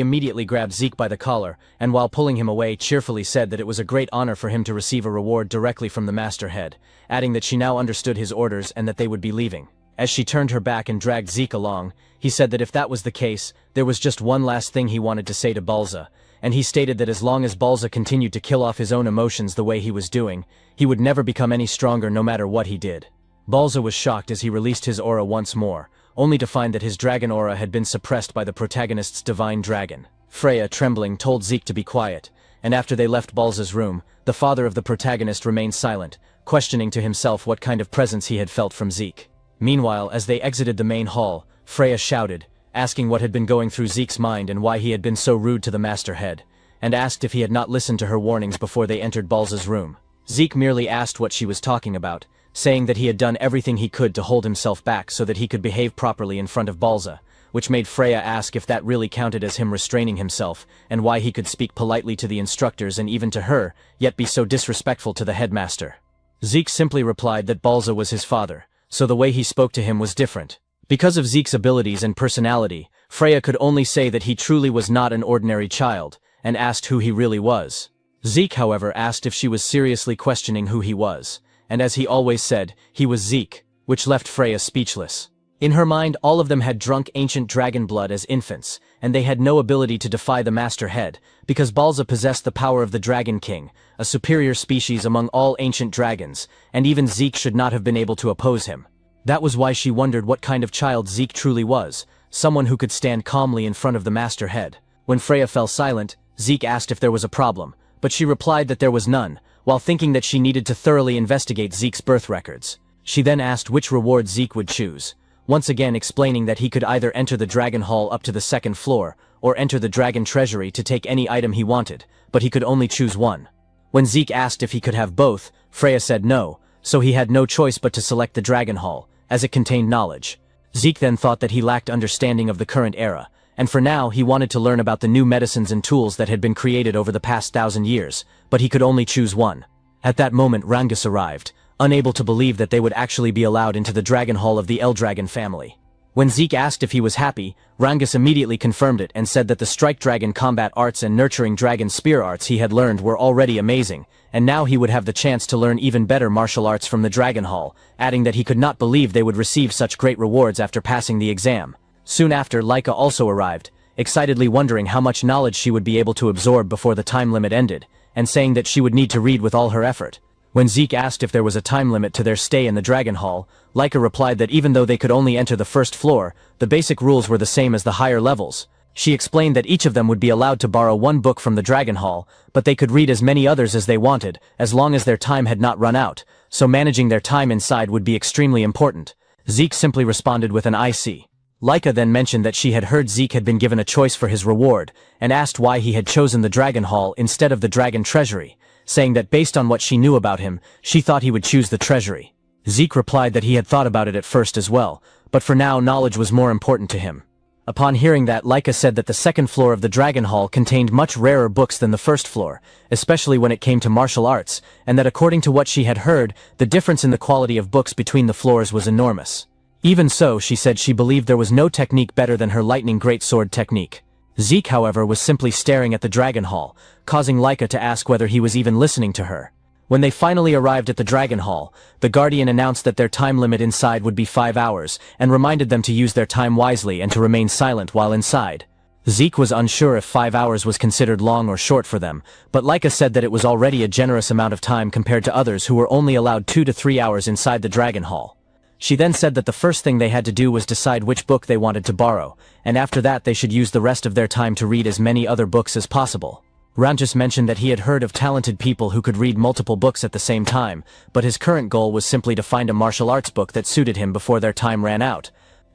immediately grabbed Zeke by the collar, and while pulling him away cheerfully said that it was a great honor for him to receive a reward directly from the master head, adding that she now understood his orders and that they would be leaving. As she turned her back and dragged Zeke along, he said that if that was the case, there was just one last thing he wanted to say to Balza, and he stated that as long as Balza continued to kill off his own emotions the way he was doing, he would never become any stronger no matter what he did. Balza was shocked as he released his aura once more, only to find that his dragon aura had been suppressed by the protagonist's divine dragon. Freya, trembling, told Zeke to be quiet, and after they left Balza's room, the father of the protagonist remained silent, questioning to himself what kind of presence he had felt from Zeke. Meanwhile, as they exited the main hall, Freya shouted, asking what had been going through Zeke's mind and why he had been so rude to the master head, and asked if he had not listened to her warnings before they entered Balza's room. Zeke merely asked what she was talking about, saying that he had done everything he could to hold himself back so that he could behave properly in front of Balza, which made Freya ask if that really counted as him restraining himself, and why he could speak politely to the instructors and even to her, yet be so disrespectful to the headmaster. Zeke simply replied that Balza was his father, so the way he spoke to him was different. Because of Zeke's abilities and personality, Freya could only say that he truly was not an ordinary child, and asked who he really was. Zeke, however, asked if she was seriously questioning who he was, and as he always said, he was Zeke, which left Freya speechless. In her mind, all of them had drunk ancient dragon blood as infants, and they had no ability to defy the Master Head, because Balza possessed the power of the Dragon King, a superior species among all ancient dragons, and even Zeke should not have been able to oppose him. That was why she wondered what kind of child Zeke truly was, someone who could stand calmly in front of the Master Head. When Freya fell silent, Zeke asked if there was a problem, but she replied that there was none, while thinking that she needed to thoroughly investigate Zeke's birth records. She then asked which reward Zeke would choose, once again explaining that he could either enter the Dragon Hall up to the second floor, or enter the Dragon Treasury to take any item he wanted, but he could only choose one. When Zeke asked if he could have both, Freya said no, so he had no choice but to select the Dragon Hall, as it contained knowledge. Zeke then thought that he lacked understanding of the current era, and for now he wanted to learn about the new medicines and tools that had been created over the past 1,000 years, but he could only choose one. At that moment Rangus arrived, unable to believe that they would actually be allowed into the Dragon Hall of the Eldragon family. When Zeke asked if he was happy, Rangus immediately confirmed it and said that the Strike Dragon combat arts and Nurturing Dragon spear arts he had learned were already amazing, and now he would have the chance to learn even better martial arts from the Dragon Hall, adding that he could not believe they would receive such great rewards after passing the exam. Soon after, Laika also arrived, excitedly wondering how much knowledge she would be able to absorb before the time limit ended, and saying that she would need to read with all her effort. When Zeke asked if there was a time limit to their stay in the Dragon Hall, Laika replied that even though they could only enter the first floor, the basic rules were the same as the higher levels. She explained that each of them would be allowed to borrow one book from the Dragon Hall, but they could read as many others as they wanted, as long as their time had not run out, so managing their time inside would be extremely important. Zeke simply responded with an "I see." Laika then mentioned that she had heard Zeke had been given a choice for his reward, and asked why he had chosen the Dragon Hall instead of the Dragon Treasury, saying that based on what she knew about him, she thought he would choose the treasury. Zeke replied that he had thought about it at first as well, but for now knowledge was more important to him. Upon hearing that, Laika said that the second floor of the Dragon Hall contained much rarer books than the first floor, especially when it came to martial arts, and that according to what she had heard, the difference in the quality of books between the floors was enormous. Even so, she said she believed there was no technique better than her lightning greatsword technique. Zeke, however, was simply staring at the Dragon Hall, causing Laika to ask whether he was even listening to her. When they finally arrived at the Dragon Hall, the Guardian announced that their time limit inside would be 5 hours, and reminded them to use their time wisely and to remain silent while inside. Zeke was unsure if 5 hours was considered long or short for them, but Laika said that it was already a generous amount of time compared to others who were only allowed 2 to 3 hours inside the Dragon Hall. She then said that the first thing they had to do was decide which book they wanted to borrow, and after that they should use the rest of their time to read as many other books as possible. Ranjis mentioned that he had heard of talented people who could read multiple books at the same time, but his current goal was simply to find a martial arts book that suited him before their time ran out.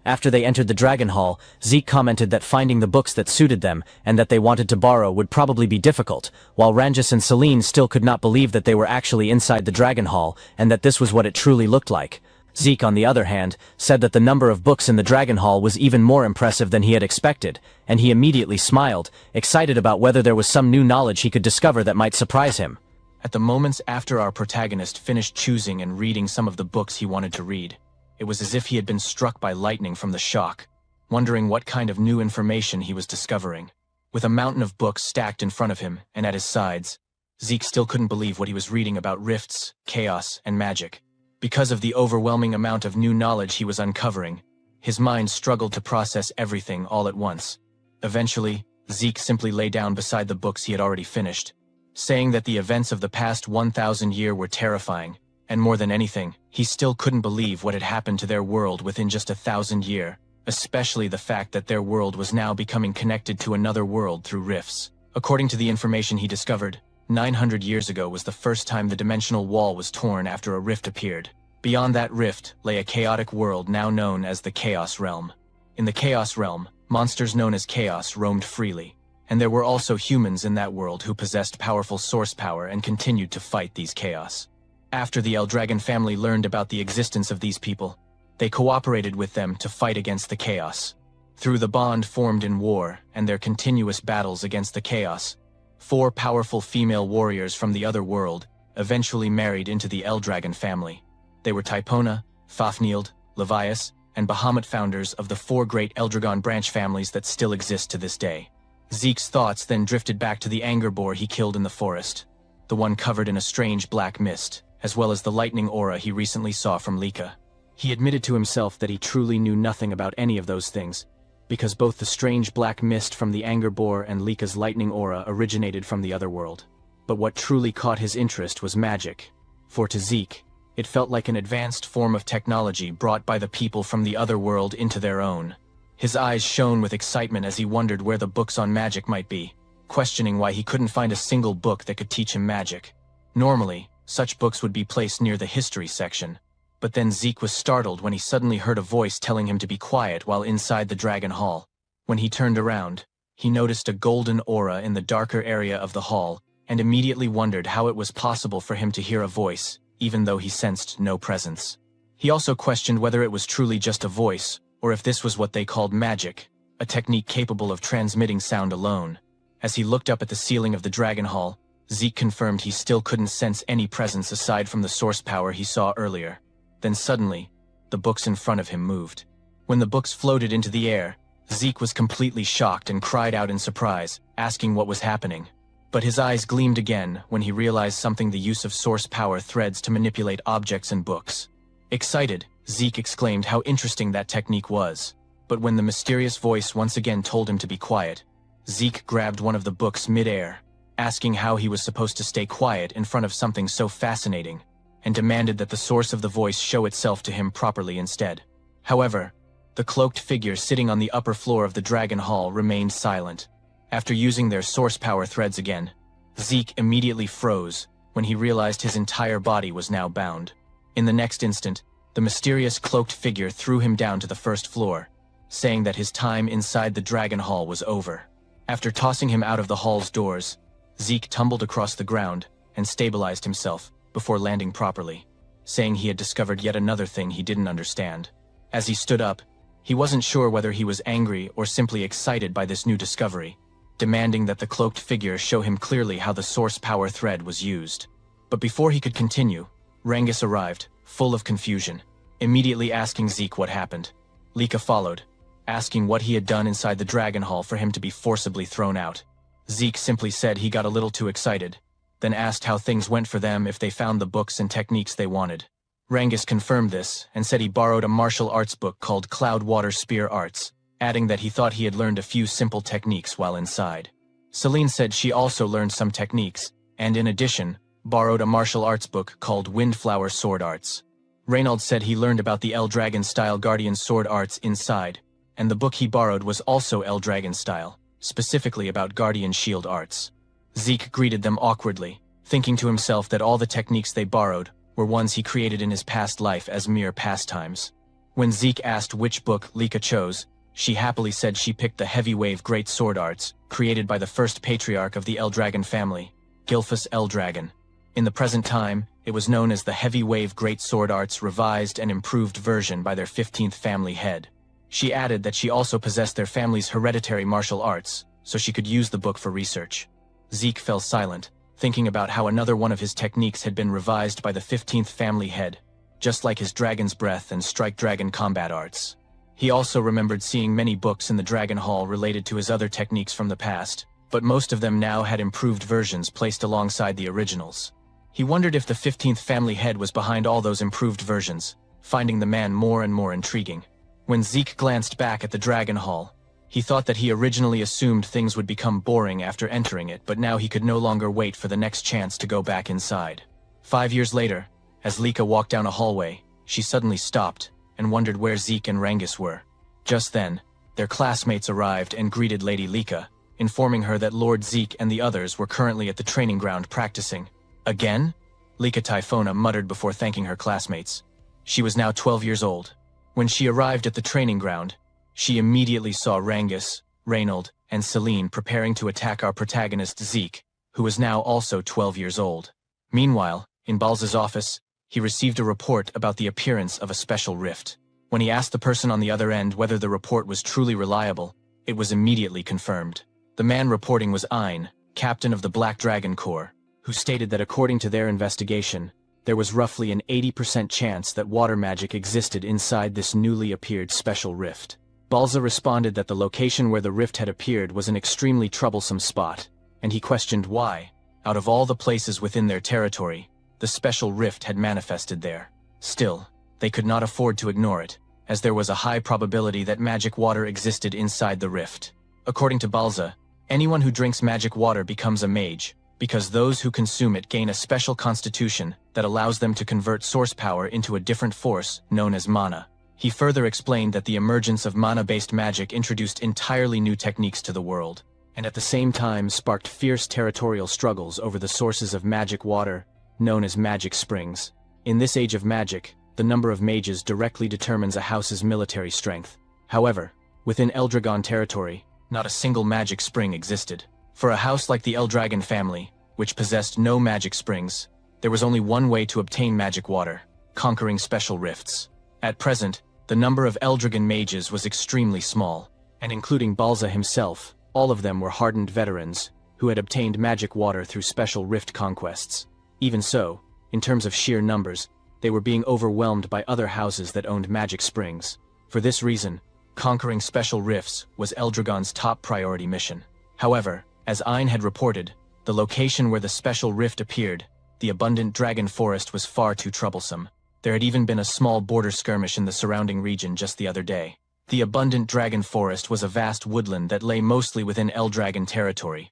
After they entered the Dragon Hall, Zeke commented that finding the books that suited them and that they wanted to borrow would probably be difficult, while Ranjis and Celine still could not believe that they were actually inside the Dragon Hall and that this was what it truly looked like. Zeke, on the other hand, said that the number of books in the Dragon Hall was even more impressive than he had expected, and he immediately smiled, excited about whether there was some new knowledge he could discover that might surprise him. At the moments after our protagonist finished choosing and reading some of the books he wanted to read, it was as if he had been struck by lightning from the shock, wondering what kind of new information he was discovering. With a mountain of books stacked in front of him and at his sides, Zeke still couldn't believe what he was reading about rifts, chaos, and magic. Because of the overwhelming amount of new knowledge he was uncovering, his mind struggled to process everything all at once. Eventually, Zeke simply lay down beside the books he had already finished, saying that the events of the past 1,000 years were terrifying, and more than anything, he still couldn't believe what had happened to their world within just 1,000 years, especially the fact that their world was now becoming connected to another world through rifts. According to the information he discovered, 900 years ago was the first time the dimensional wall was torn after a rift appeared. Beyond that rift lay a chaotic world now known as the Chaos Realm. In the Chaos Realm, monsters known as Chaos roamed freely, and there were also humans in that world who possessed powerful source power and continued to fight these Chaos. After the Eldragon family learned about the existence of these people, they cooperated with them to fight against the Chaos. Through the bond formed in war and their continuous battles against the Chaos, 4 powerful female warriors from the other world eventually married into the Eldragon family. They were Typona, Fafnield, Levias, and Bahamut, founders of the 4 great Eldragon branch families that still exist to this day. Zeke's thoughts then drifted back to the anger boar he killed in the forest, the one covered in a strange black mist, as well as the lightning aura he recently saw from Lika. He admitted to himself that he truly knew nothing about any of those things, because both the strange black mist from the anger boar and Lika's lightning aura originated from the other world. But what truly caught his interest was magic, for to Zeke, it felt like an advanced form of technology brought by the people from the other world into their own. His eyes shone with excitement as he wondered where the books on magic might be, questioning why he couldn't find a single book that could teach him magic. Normally, such books would be placed near the history section, but then Zeke was startled when he suddenly heard a voice telling him to be quiet while inside the Dragon Hall. When he turned around, he noticed a golden aura in the darker area of the hall, and immediately wondered how it was possible for him to hear a voice, even though he sensed no presence. He also questioned whether it was truly just a voice, or if this was what they called magic, a technique capable of transmitting sound alone. As he looked up at the ceiling of the Dragon Hall, Zeke confirmed he still couldn't sense any presence aside from the source power he saw earlier. Then suddenly, the books in front of him moved. When the books floated into the air, Zeke was completely shocked and cried out in surprise, asking what was happening. But his eyes gleamed again when he realized something: the use of source power threads to manipulate objects and books. Excited, Zeke exclaimed how interesting that technique was. But when the mysterious voice once again told him to be quiet, Zeke grabbed one of the books mid-air, asking how he was supposed to stay quiet in front of something so fascinating, and demanded that the source of the voice show itself to him properly instead. However, the cloaked figure sitting on the upper floor of the Dragon Hall remained silent. After using their source power threads again, Zeke immediately froze when he realized his entire body was now bound. In the next instant, the mysterious cloaked figure threw him down to the first floor, saying that his time inside the Dragon Hall was over. After tossing him out of the hall's doors, Zeke tumbled across the ground and stabilized himself before landing properly. saying he had discovered yet another thing he didn't understand. As he stood up, he wasn't sure whether he was angry or simply excited by this new discovery, demanding that the cloaked figure show him clearly how the source power thread was used. But before he could continue, Rangus arrived, full of confusion, immediately asking Zeke what happened. Lika followed, asking what he had done inside the Dragon Hall for him to be forcibly thrown out. Zeke simply said he got a little too excited, then asked how things went for them if they found the books and techniques they wanted. Rangus confirmed this and said he borrowed a martial arts book called Cloud Water Spear Arts, adding that he thought he had learned a few simple techniques while inside. Celine said she also learned some techniques, and in addition, borrowed a martial arts book called Windflower Sword Arts. Reynald said he learned about the L-Dragon-style Guardian Sword Arts inside, and the book he borrowed was also L-Dragon-style, specifically about Guardian Shield Arts. Zeke greeted them awkwardly, thinking to himself that all the techniques they borrowed were ones he created in his past life as mere pastimes. When Zeke asked which book Lika chose, she happily said she picked the Heavy Wave Great Sword Arts, created by the first patriarch of the L-Dragon family, Gilphus L-Dragon. In the present time, it was known as the Heavy Wave Great Sword Arts revised and improved version by their 15th family head. She added that she also possessed their family's hereditary martial arts, so she could use the book for research. Zeke fell silent, thinking about how another one of his techniques had been revised by the 15th family head, just like his Dragon's Breath and Strike Dragon combat arts. He also remembered seeing many books in the Dragon Hall related to his other techniques from the past, but most of them now had improved versions placed alongside the originals. He wondered if the 15th family head was behind all those improved versions, finding the man more and more intriguing. When Zeke glanced back at the Dragon Hall, he thought that he originally assumed things would become boring after entering it, but now he could no longer wait for the next chance to go back inside. 5 years later, as Lika walked down a hallway, she suddenly stopped and wondered where Zeke and Rangus were. Just then, their classmates arrived and greeted Lady Lika, informing her that Lord Zeke and the others were currently at the training ground practicing. Again? Lika Typhona muttered before thanking her classmates. She was now 12 years old. When she arrived at the training ground, she immediately saw Rangus, Reynald, and Celine preparing to attack our protagonist Zeke, who was now also 12 years old. Meanwhile, in Balza's office, he received a report about the appearance of a special rift. When he asked the person on the other end whether the report was truly reliable, it was immediately confirmed. The man reporting was Ein, captain of the Black Dragon Corps, who stated that according to their investigation, there was roughly an 80% chance that water magic existed inside this newly appeared special rift. Balza responded that the location where the rift had appeared was an extremely troublesome spot, and he questioned why, out of all the places within their territory, the special rift had manifested there. Still, they could not afford to ignore it, as there was a high probability that magic water existed inside the rift. According to Balza, anyone who drinks magic water becomes a mage, because those who consume it gain a special constitution that allows them to convert source power into a different force known as mana. He further explained that the emergence of mana-based magic introduced entirely new techniques to the world, and at the same time sparked fierce territorial struggles over the sources of magic water, known as magic springs. In this age of magic, the number of mages directly determines a house's military strength. However, within Eldragon territory, not a single magic spring existed. For a house like the L-Dragon family, which possessed no magic springs, there was only one way to obtain magic water: conquering special rifts. At present, the number of Eldragon mages was extremely small, and including Balza himself, all of them were hardened veterans who had obtained magic water through special rift conquests. Even so, in terms of sheer numbers, they were being overwhelmed by other houses that owned magic springs. For this reason, conquering special rifts was Eldragon's top priority mission. However, as Ein had reported, the location where the special rift appeared, the abundant dragon forest, was far too troublesome. There had even been a small border skirmish in the surrounding region just the other day. The abundant dragon forest was a vast woodland that lay mostly within L-Dragon territory,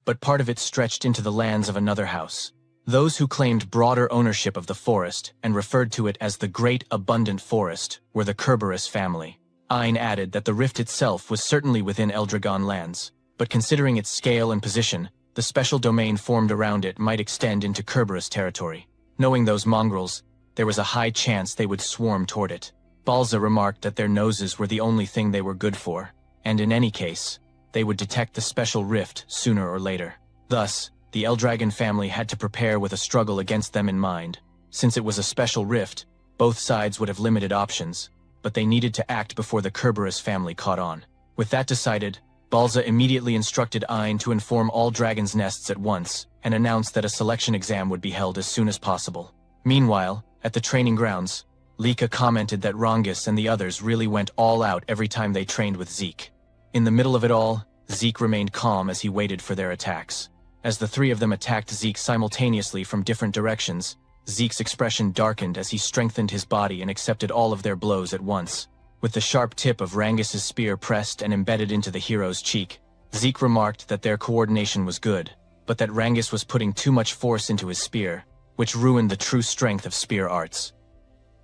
but part of it stretched into the lands of another house. Those who claimed broader ownership of the forest and referred to it as the Great Abundant Forest were the Kerberos family. Ein added that the rift itself was certainly within Eldragon lands, but considering its scale and position, the special domain formed around it might extend into Kerberos territory. Knowing those mongrels, there was a high chance they would swarm toward it. Balza remarked that their noses were the only thing they were good for, and in any case, they would detect the special rift sooner or later. Thus, the L-Dragon family had to prepare with a struggle against them in mind. Since it was a special rift, both sides would have limited options, but they needed to act before the Kerberos family caught on. With that decided, Balza immediately instructed Ein to inform all dragons' nests at once, and announced that a selection exam would be held as soon as possible. Meanwhile, at the training grounds, Lika commented that Rongis and the others really went all out every time they trained with Zeke. In the middle of it all, Zeke remained calm as he waited for their attacks. As the three of them attacked Zeke simultaneously from different directions, Zeke's expression darkened as he strengthened his body and accepted all of their blows at once. With the sharp tip of Rangis's spear pressed and embedded into the hero's cheek, Zeke remarked that their coordination was good, but that Rangis was putting too much force into his spear, which ruined the true strength of spear arts.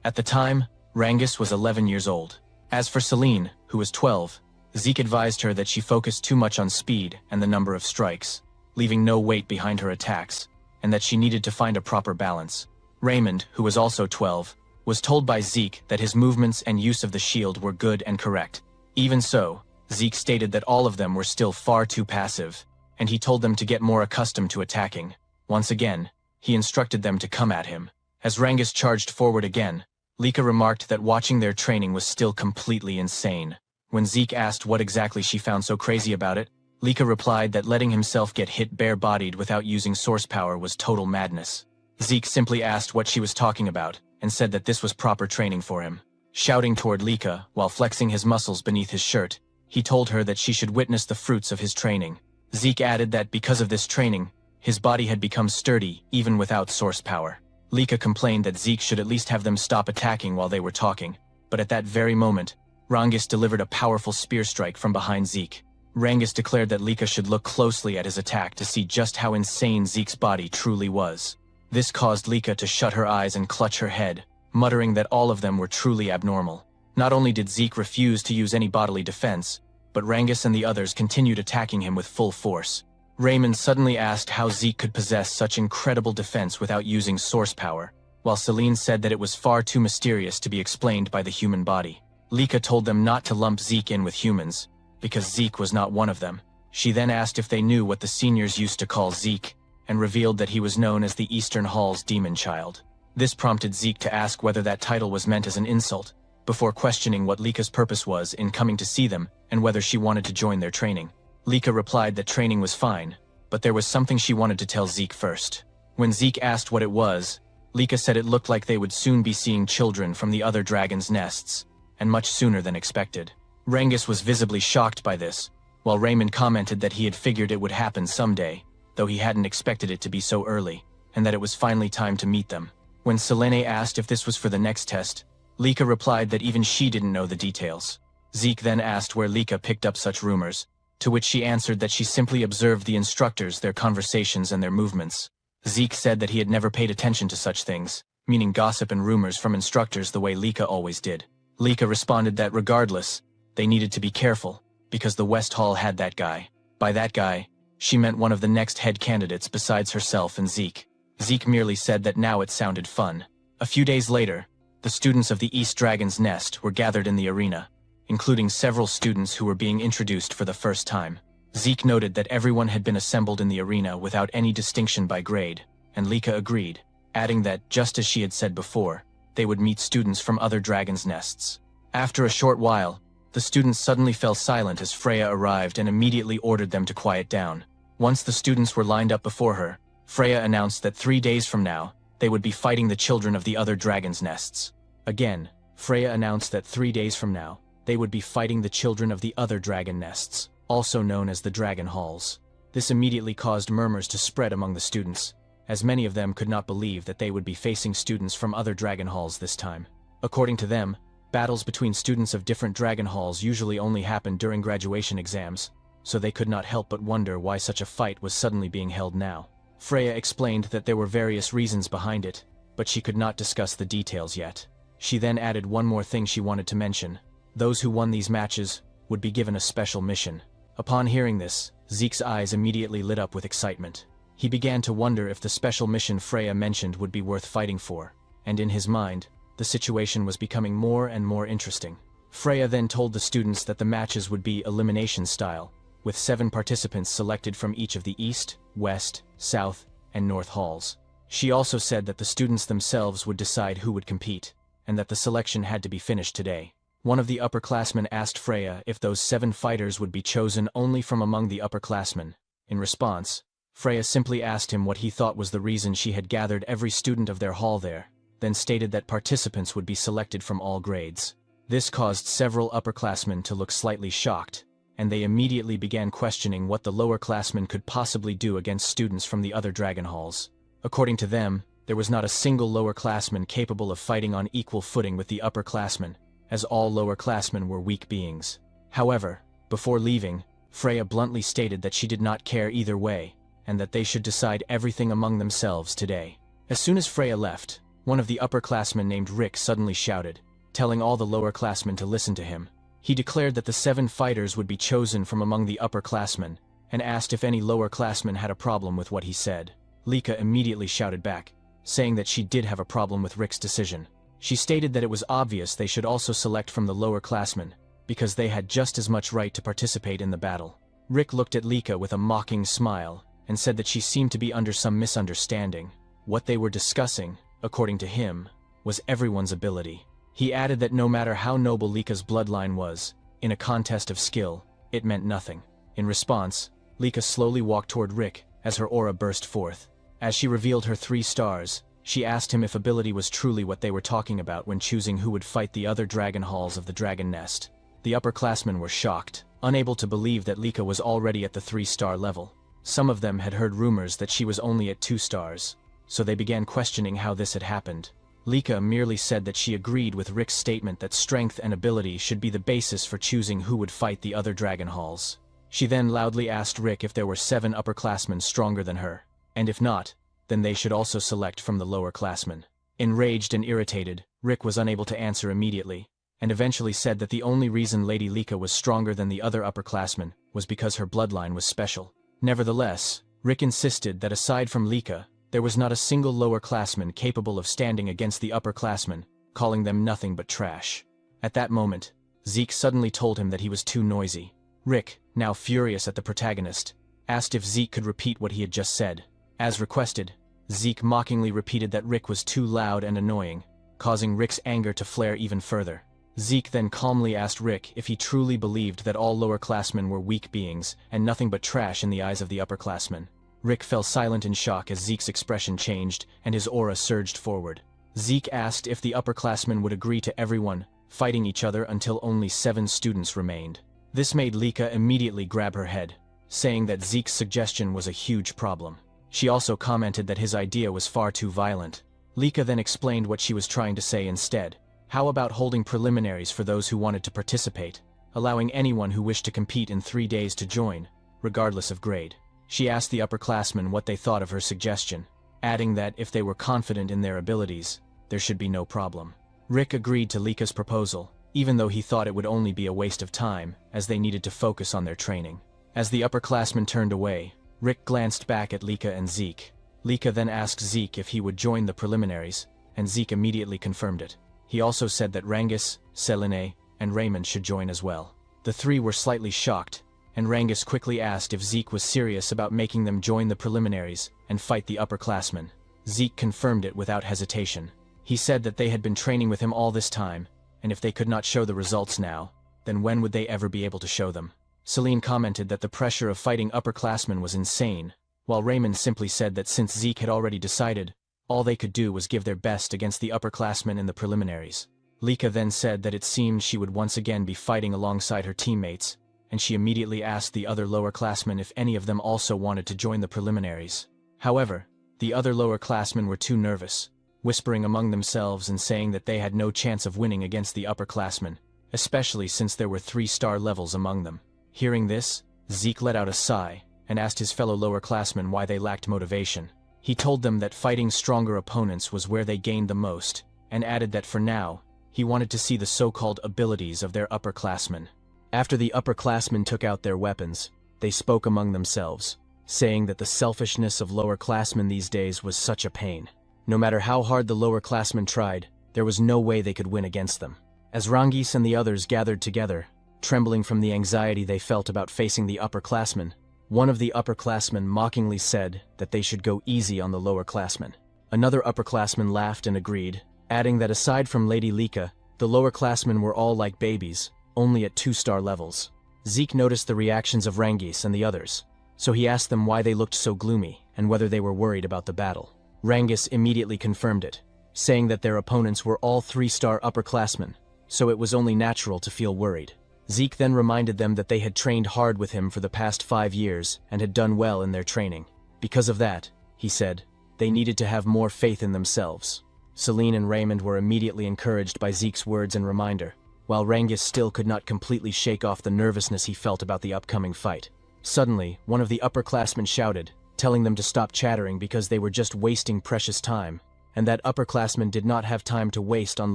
At the time, Rangis was 11 years old. As for Celine, who was 12, Zeke advised her that she focused too much on speed and the number of strikes, leaving no weight behind her attacks, and that she needed to find a proper balance. Raymond, who was also 12, was told by Zeke that his movements and use of the shield were good and correct. Even so, Zeke stated that all of them were still far too passive, and he told them to get more accustomed to attacking. Once again, he instructed them to come at him. As Rangis charged forward again, Lika remarked that watching their training was still completely insane. When Zeke asked what exactly she found so crazy about it, Lika replied that letting himself get hit bare-bodied without using source power was total madness. Zeke simply asked what she was talking about, and said that this was proper training for him. Shouting toward Lika, while flexing his muscles beneath his shirt, he told her that she should witness the fruits of his training. Zeke added that because of this training, his body had become sturdy even without source power. Lika complained that Zeke should at least have them stop attacking while they were talking, but at that very moment, Rangis delivered a powerful spear strike from behind Zeke. Rangis declared that Lika should look closely at his attack to see just how insane Zeke's body truly was. This caused Lika to shut her eyes and clutch her head, muttering that all of them were truly abnormal. Not only did Zeke refuse to use any bodily defense, but Rangis and the others continued attacking him with full force. Raymond suddenly asked how Zeke could possess such incredible defense without using source power, while Celine said that it was far too mysterious to be explained by the human body. Lika told them not to lump Zeke in with humans, because Zeke was not one of them. She then asked if they knew what the seniors used to call Zeke, and revealed that he was known as the Eastern Hall's demon child. This prompted Zeke to ask whether that title was meant as an insult, before questioning what Lika's purpose was in coming to see them and whether she wanted to join their training. Lika replied that training was fine, but there was something she wanted to tell Zeke first. When Zeke asked what it was, Lika said it looked like they would soon be seeing children from the other dragons' nests, and much sooner than expected. Rangis was visibly shocked by this, while Raymond commented that he had figured it would happen someday, though he hadn't expected it to be so early, and that it was finally time to meet them. When Selene asked if this was for the next test, Lika replied that even she didn't know the details. Zeke then asked where Lika picked up such rumors, to which she answered that she simply observed the instructors, their conversations and their movements. Zeke said that he had never paid attention to such things, meaning gossip and rumors from instructors the way Lika always did. Lika responded that regardless, they needed to be careful, because the West Hall had that guy. By that guy, she meant one of the next head candidates besides herself and Zeke. Zeke merely said that now it sounded fun. A few days later, the students of the East Dragon's Nest were gathered in the arena, including several students who were being introduced for the first time. Zeke noted that everyone had been assembled in the arena without any distinction by grade, and Lika agreed, adding that, just as she had said before, they would meet students from other dragons' nests. After a short while, the students suddenly fell silent as Freya arrived and immediately ordered them to quiet down. Once the students were lined up before her, Freya announced that 3 days from now, they would be fighting the children of the other dragons' nests. Again, Freya announced that 3 days from now, they would be fighting the children of the other dragon nests, also known as the Dragon Halls. This immediately caused murmurs to spread among the students, as many of them could not believe that they would be facing students from other Dragon Halls this time. According to them, battles between students of different Dragon Halls usually only happened during graduation exams, so they could not help but wonder why such a fight was suddenly being held now. Freya explained that there were various reasons behind it, but she could not discuss the details yet. She then added one more thing she wanted to mention. Those who won these matches would be given a special mission. Upon hearing this, Zeke's eyes immediately lit up with excitement. He began to wonder if the special mission Freya mentioned would be worth fighting for, and in his mind, the situation was becoming more and more interesting. Freya then told the students that the matches would be elimination style, with 7 participants selected from each of the East, West, South, and North Halls. She also said that the students themselves would decide who would compete, and that the selection had to be finished today. One of the upperclassmen asked Freya if those 7 fighters would be chosen only from among the upperclassmen. In response, Freya simply asked him what he thought was the reason she had gathered every student of their hall there, then stated that participants would be selected from all grades. This caused several upperclassmen to look slightly shocked, and they immediately began questioning what the lowerclassmen could possibly do against students from the other dragon halls. According to them, there was not a single lowerclassman capable of fighting on equal footing with the upperclassmen, as all lowerclassmen were weak beings. However, before leaving, Freya bluntly stated that she did not care either way, and that they should decide everything among themselves today. As soon as Freya left, one of the upperclassmen named Rick suddenly shouted, telling all the lowerclassmen to listen to him. He declared that the 7 fighters would be chosen from among the upperclassmen, and asked if any lowerclassmen had a problem with what he said. Lika immediately shouted back, saying that she did have a problem with Rick's decision. She stated that it was obvious they should also select from the lowerclassmen, because they had just as much right to participate in the battle. Rick looked at Lika with a mocking smile, and said that she seemed to be under some misunderstanding. What they were discussing, according to him, was everyone's ability. He added that no matter how noble Lika's bloodline was, in a contest of skill, it meant nothing. In response, Lika slowly walked toward Rick as her aura burst forth. As she revealed her 3 stars, she asked him if ability was truly what they were talking about when choosing who would fight the other dragon halls of the Dragon Nest. The upperclassmen were shocked, unable to believe that Lika was already at the 3-star level. Some of them had heard rumors that she was only at 2 stars, so they began questioning how this had happened. Lika merely said that she agreed with Rick's statement that strength and ability should be the basis for choosing who would fight the other dragon halls. She then loudly asked Rick if there were 7 upperclassmen stronger than her, and if not, then they should also select from the lowerclassmen. Enraged and irritated, Rick was unable to answer immediately, and eventually said that the only reason Lady Lika was stronger than the other upperclassmen was because her bloodline was special. Nevertheless, Rick insisted that aside from Lika, there was not a single lowerclassman capable of standing against the upperclassmen, calling them nothing but trash. At that moment, Zeke suddenly told him that he was too noisy. Rick, now furious at the protagonist, asked if Zeke could repeat what he had just said. As requested, Zeke mockingly repeated that Rick was too loud and annoying, causing Rick's anger to flare even further. Zeke then calmly asked Rick if he truly believed that all lowerclassmen were weak beings and nothing but trash in the eyes of the upperclassmen. Rick fell silent in shock as Zeke's expression changed and his aura surged forward. Zeke asked if the upperclassmen would agree to everyone fighting each other until only 7 students remained. This made Lika immediately grab her head, saying that Zeke's suggestion was a huge problem. She also commented that his idea was far too violent. Lika then explained what she was trying to say instead. How about holding preliminaries for those who wanted to participate, allowing anyone who wished to compete in 3 days to join, regardless of grade? She asked the upperclassmen what they thought of her suggestion, adding that if they were confident in their abilities, there should be no problem. Rick agreed to Lika's proposal, even though he thought it would only be a waste of time, as they needed to focus on their training. As the upperclassmen turned away, Rick glanced back at Lika and Zeke. Lika then asked Zeke if he would join the preliminaries, and Zeke immediately confirmed it. He also said that Rangus, Selene, and Raymond should join as well. The 3 were slightly shocked, and Rangus quickly asked if Zeke was serious about making them join the preliminaries and fight the upperclassmen. Zeke confirmed it without hesitation. He said that they had been training with him all this time, and if they could not show the results now, then when would they ever be able to show them? Celine commented that the pressure of fighting upperclassmen was insane, while Raymond simply said that since Zeke had already decided, all they could do was give their best against the upperclassmen in the preliminaries. Lika then said that it seemed she would once again be fighting alongside her teammates, and she immediately asked the other lowerclassmen if any of them also wanted to join the preliminaries. However, the other lowerclassmen were too nervous, whispering among themselves and saying that they had no chance of winning against the upperclassmen, especially since there were 3-star levels among them. Hearing this, Zeke let out a sigh and asked his fellow lowerclassmen why they lacked motivation. He told them that fighting stronger opponents was where they gained the most, and added that for now, he wanted to see the so-called abilities of their upperclassmen. After the upperclassmen took out their weapons, they spoke among themselves, saying that the selfishness of lowerclassmen these days was such a pain. No matter how hard the lowerclassmen tried, there was no way they could win against them. As Rangis and the others gathered together, trembling from the anxiety they felt about facing the upperclassmen, one of the upperclassmen mockingly said that they should go easy on the lowerclassmen. Another upperclassman laughed and agreed, adding that aside from Lady Lika, the lowerclassmen were all like babies, only at 2-star levels. Zeke noticed the reactions of Rangis and the others, so he asked them why they looked so gloomy and whether they were worried about the battle. Rangis immediately confirmed it, saying that their opponents were all 3-star upperclassmen, so it was only natural to feel worried. Zeke then reminded them that they had trained hard with him for the past 5 years and had done well in their training. Because of that, he said, they needed to have more faith in themselves. Celine and Raymond were immediately encouraged by Zeke's words and reminder, while Rangis still could not completely shake off the nervousness he felt about the upcoming fight. Suddenly, one of the upperclassmen shouted, telling them to stop chattering because they were just wasting precious time, and that upperclassmen did not have time to waste on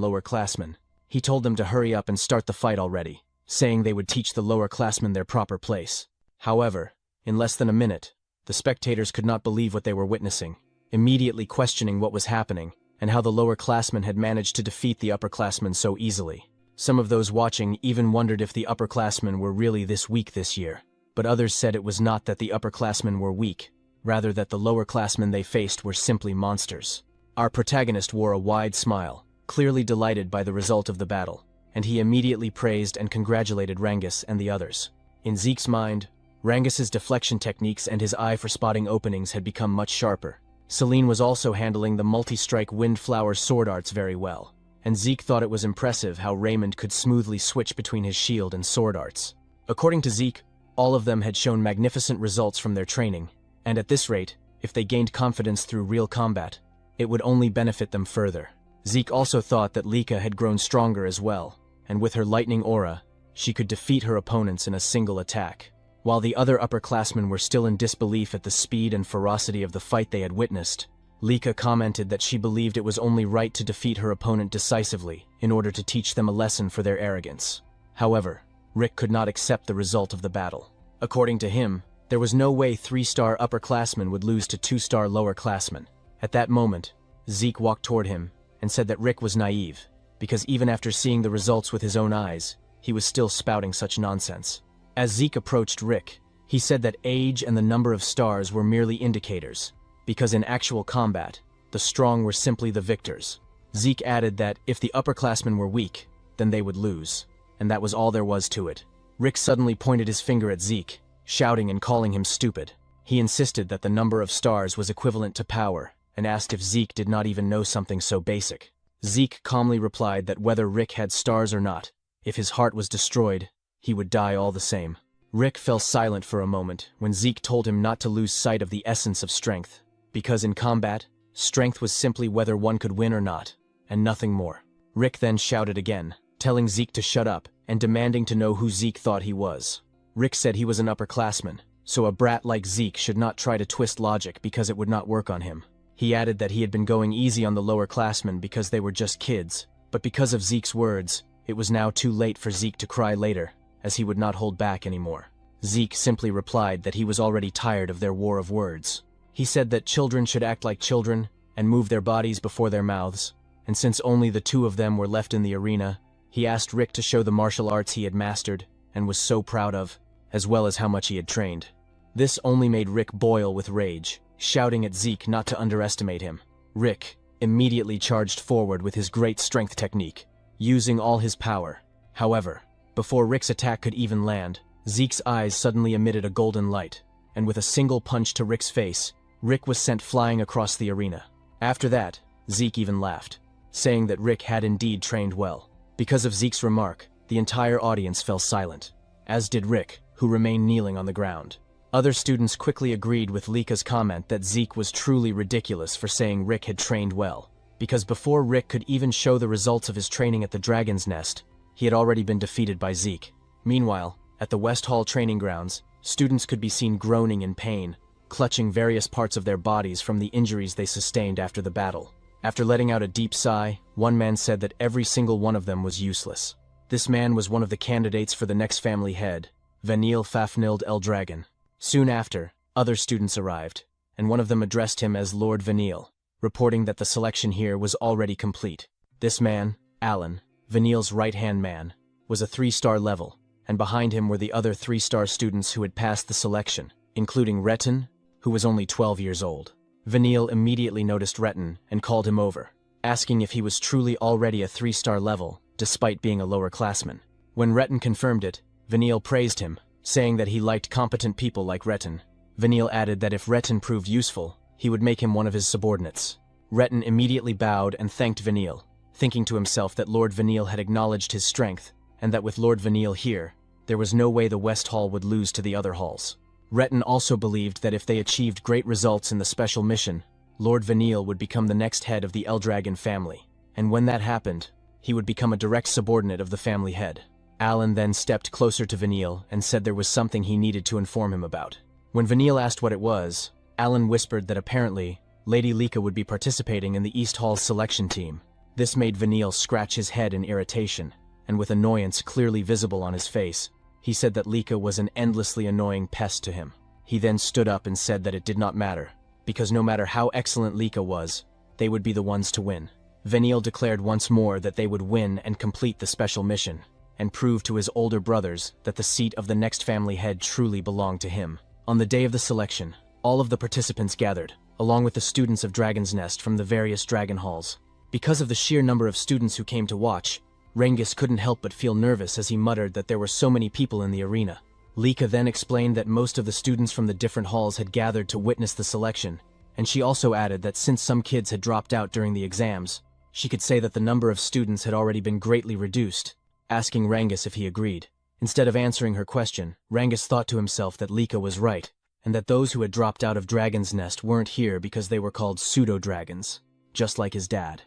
lowerclassmen. He told them to hurry up and start the fight already, saying they would teach the lowerclassmen their proper place. However, in less than a minute, the spectators could not believe what they were witnessing, immediately questioning what was happening and how the lowerclassmen had managed to defeat the upperclassmen so easily. Some of those watching even wondered if the upperclassmen were really this weak this year, but others said it was not that the upperclassmen were weak, rather that the lowerclassmen they faced were simply monsters. Our protagonist wore a wide smile, clearly delighted by the result of the battle, and he immediately praised and congratulated Rangis and the others. In Zeke's mind, Rangis's deflection techniques and his eye for spotting openings had become much sharper. Celine was also handling the multi-strike windflower sword arts very well, and Zeke thought it was impressive how Raymond could smoothly switch between his shield and sword arts. According to Zeke, all of them had shown magnificent results from their training, and at this rate, if they gained confidence through real combat, it would only benefit them further. Zeke also thought that Lika had grown stronger as well, and with her lightning aura, she could defeat her opponents in a single attack. While the other upperclassmen were still in disbelief at the speed and ferocity of the fight they had witnessed, Lika commented that she believed it was only right to defeat her opponent decisively in order to teach them a lesson for their arrogance. However, Rick could not accept the result of the battle. According to him, there was no way 3-star upperclassmen would lose to 2-star lowerclassmen. At that moment, Zeke walked toward him and said that Rick was naive, because even after seeing the results with his own eyes, he was still spouting such nonsense. As Zeke approached Rick, he said that age and the number of stars were merely indicators, because in actual combat, the strong were simply the victors. Zeke added that if the upperclassmen were weak, then they would lose, and that was all there was to it. Rick suddenly pointed his finger at Zeke, shouting and calling him stupid. He insisted that the number of stars was equivalent to power, and asked if Zeke did not even know something so basic. Zeke calmly replied that whether Rick had stars or not, if his heart was destroyed, he would die all the same. Rick fell silent for a moment when Zeke told him not to lose sight of the essence of strength, because in combat, strength was simply whether one could win or not, and nothing more. Rick then shouted again, telling Zeke to shut up and demanding to know who Zeke thought he was. Rick said he was an upperclassman, so a brat like Zeke should not try to twist logic because it would not work on him. He added that he had been going easy on the lowerclassmen because they were just kids, but because of Zeke's words, it was now too late for Zeke to cry later, as he would not hold back anymore. Zeke simply replied that he was already tired of their war of words. He said that children should act like children and move their bodies before their mouths, and since only the two of them were left in the arena, he asked Rick to show the martial arts he had mastered and was so proud of, as well as how much he had trained. This only made Rick boil with rage, shouting at Zeke not to underestimate him. Rick immediately charged forward with his great strength technique, using all his power. However, before Rick's attack could even land, Zeke's eyes suddenly emitted a golden light, and with a single punch to Rick's face, Rick was sent flying across the arena. After that, Zeke even laughed, saying that Rick had indeed trained well. Because of Zeke's remark, the entire audience fell silent, as did Rick, who remained kneeling on the ground. Other students quickly agreed with Lika's comment that Zeke was truly ridiculous for saying Rick had trained well, because before Rick could even show the results of his training at the Dragon's Nest, he had already been defeated by Zeke. Meanwhile, at the West Hall training grounds, students could be seen groaning in pain, clutching various parts of their bodies from the injuries they sustained after the battle. After letting out a deep sigh, one man said that every single one of them was useless. This man was one of the candidates for the next family head, Vanille Fafnilde El Dragon. Soon after, other students arrived, and one of them addressed him as Lord Vanille, reporting that the selection here was already complete. This man, Alan, Vanille's right-hand man, was a 3-star level, and behind him were the other 3-star students who had passed the selection, including Retin, who was only 12 years old. Vanille immediately noticed Retin and called him over, asking if he was truly already a 3-star level, despite being a lower classman. When Retin confirmed it, Vanille praised him, saying that he liked competent people like Retin. Vanille added that if Retin proved useful, he would make him one of his subordinates. Retin immediately bowed and thanked Vanille, thinking to himself that Lord Vanille had acknowledged his strength, and that with Lord Vanille here, there was no way the West Hall would lose to the other halls. Retin also believed that if they achieved great results in the special mission, Lord Vanille would become the next head of the Eldragon family, and when that happened, he would become a direct subordinate of the family head. Alan then stepped closer to Vanille and said there was something he needed to inform him about. When Vanille asked what it was, Alan whispered that apparently, Lady Lika would be participating in the East Hall's selection team. This made Vanille scratch his head in irritation, and with annoyance clearly visible on his face, he said that Lika was an endlessly annoying pest to him. He then stood up and said that it did not matter, because no matter how excellent Lika was, they would be the ones to win. Vanille declared once more that they would win and complete the special mission, and prove to his older brothers that the seat of the next family head truly belonged to him. On the day of the selection, all of the participants gathered, along with the students of Dragon's Nest from the various dragon halls. Because of the sheer number of students who came to watch, Rengis couldn't help but feel nervous as he muttered that there were so many people in the arena. Lika then explained that most of the students from the different halls had gathered to witness the selection, and she also added that since some kids had dropped out during the exams, she could say that the number of students had already been greatly reduced, asking Rengis if he agreed. Instead of answering her question, Rengis thought to himself that Lika was right, and that those who had dropped out of Dragon's Nest weren't here because they were called pseudo-dragons, just like his dad.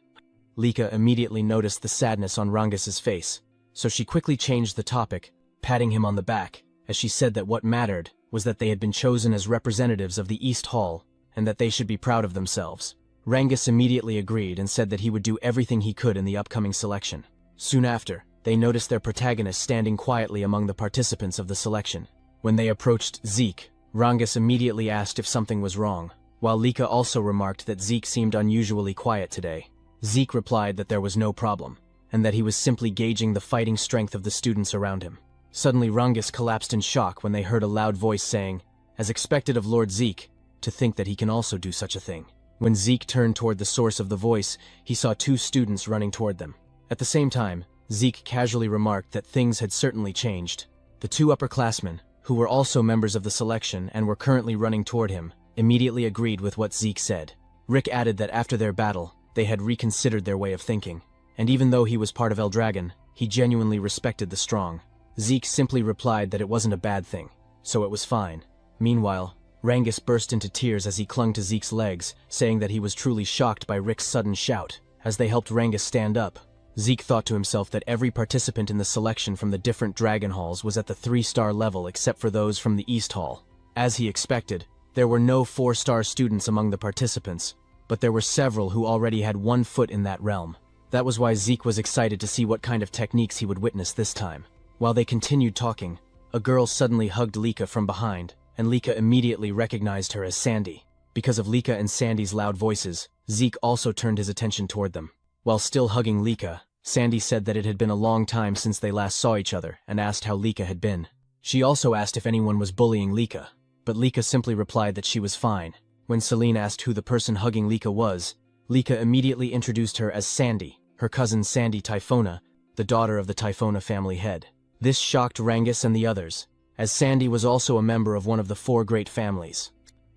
Lika immediately noticed the sadness on Rengis's face, so she quickly changed the topic, patting him on the back, as she said that what mattered was that they had been chosen as representatives of the East Hall, and that they should be proud of themselves. Rengis immediately agreed and said that he would do everything he could in the upcoming selection. Soon after, they noticed their protagonist standing quietly among the participants of the selection. When they approached Zeke, Rengis immediately asked if something was wrong, while Lika also remarked that Zeke seemed unusually quiet today. Zeke replied that there was no problem, and that he was simply gauging the fighting strength of the students around him. Suddenly Rengis collapsed in shock when they heard a loud voice saying, as expected of Lord Zeke, to think that he can also do such a thing. When Zeke turned toward the source of the voice, he saw 2 students running toward them. At the same time, Zeke casually remarked that things had certainly changed. The 2 upperclassmen, who were also members of the selection and were currently running toward him, immediately agreed with what Zeke said. Rick added that after their battle, they had reconsidered their way of thinking, and even though he was part of Eldragon, he genuinely respected the strong. Zeke simply replied that it wasn't a bad thing, so it was fine. Meanwhile, Rengis burst into tears as he clung to Zeke's legs, saying that he was truly shocked by Rick's sudden shout. As they helped Rengis stand up, Zeke thought to himself that every participant in the selection from the different dragon halls was at the 3-star level except for those from the East Hall. As he expected, there were no 4-star students among the participants, but there were several who already had 1 foot in that realm. That was why Zeke was excited to see what kind of techniques he would witness this time. While they continued talking, a girl suddenly hugged Lika from behind, and Lika immediately recognized her as Sandy. Because of Lika and Sandy's loud voices, Zeke also turned his attention toward them. While still hugging Lika, Sandy said that it had been a long time since they last saw each other and asked how Lika had been. She also asked if anyone was bullying Lika, but Lika simply replied that she was fine. When Celine asked who the person hugging Lika was, Lika immediately introduced her as Sandy, her cousin Sandy Typhona, the daughter of the Typhona family head. This shocked Rengis and the others, as Sandy was also a member of one of the 4 great families.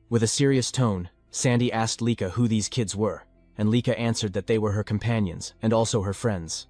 With a serious tone, Sandy asked Lika who these kids were, and Lika answered that they were her companions and also her friends.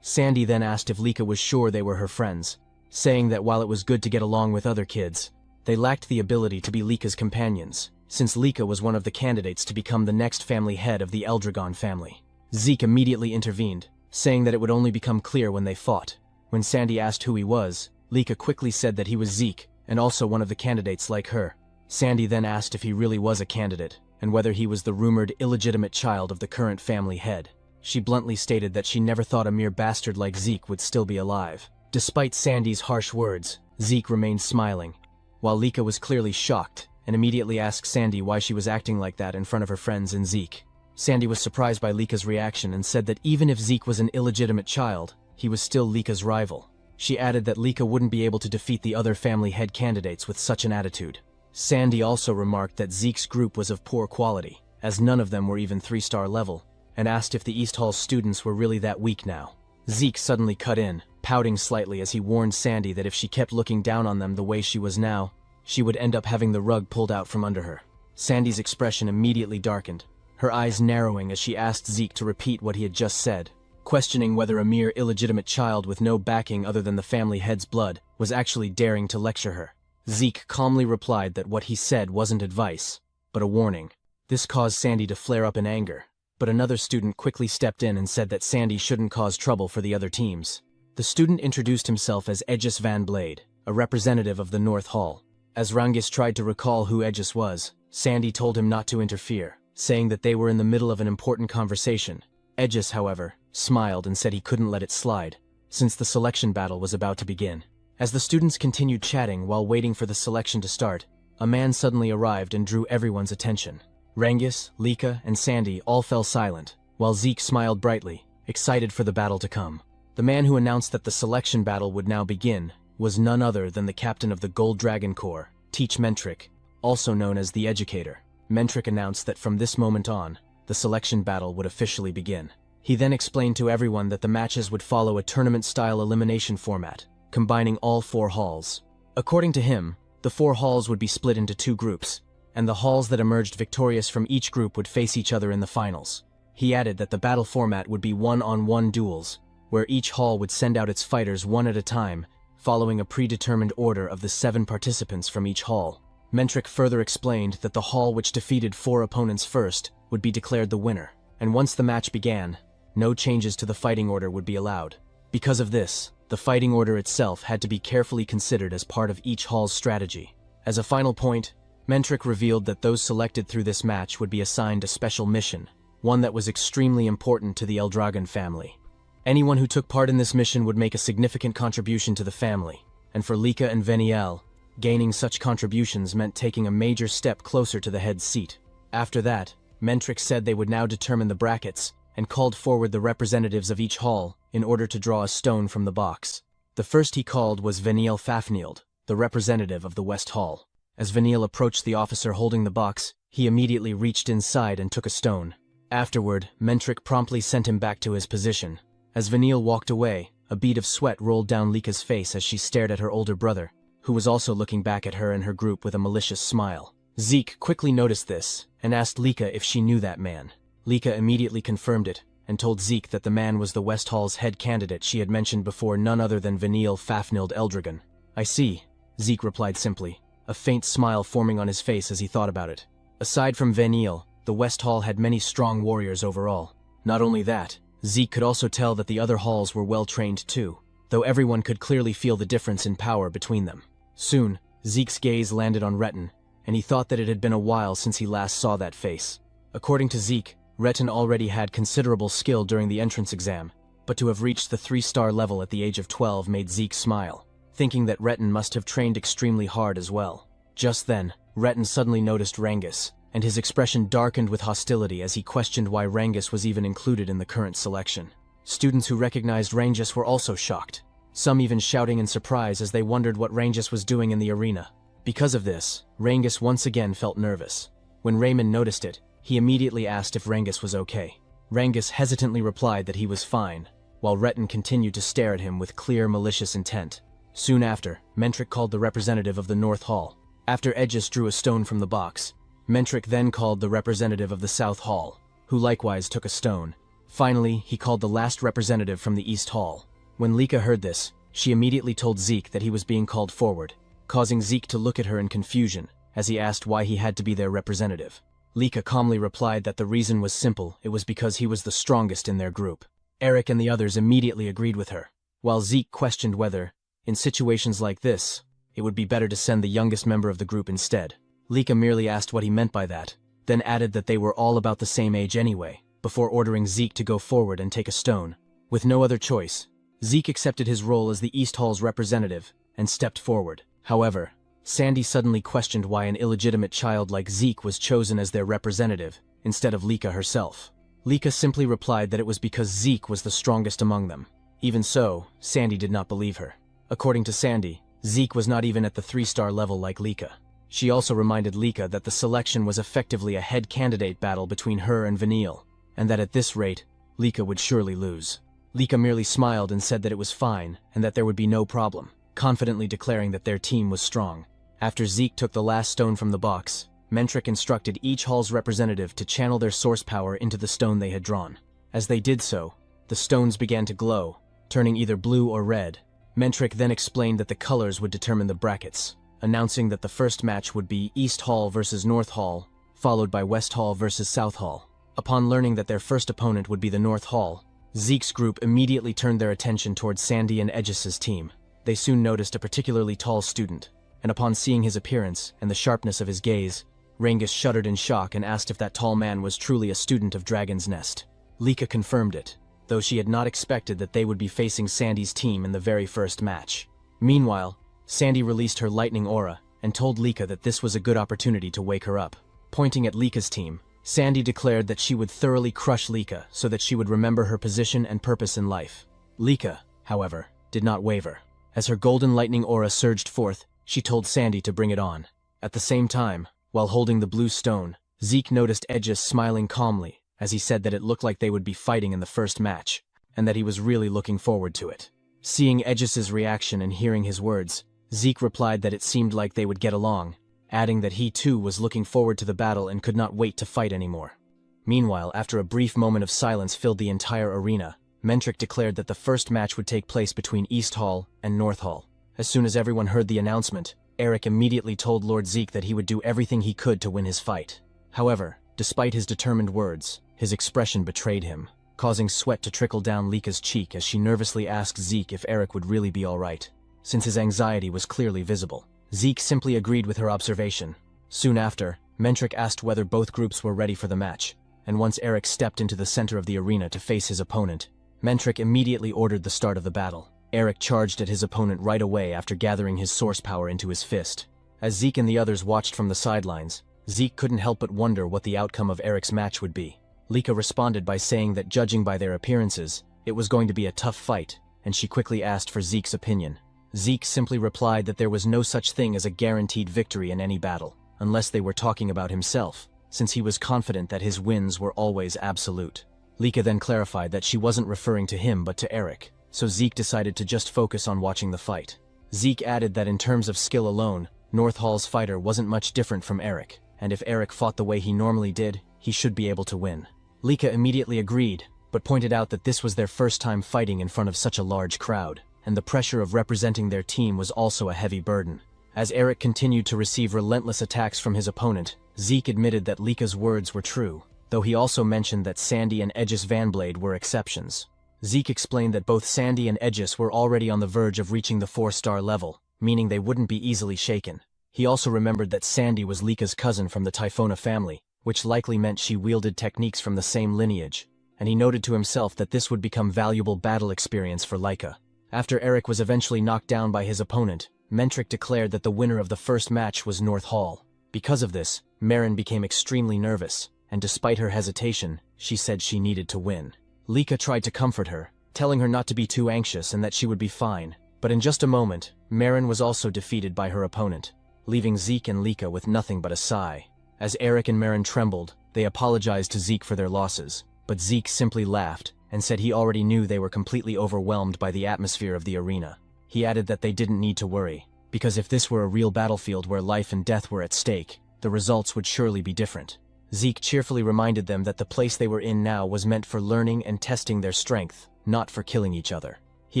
Sandy then asked if Lika was sure they were her friends, saying that while it was good to get along with other kids, they lacked the ability to be Lika's companions, since Lika was one of the candidates to become the next family head of the Eldragon family. Zeke immediately intervened, saying that it would only become clear when they fought. When Sandy asked who he was, Lika quickly said that he was Zeke, and also one of the candidates like her. Sandy then asked if he really was a candidate, and whether he was the rumored illegitimate child of the current family head. She bluntly stated that she never thought a mere bastard like Zeke would still be alive. Despite Sandy's harsh words, Zeke remained smiling, while Lika was clearly shocked, and immediately asked Sandy why she was acting like that in front of her friends and Zeke. Sandy was surprised by Lika's reaction and said that even if Zeke was an illegitimate child, he was still Lika's rival. She added that Lika wouldn't be able to defeat the other family head candidates with such an attitude. Sandy also remarked that Zeke's group was of poor quality, as none of them were even 3-star level, and asked if the East Hall's students were really that weak now. Zeke suddenly cut in, pouting slightly as he warned Sandy that if she kept looking down on them the way she was now, she would end up having the rug pulled out from under her. Sandy's expression immediately darkened, her eyes narrowing as she asked Zeke to repeat what he had just said, questioning whether a mere illegitimate child with no backing other than the family head's blood was actually daring to lecture her. Zeke calmly replied that what he said wasn't advice, but a warning. This caused Sandy to flare up in anger, but another student quickly stepped in and said that Sandy shouldn't cause trouble for the other teams. The student introduced himself as Aegis Van Blade, a representative of the North Hall. As Rangis tried to recall who Aegis was, Sandy told him not to interfere, saying that they were in the middle of an important conversation. Aegis, however, smiled and said he couldn't let it slide, since the selection battle was about to begin. As the students continued chatting while waiting for the selection to start, a man suddenly arrived and drew everyone's attention. Rangis, Lika, and Sandy all fell silent, while Zeke smiled brightly, excited for the battle to come. The man who announced that the selection battle would now begin was none other than the captain of the Gold Dragon Corps, Teach Mentric, also known as the Educator. Mentric announced that from this moment on, the selection battle would officially begin. He then explained to everyone that the matches would follow a tournament-style elimination format, combining all 4 halls. According to him, the 4 halls would be split into 2 groups, and the halls that emerged victorious from each group would face each other in the finals. He added that the battle format would be one-on-one duels, where each hall would send out its fighters one at a time, following a predetermined order of the 7 participants from each hall. Mentric further explained that the hall which defeated 4 opponents first would be declared the winner, and once the match began, no changes to the fighting order would be allowed. Because of this, the fighting order itself had to be carefully considered as part of each hall's strategy. As a final point, Mentric revealed that those selected through this match would be assigned a special mission, one that was extremely important to the Eldragon family. Anyone who took part in this mission would make a significant contribution to the family, and for Lika and Veniel, gaining such contributions meant taking a major step closer to the head's seat. After that, Mentric said they would now determine the brackets, and called forward the representatives of each hall in order to draw a stone from the box. The first he called was Veniel Fafnield, the representative of the West Hall. As Veniel approached the officer holding the box, he immediately reached inside and took a stone. Afterward, Mentric promptly sent him back to his position. As Veniel walked away, a bead of sweat rolled down Lika's face as she stared at her older brother, who was also looking back at her and her group with a malicious smile. Zeke quickly noticed this, and asked Lika if she knew that man. Lika immediately confirmed it, and told Zeke that the man was the West Hall's head candidate she had mentioned before, none other than Veniel Fafnild Eldragon. "I see," Zeke replied simply, a faint smile forming on his face as he thought about it. Aside from Veniel, the West Hall had many strong warriors overall. Not only that, Zeke could also tell that the other halls were well-trained too, though everyone could clearly feel the difference in power between them. Soon, Zeke's gaze landed on Retin, and he thought that it had been a while since he last saw that face. According to Zeke, Retin already had considerable skill during the entrance exam, but to have reached the 3-star level at the age of 12 made Zeke smile, thinking that Retin must have trained extremely hard as well. Just then, Retin suddenly noticed Rangis, and his expression darkened with hostility as he questioned why Rangis was even included in the current selection. Students who recognized Rangis were also shocked, some even shouting in surprise as they wondered what Rangis was doing in the arena. Because of this, Rangis once again felt nervous. When Raymond noticed it, he immediately asked if Rangis was okay. Rangis hesitantly replied that he was fine, while Retin continued to stare at him with clear malicious intent. Soon after, Mentric called the representative of the North Hall. After Aegis drew a stone from the box, Mentric then called the representative of the South Hall, who likewise took a stone. Finally, he called the last representative from the East Hall. When Lika heard this, she immediately told Zeke that he was being called forward, causing Zeke to look at her in confusion as he asked why he had to be their representative. Lika calmly replied that the reason was simple, it was because he was the strongest in their group. Eric and the others immediately agreed with her, while Zeke questioned whether, in situations like this, it would be better to send the youngest member of the group instead. Lika merely asked what he meant by that, then added that they were all about the same age anyway, before ordering Zeke to go forward and take a stone. With no other choice, Zeke accepted his role as the East Hall's representative and stepped forward. However, Sandy suddenly questioned why an illegitimate child like Zeke was chosen as their representative, instead of Lika herself. Lika simply replied that it was because Zeke was the strongest among them. Even so, Sandy did not believe her. According to Sandy, Zeke was not even at the 3-star level like Lika. She also reminded Lika that the selection was effectively a head candidate battle between her and Vanille, and that at this rate, Lika would surely lose. Lika merely smiled and said that it was fine and that there would be no problem, confidently declaring that their team was strong. After Zeke took the last stone from the box, Mentric instructed each hall's representative to channel their source power into the stone they had drawn. As they did so, the stones began to glow, turning either blue or red. Mentric then explained that the colors would determine the brackets, announcing that the first match would be East Hall versus North Hall, followed by West Hall versus South Hall. Upon learning that their first opponent would be the North Hall, Zeke's group immediately turned their attention towards Sandy and Aegis's team. They soon noticed a particularly tall student, and upon seeing his appearance and the sharpness of his gaze, Rangis shuddered in shock and asked if that tall man was truly a student of Dragon's Nest. Lika confirmed it, though she had not expected that they would be facing Sandy's team in the very first match. Meanwhile, Sandy released her lightning aura and told Lika that this was a good opportunity to wake her up. Pointing at Lika's team, Sandy declared that she would thoroughly crush Lika so that she would remember her position and purpose in life. Lika, however, did not waver. As her golden lightning aura surged forth, she told Sandy to bring it on. At the same time, while holding the blue stone, Zeke noticed Aegis smiling calmly as he said that it looked like they would be fighting in the first match, and that he was really looking forward to it. Seeing Aegis's reaction and hearing his words, Zeke replied that it seemed like they would get along, adding that he too was looking forward to the battle and could not wait to fight anymore. Meanwhile, after a brief moment of silence filled the entire arena, Mentric declared that the first match would take place between East Hall and North Hall. As soon as everyone heard the announcement, Eric immediately told Lord Zeke that he would do everything he could to win his fight. However, despite his determined words, his expression betrayed him, causing sweat to trickle down Lika's cheek as she nervously asked Zeke if Eric would really be alright, since his anxiety was clearly visible. Zeke simply agreed with her observation. Soon after, Mentric asked whether both groups were ready for the match, and once Eric stepped into the center of the arena to face his opponent, Mentric immediately ordered the start of the battle. Eric charged at his opponent right away after gathering his source power into his fist. As Zeke and the others watched from the sidelines, Zeke couldn't help but wonder what the outcome of Eric's match would be. Lika responded by saying that judging by their appearances, it was going to be a tough fight, and she quickly asked for Zeke's opinion. Zeke simply replied that there was no such thing as a guaranteed victory in any battle, unless they were talking about himself, since he was confident that his wins were always absolute. Lika then clarified that she wasn't referring to him but to Eric, so Zeke decided to just focus on watching the fight. Zeke added that in terms of skill alone, North Hall's fighter wasn't much different from Eric, and if Eric fought the way he normally did, he should be able to win. Lika immediately agreed, but pointed out that this was their first time fighting in front of such a large crowd, and the pressure of representing their team was also a heavy burden. As Eric continued to receive relentless attacks from his opponent, Zeke admitted that Lika's words were true, though he also mentioned that Sandy and Aegis Vanblade were exceptions. Zeke explained that both Sandy and Aegis were already on the verge of reaching the 4-star level, meaning they wouldn't be easily shaken. He also remembered that Sandy was Lika's cousin from the Typhona family, which likely meant she wielded techniques from the same lineage, and he noted to himself that this would become valuable battle experience for Lika. After Eric was eventually knocked down by his opponent, Mentric declared that the winner of the first match was North Hall. Because of this, Marin became extremely nervous, and despite her hesitation, she said she needed to win. Lika tried to comfort her, telling her not to be too anxious and that she would be fine, but in just a moment, Marin was also defeated by her opponent, leaving Zeke and Lika with nothing but a sigh. As Eric and Marin trembled, they apologized to Zeke for their losses, but Zeke simply laughed and said he already knew they were completely overwhelmed by the atmosphere of the arena. He added that they didn't need to worry, because if this were a real battlefield where life and death were at stake, the results would surely be different. Zeke cheerfully reminded them that the place they were in now was meant for learning and testing their strength, not for killing each other. He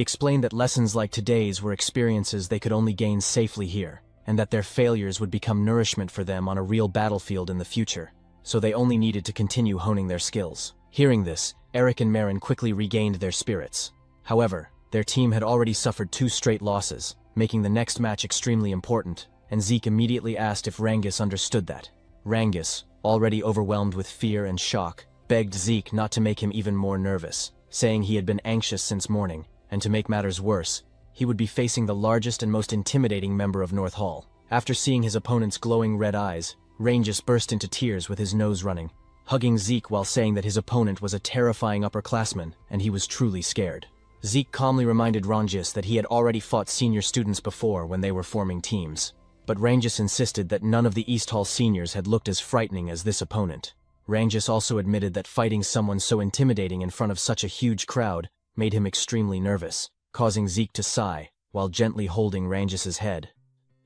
explained that lessons like today's were experiences they could only gain safely here, and that their failures would become nourishment for them on a real battlefield in the future, so they only needed to continue honing their skills. Hearing this, Eric and Marin quickly regained their spirits. However, their team had already suffered 2 straight losses, making the next match extremely important, and Zeke immediately asked if Rangis understood that. Rangis, already overwhelmed with fear and shock, begged Zeke not to make him even more nervous, saying he had been anxious since morning, and to make matters worse, he would be facing the largest and most intimidating member of North Hall. After seeing his opponent's glowing red eyes, Rangis burst into tears with his nose running, hugging Zeke while saying that his opponent was a terrifying upperclassman and he was truly scared. Zeke calmly reminded Rangis that he had already fought senior students before when they were forming teams. but Rangus insisted that none of the East Hall seniors had looked as frightening as this opponent. Rangus also admitted that fighting someone so intimidating in front of such a huge crowd made him extremely nervous, causing Zeke to sigh, while gently holding Rangus's head.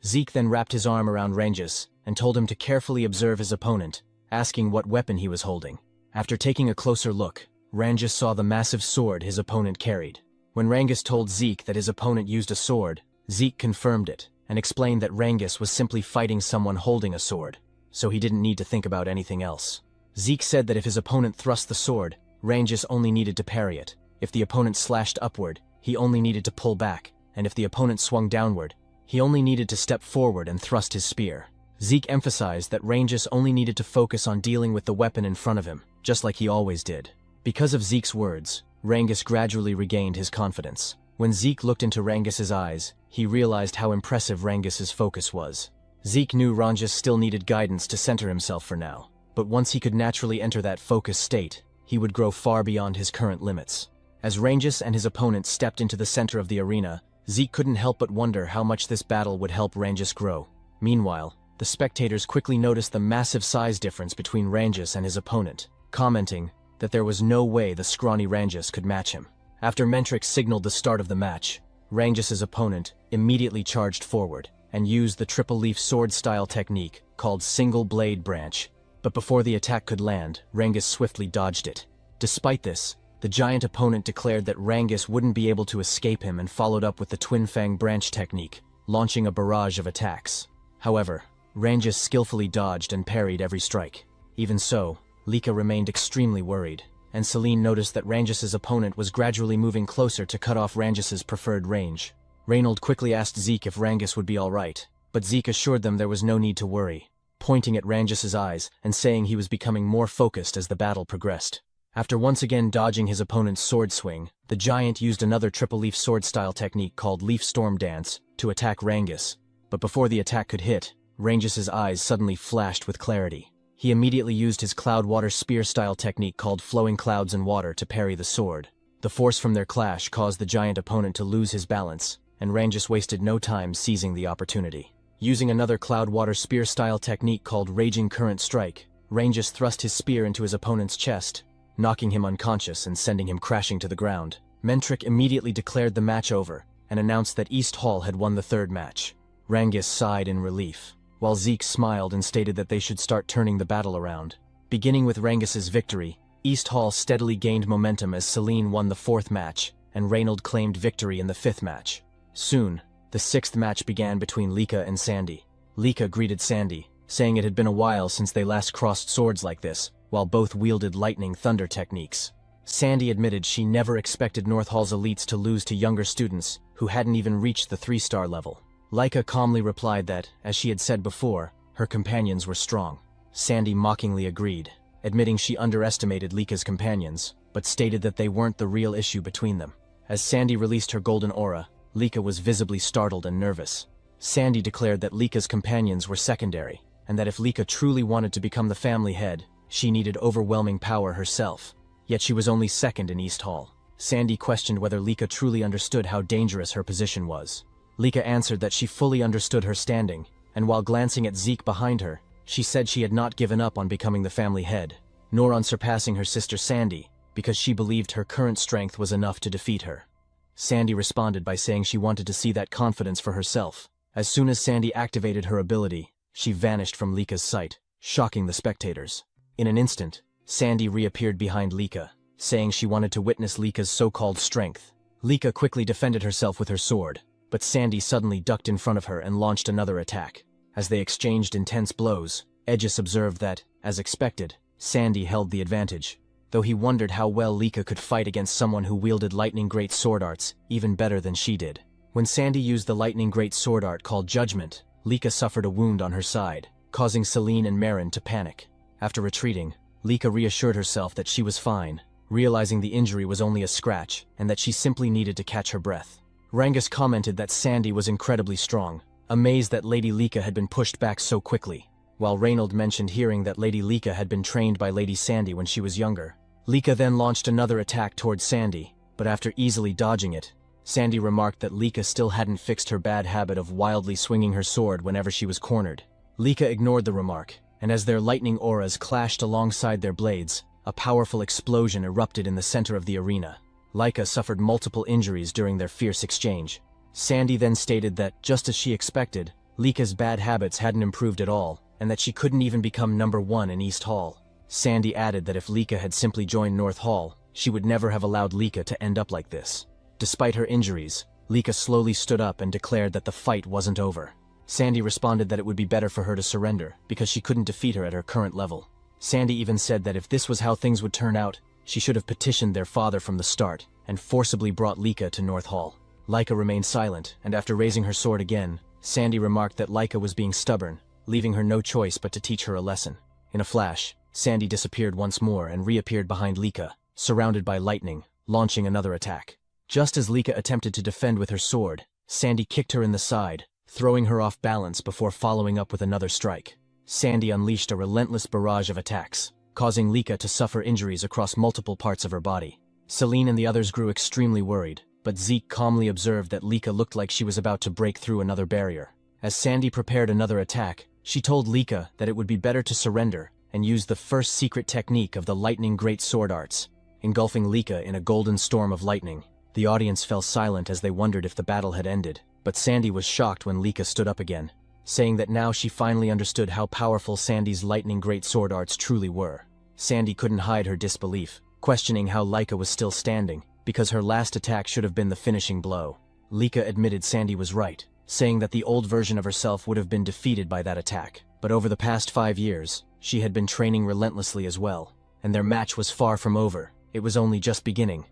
Zeke then wrapped his arm around Rangus and told him to carefully observe his opponent, asking what weapon he was holding. After taking a closer look, Rangus saw the massive sword his opponent carried. When Rangus told Zeke that his opponent used a sword, Zeke confirmed it and explained that Rangus was simply fighting someone holding a sword, so he didn't need to think about anything else. Zeke said that if his opponent thrust the sword, Rangus only needed to parry it. If the opponent slashed upward, he only needed to pull back, and if the opponent swung downward, he only needed to step forward and thrust his spear. Zeke emphasized that Rangus only needed to focus on dealing with the weapon in front of him, just like he always did. Because of Zeke's words, Rangus gradually regained his confidence. When Zeke looked into Rangus's eyes, he realized how impressive Rangus's focus was. Zeke knew Rangus still needed guidance to center himself for now, but once he could naturally enter that focus state, he would grow far beyond his current limits. As Rangus and his opponent stepped into the center of the arena, Zeke couldn't help but wonder how much this battle would help Rangus grow. Meanwhile, the spectators quickly noticed the massive size difference between Rangus and his opponent, commenting that there was no way the scrawny Rangus could match him. After Mentrix signaled the start of the match, Rangus's opponent immediately charged forward and used the triple-leaf sword-style technique called Single Blade Branch. But before the attack could land, Rangus swiftly dodged it. Despite this, the giant opponent declared that Rangus wouldn't be able to escape him and followed up with the Twin Fang Branch technique, launching a barrage of attacks. However, Rangus skillfully dodged and parried every strike. Even so, Lika remained extremely worried, and Celine noticed that Rangus's opponent was gradually moving closer to cut off Rangus's preferred range. Reynold quickly asked Zeke if Rangus would be alright, but Zeke assured them there was no need to worry, pointing at Rangus's eyes and saying he was becoming more focused as the battle progressed. After once again dodging his opponent's sword swing, the giant used another triple-leaf sword-style technique called Leaf Storm Dance to attack Rangus, but before the attack could hit, Rangus's eyes suddenly flashed with clarity. He immediately used his Cloud Water Spear-style technique called Flowing Clouds and Water to parry the sword. The force from their clash caused the giant opponent to lose his balance, and Rangus wasted no time seizing the opportunity. Using another Cloud Water Spear-style technique called Raging Current Strike, Rangus thrust his spear into his opponent's chest, knocking him unconscious and sending him crashing to the ground. Mentrix immediately declared the match over and announced that East Hall had won the third match. Rangus sighed in relief, while Zeke smiled and stated that they should start turning the battle around. Beginning with Rangus's victory, East Hall steadily gained momentum as Celine won the fourth match, and Reynold claimed victory in the fifth match. Soon, the sixth match began between Lika and Sandy. Lika greeted Sandy, saying it had been a while since they last crossed swords like this, while both wielded lightning thunder techniques. Sandy admitted she never expected North Hall's elites to lose to younger students who hadn't even reached the 3-star level. Lika calmly replied that, as she had said before, her companions were strong. Sandy mockingly agreed, admitting she underestimated Lika's companions, but stated that they weren't the real issue between them. As Sandy released her golden aura, Lika was visibly startled and nervous. Sandy declared that Lika's companions were secondary, and that if Lika truly wanted to become the family head, she needed overwhelming power herself. Yet she was only second in East Hall. Sandy questioned whether Lika truly understood how dangerous her position was. Lika answered that she fully understood her standing, and while glancing at Zeke behind her, she said she had not given up on becoming the family head, nor on surpassing her sister Sandy, because she believed her current strength was enough to defeat her. Sandy responded by saying she wanted to see that confidence for herself. As soon as Sandy activated her ability, she vanished from Lika's sight, shocking the spectators. In an instant, Sandy reappeared behind Lika, saying she wanted to witness Lika's so-called strength. Lika quickly defended herself with her sword, but Sandy suddenly ducked in front of her and launched another attack. As they exchanged intense blows, Aegis observed that, as expected, Sandy held the advantage, though he wondered how well Lika could fight against someone who wielded lightning great sword arts even better than she did. When Sandy used the lightning great sword art called Judgment, Lika suffered a wound on her side, causing Celine and Marin to panic. After retreating, Lika reassured herself that she was fine, realizing the injury was only a scratch and that she simply needed to catch her breath. Rangus commented that Sandy was incredibly strong, amazed that Lady Lika had been pushed back so quickly, while Reynold mentioned hearing that Lady Lika had been trained by Lady Sandy when she was younger. Lika then launched another attack towards Sandy, but after easily dodging it, Sandy remarked that Lika still hadn't fixed her bad habit of wildly swinging her sword whenever she was cornered. Lika ignored the remark, and as their lightning auras clashed alongside their blades, a powerful explosion erupted in the center of the arena. Lika suffered multiple injuries during their fierce exchange. Sandy then stated that, just as she expected, Lika's bad habits hadn't improved at all, and that she couldn't even become #1 in East Hall. Sandy added that if Lika had simply joined North Hall, she would never have allowed Lika to end up like this. Despite her injuries, Lika slowly stood up and declared that the fight wasn't over. Sandy responded that it would be better for her to surrender, because she couldn't defeat her at her current level. Sandy even said that if this was how things would turn out, she should have petitioned their father from the start, and forcibly brought Lika to North Hall. Lika remained silent, and after raising her sword again, Sandy remarked that Lika was being stubborn, leaving her no choice but to teach her a lesson. In a flash, Sandy disappeared once more and reappeared behind Lika, surrounded by lightning, launching another attack. Just as Lika attempted to defend with her sword, Sandy kicked her in the side, throwing her off balance before following up with another strike. Sandy unleashed a relentless barrage of attacks, causing Lika to suffer injuries across multiple parts of her body. Celine and the others grew extremely worried, but Zeke calmly observed that Lika looked like she was about to break through another barrier. As Sandy prepared another attack, she told Lika that it would be better to surrender and use the first secret technique of the lightning great sword arts, engulfing Lika in a golden storm of lightning. The audience fell silent as they wondered if the battle had ended, but Sandy was shocked when Lika stood up again, saying that now she finally understood how powerful Sandy's lightning great sword arts truly were. Sandy couldn't hide her disbelief, questioning how Lika was still standing, because her last attack should have been the finishing blow. Lika admitted Sandy was right, saying that the old version of herself would have been defeated by that attack. But over the past 5 years, she had been training relentlessly as well, and their match was far from over. It was only just beginning.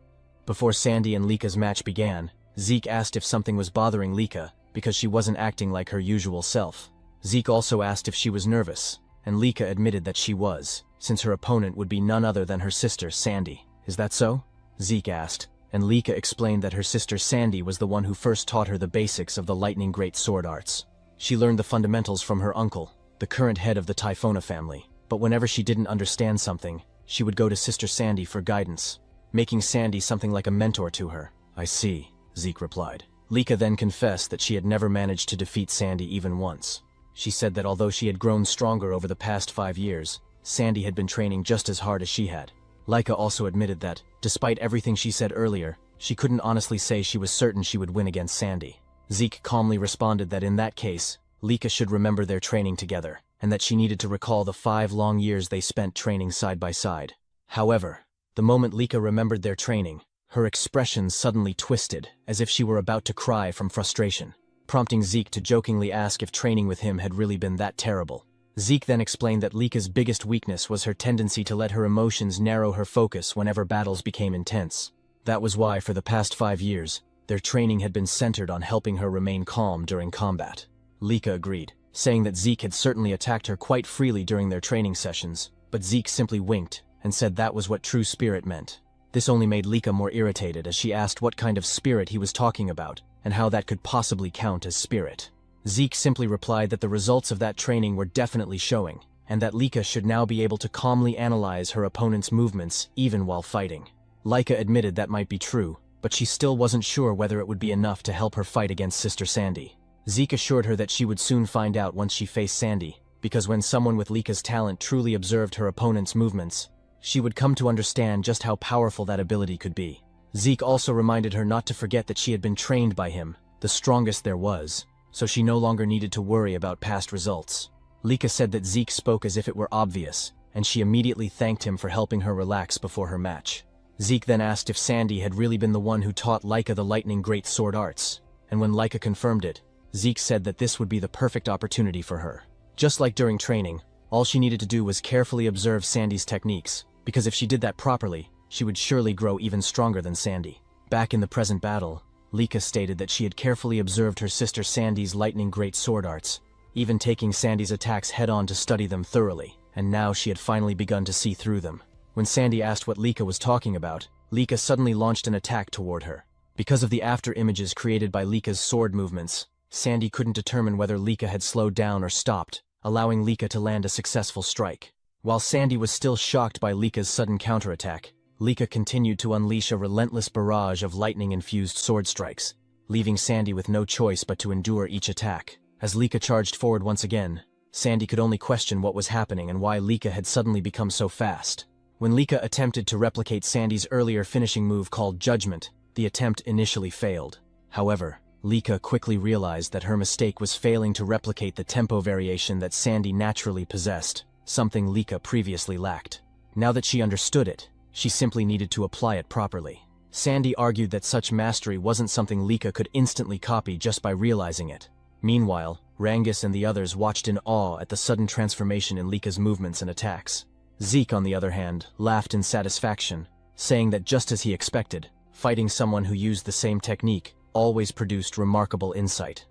Before Sandy and Lika's match began, Zeke asked if something was bothering Lika, because she wasn't acting like her usual self. Zeke also asked if she was nervous, and Lika admitted that she was, since her opponent would be none other than her sister, Sandy. Is that so? Zeke asked, and Lika explained that her sister Sandy was the one who first taught her the basics of the lightning great sword arts. She learned the fundamentals from her uncle, the current head of the Typhona family, but whenever she didn't understand something, she would go to Sister Sandy for guidance, making Sandy something like a mentor to her. I see, Zeke replied. Lika then confessed that she had never managed to defeat Sandy even once. She said that although she had grown stronger over the past 5 years, Sandy had been training just as hard as she had. Lika also admitted that, despite everything she said earlier, she couldn't honestly say she was certain she would win against Sandy. Zeke calmly responded that in that case, Lika should remember their training together, and that she needed to recall the 5 long years they spent training side by side. However, the moment Lika remembered their training, her expression suddenly twisted, as if she were about to cry from frustration, prompting Zeke to jokingly ask if training with him had really been that terrible. Zeke then explained that Lika's biggest weakness was her tendency to let her emotions narrow her focus whenever battles became intense. That was why, for the past 5 years, their training had been centered on helping her remain calm during combat. Lika agreed, saying that Zeke had certainly attacked her quite freely during their training sessions, but Zeke simply winked and said that was what true spirit meant. This only made Lika more irritated as she asked what kind of spirit he was talking about and how that could possibly count as spirit. Zeke simply replied that the results of that training were definitely showing, and that Lika should now be able to calmly analyze her opponent's movements even while fighting. Lika admitted that might be true, but she still wasn't sure whether it would be enough to help her fight against Sister Sandy. Zeke assured her that she would soon find out once she faced Sandy, because when someone with Lika's talent truly observed her opponent's movements, she would come to understand just how powerful that ability could be. Zeke also reminded her not to forget that she had been trained by him, the strongest there was, so she no longer needed to worry about past results. Lika said that Zeke spoke as if it were obvious, and she immediately thanked him for helping her relax before her match. Zeke then asked if Sandy had really been the one who taught Lika the lightning great sword arts, and when Lika confirmed it, Zeke said that this would be the perfect opportunity for her. Just like during training, all she needed to do was carefully observe Sandy's techniques, because if she did that properly, she would surely grow even stronger than Sandy. Back in the present battle, Lika stated that she had carefully observed her sister Sandy's lightning great sword arts, even taking Sandy's attacks head-on to study them thoroughly, and now she had finally begun to see through them. When Sandy asked what Lika was talking about, Lika suddenly launched an attack toward her. Because of the after-images created by Lika's sword movements, Sandy couldn't determine whether Lika had slowed down or stopped, allowing Lika to land a successful strike. While Sandy was still shocked by Lika's sudden counterattack, Lika continued to unleash a relentless barrage of lightning-infused sword strikes, leaving Sandy with no choice but to endure each attack. As Lika charged forward once again, Sandy could only question what was happening and why Lika had suddenly become so fast. When Lika attempted to replicate Sandy's earlier finishing move called Judgment, the attempt initially failed. However, Lika quickly realized that her mistake was failing to replicate the tempo variation that Sandy naturally possessed, something Lika previously lacked. Now that she understood it, she simply needed to apply it properly. Sandy argued that such mastery wasn't something Lika could instantly copy just by realizing it. Meanwhile, Rangus and the others watched in awe at the sudden transformation in Lika's movements and attacks. Zeke, on the other hand, laughed in satisfaction, saying that just as he expected, fighting someone who used the same technique always produced remarkable insight.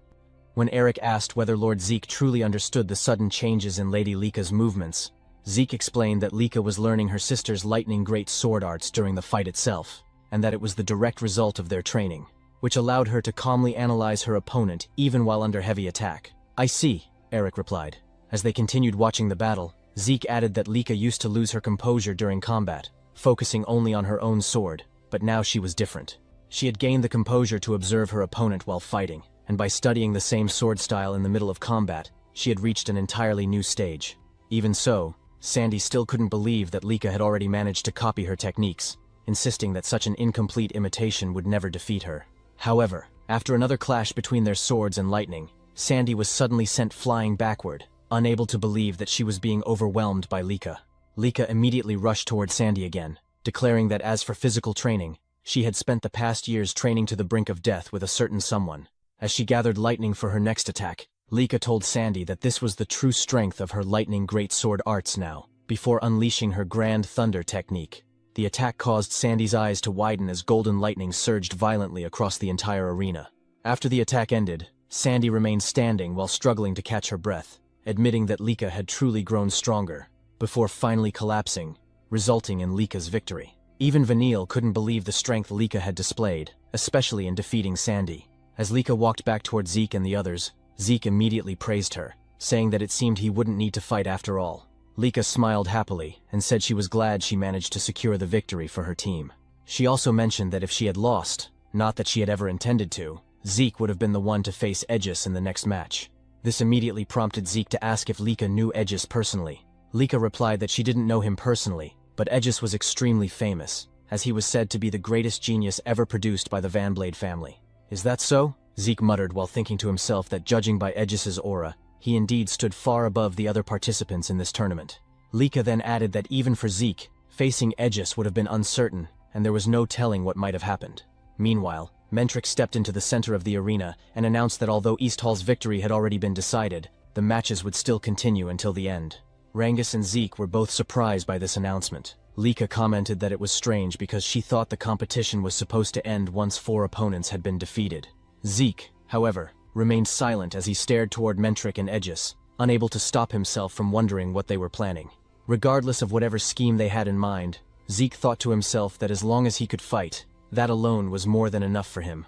When Eric asked whether Lord Zeke truly understood the sudden changes in Lady Lika's movements, Zeke explained that Lika was learning her sister's lightning great sword arts during the fight itself, and that it was the direct result of their training, which allowed her to calmly analyze her opponent even while under heavy attack. "I see," Eric replied. As they continued watching the battle, Zeke added that Lika used to lose her composure during combat, focusing only on her own sword, but now she was different. She had gained the composure to observe her opponent while fighting, and by studying the same sword style in the middle of combat, she had reached an entirely new stage. Even so, Sandy still couldn't believe that Lika had already managed to copy her techniques, insisting that such an incomplete imitation would never defeat her. However, after another clash between their swords and lightning, Sandy was suddenly sent flying backward, unable to believe that she was being overwhelmed by Lika. Lika immediately rushed toward Sandy again, declaring that as for physical training, she had spent the past years training to the brink of death with a certain someone. As she gathered lightning for her next attack, Lika told Sandy that this was the true strength of her lightning greatsword arts now, before unleashing her grand thunder technique. The attack caused Sandy's eyes to widen as golden lightning surged violently across the entire arena. After the attack ended, Sandy remained standing while struggling to catch her breath, admitting that Lika had truly grown stronger, before finally collapsing, resulting in Lika's victory. Even Vanille couldn't believe the strength Lika had displayed, especially in defeating Sandy. As Lika walked back toward Zeke and the others, Zeke immediately praised her, saying that it seemed he wouldn't need to fight after all. Lika smiled happily and said she was glad she managed to secure the victory for her team. She also mentioned that if she had lost, not that she had ever intended to, Zeke would have been the one to face Aegis in the next match. This immediately prompted Zeke to ask if Lika knew Aegis personally. Lika replied that she didn't know him personally, but Aegis was extremely famous, as he was said to be the greatest genius ever produced by the Van Blade family. "Is that so?" Zeke muttered while thinking to himself that judging by Aegis's aura, he indeed stood far above the other participants in this tournament. Lika then added that even for Zeke, facing Aegis would have been uncertain, and there was no telling what might have happened. Meanwhile, Mentrix stepped into the center of the arena and announced that although East Hall's victory had already been decided, the matches would still continue until the end. Rangus and Zeke were both surprised by this announcement. Lika commented that it was strange because she thought the competition was supposed to end once 4 opponents had been defeated. Zeke, however, remained silent as he stared toward Mentrix and Aegis, unable to stop himself from wondering what they were planning. Regardless of whatever scheme they had in mind, Zeke thought to himself that as long as he could fight, that alone was more than enough for him.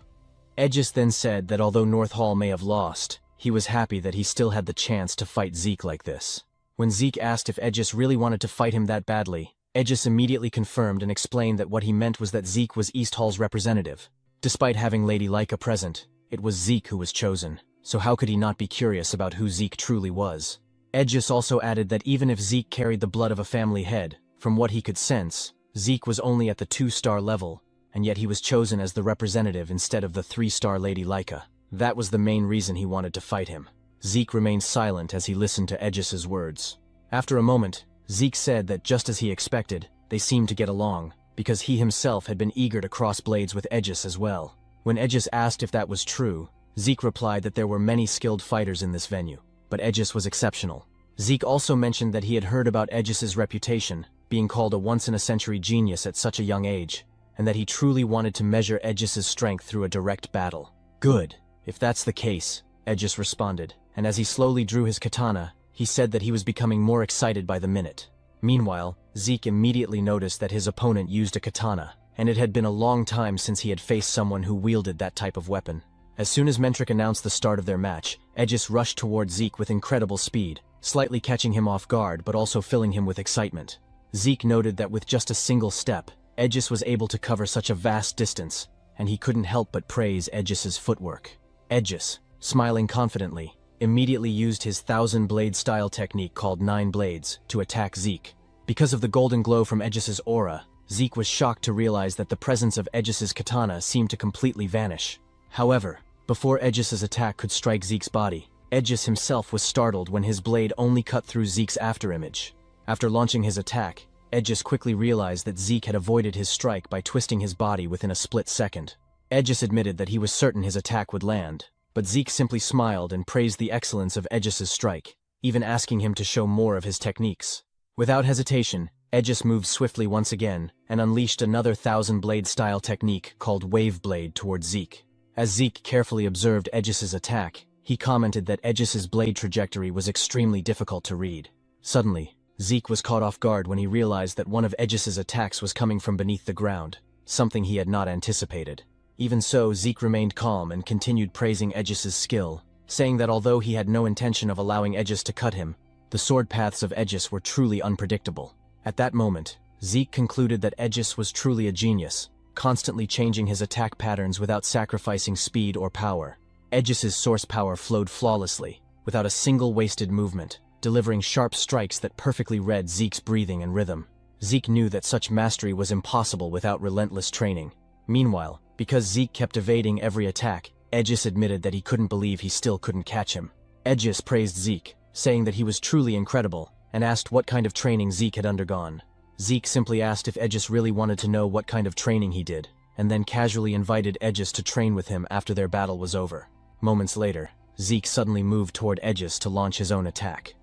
Aegis then said that although North Hall may have lost, he was happy that he still had the chance to fight Zeke like this. When Zeke asked if Aegis really wanted to fight him that badly, Aegis immediately confirmed and explained that what he meant was that Zeke was East Hall's representative. Despite having Lady Lika present, it was Zeke who was chosen, so how could he not be curious about who Zeke truly was? Aegis also added that even if Zeke carried the blood of a family head, from what he could sense, Zeke was only at the 2-star level, and yet he was chosen as the representative instead of the 3-star Lady Lika. That was the main reason he wanted to fight him. Zeke remained silent as he listened to Aegis's words. After a moment, Zeke said that just as he expected, they seemed to get along, because he himself had been eager to cross blades with Aegis as well. When Aegis asked if that was true, Zeke replied that there were many skilled fighters in this venue, but Aegis was exceptional. Zeke also mentioned that he had heard about Aegis's reputation, being called a once-in-a-century genius at such a young age, and that he truly wanted to measure Aegis's strength through a direct battle. "Good. If that's the case," Aegis responded, and as he slowly drew his katana, he said that he was becoming more excited by the minute. Meanwhile, Zeke immediately noticed that his opponent used a katana, and it had been a long time since he had faced someone who wielded that type of weapon. As soon as Mentrix announced the start of their match, Aegis rushed toward Zeke with incredible speed, slightly catching him off guard but also filling him with excitement. Zeke noted that with just a single step, Aegis was able to cover such a vast distance, and he couldn't help but praise Aegis's footwork. Aegis, smiling confidently, immediately used his 1,000-blade style technique called 9 Blades to attack Zeke. Because of the golden glow from Aegis's aura, Zeke was shocked to realize that the presence of Aegis's katana seemed to completely vanish. However, before Aegis's attack could strike Zeke's body, Aegis himself was startled when his blade only cut through Zeke's afterimage. After launching his attack, Aegis quickly realized that Zeke had avoided his strike by twisting his body within a split second. Aegis admitted that he was certain his attack would land, but Zeke simply smiled and praised the excellence of Aegis's strike, even asking him to show more of his techniques. Without hesitation, Aegis moved swiftly once again and unleashed another 1,000-blade style technique called Wave Blade toward Zeke. As Zeke carefully observed Aegis's attack, he commented that Aegis's blade trajectory was extremely difficult to read. Suddenly, Zeke was caught off guard when he realized that one of Aegis's attacks was coming from beneath the ground, something he had not anticipated. Even so, Zeke remained calm and continued praising Aegis's skill, saying that although he had no intention of allowing Aegis to cut him, the sword paths of Aegis were truly unpredictable. At that moment, Zeke concluded that Aegis was truly a genius, constantly changing his attack patterns without sacrificing speed or power. Aegis's source power flowed flawlessly, without a single wasted movement, delivering sharp strikes that perfectly read Zeke's breathing and rhythm. Zeke knew that such mastery was impossible without relentless training. Meanwhile, because Zeke kept evading every attack, Aegis admitted that he couldn't believe he still couldn't catch him. Aegis praised Zeke, saying that he was truly incredible, and asked what kind of training Zeke had undergone. Zeke simply asked if Aegis really wanted to know what kind of training he did, and then casually invited Aegis to train with him after their battle was over. Moments later, Zeke suddenly moved toward Aegis to launch his own attack.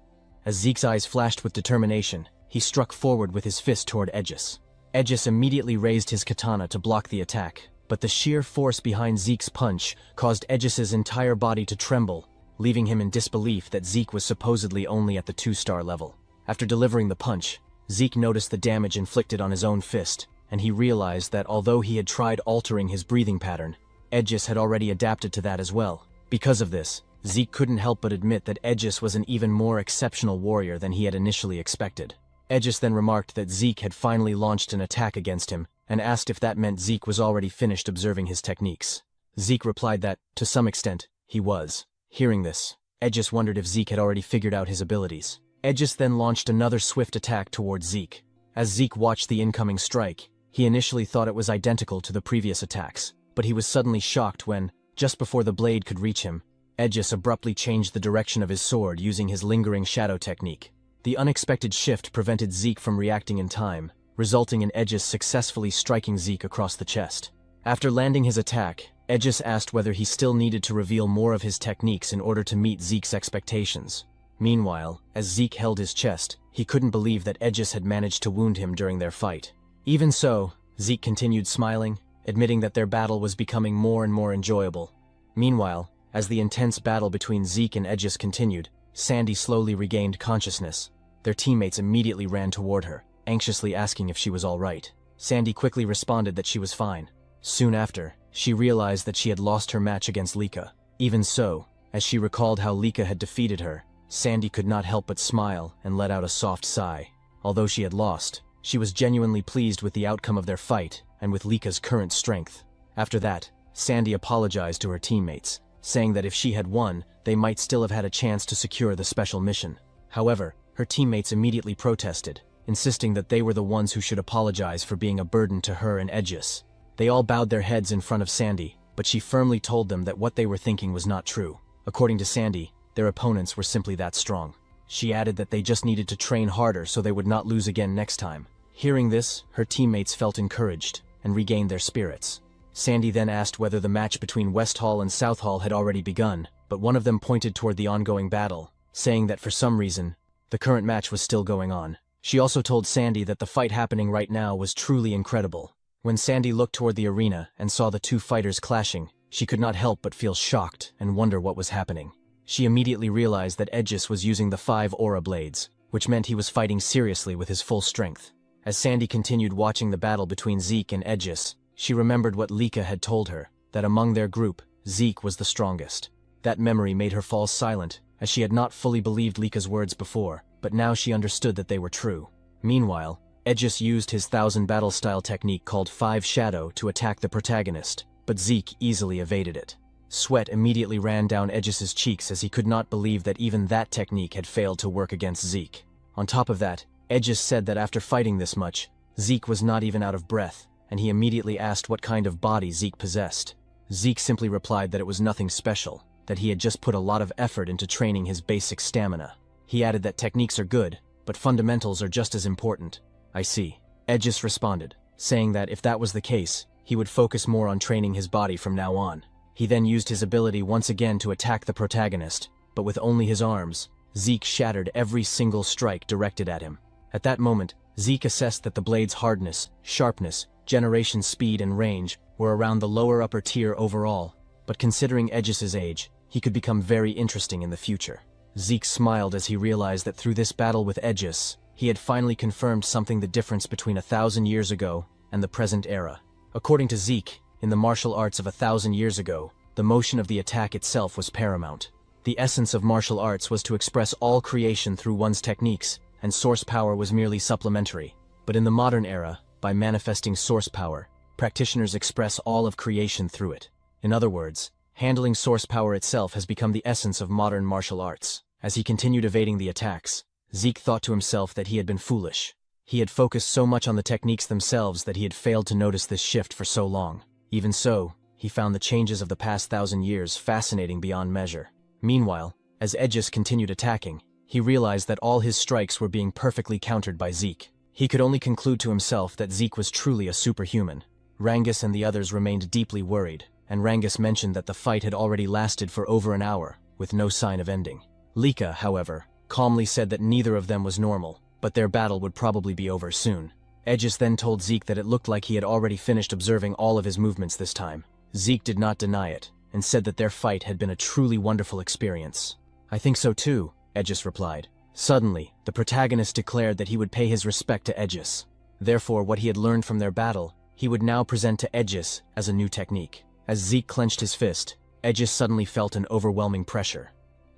As Zeke's eyes flashed with determination, he struck forward with his fist toward Aegis. Aegis immediately raised his katana to block the attack, but the sheer force behind Zeke's punch caused Aegis's entire body to tremble, leaving him in disbelief that Zeke was supposedly only at the 2-star level. After delivering the punch, Zeke noticed the damage inflicted on his own fist, and he realized that although he had tried altering his breathing pattern, Aegis had already adapted to that as well. Because of this, Zeke couldn't help but admit that Aegis was an even more exceptional warrior than he had initially expected. Aegis then remarked that Zeke had finally launched an attack against him, and asked if that meant Zeke was already finished observing his techniques. Zeke replied that, to some extent, he was. Hearing this, Aegis wondered if Zeke had already figured out his abilities. Aegis then launched another swift attack towards Zeke. As Zeke watched the incoming strike, he initially thought it was identical to the previous attacks, but he was suddenly shocked when, just before the blade could reach him, Aegis abruptly changed the direction of his sword using his lingering shadow technique. The unexpected shift prevented Zeke from reacting in time, resulting in Aegis successfully striking Zeke across the chest. After landing his attack, Aegis asked whether he still needed to reveal more of his techniques in order to meet Zeke's expectations. Meanwhile, as Zeke held his chest, he couldn't believe that Aegis had managed to wound him during their fight. Even so, Zeke continued smiling, admitting that their battle was becoming more and more enjoyable. Meanwhile, as the intense battle between Zeke and Aegis continued, Sandy slowly regained consciousness. Their teammates immediately ran toward her, anxiously asking if she was all right. Sandy quickly responded that she was fine. Soon after, she realized that she had lost her match against Lika. Even so, as she recalled how Lika had defeated her, Sandy could not help but smile and let out a soft sigh. Although she had lost, she was genuinely pleased with the outcome of their fight and with Lika's current strength. After that, Sandy apologized to her teammates, saying that if she had won, they might still have had a chance to secure the special mission. However, her teammates immediately protested, insisting that they were the ones who should apologize for being a burden to her and Aegis. They all bowed their heads in front of Sandy, but she firmly told them that what they were thinking was not true. According to Sandy, their opponents were simply that strong. She added that they just needed to train harder so they would not lose again next time. Hearing this, her teammates felt encouraged and regained their spirits. Sandy then asked whether the match between West Hall and South Hall had already begun, but one of them pointed toward the ongoing battle, saying that for some reason, the current match was still going on. She also told Sandy that the fight happening right now was truly incredible. When Sandy looked toward the arena and saw the two fighters clashing, she could not help but feel shocked and wonder what was happening. She immediately realized that Aegis was using the 5 aura blades, which meant he was fighting seriously with his full strength. As Sandy continued watching the battle between Zeke and Aegis, she remembered what Lika had told her, that among their group, Zeke was the strongest. That memory made her fall silent, as she had not fully believed Lika's words before, but now she understood that they were true. Meanwhile, Aegis used his 1000 battle style technique called 5 Shadow to attack the protagonist, but Zeke easily evaded it. Sweat immediately ran down Aegis's cheeks as he could not believe that even that technique had failed to work against Zeke. On top of that, Aegis said that after fighting this much, Zeke was not even out of breath, and he immediately asked what kind of body Zeke possessed. Zeke simply replied that it was nothing special, that he had just put a lot of effort into training his basic stamina. He added that techniques are good, but fundamentals are just as important. I see. Aegis responded, saying that if that was the case, he would focus more on training his body from now on. He then used his ability once again to attack the protagonist, but with only his arms, Zeke shattered every single strike directed at him. At that moment, Zeke assessed that the blade's hardness, sharpness, generation speed and range were around the lower upper tier overall, but considering Aegis's age, he could become very interesting in the future. Zeke smiled as he realized that through this battle with Aegis, he had finally confirmed something: the difference between 1,000 years ago and the present era. According to Zeke, in the martial arts of 1,000 years ago, the motion of the attack itself was paramount. The essence of martial arts was to express all creation through one's techniques, and source power was merely supplementary. But in the modern era, by manifesting source power, practitioners express all of creation through it. In other words, handling source power itself has become the essence of modern martial arts. As he continued evading the attacks, Zeke thought to himself that he had been foolish. He had focused so much on the techniques themselves that he had failed to notice this shift for so long. Even so, he found the changes of the past 1,000 years fascinating beyond measure. Meanwhile, as Aegis continued attacking, he realized that all his strikes were being perfectly countered by Zeke. He could only conclude to himself that Zeke was truly a superhuman. Rangus and the others remained deeply worried, and Rangus mentioned that the fight had already lasted for over an hour, with no sign of ending. Lika, however, calmly said that neither of them was normal, but their battle would probably be over soon. Aegis then told Zeke that it looked like he had already finished observing all of his movements this time. Zeke did not deny it, and said that their fight had been a truly wonderful experience. I think so too, Aegis replied. Suddenly, the protagonist declared that he would pay his respect to Aegis. Therefore, what he had learned from their battle, he would now present to Aegis as a new technique. As Zeke clenched his fist, Aegis suddenly felt an overwhelming pressure.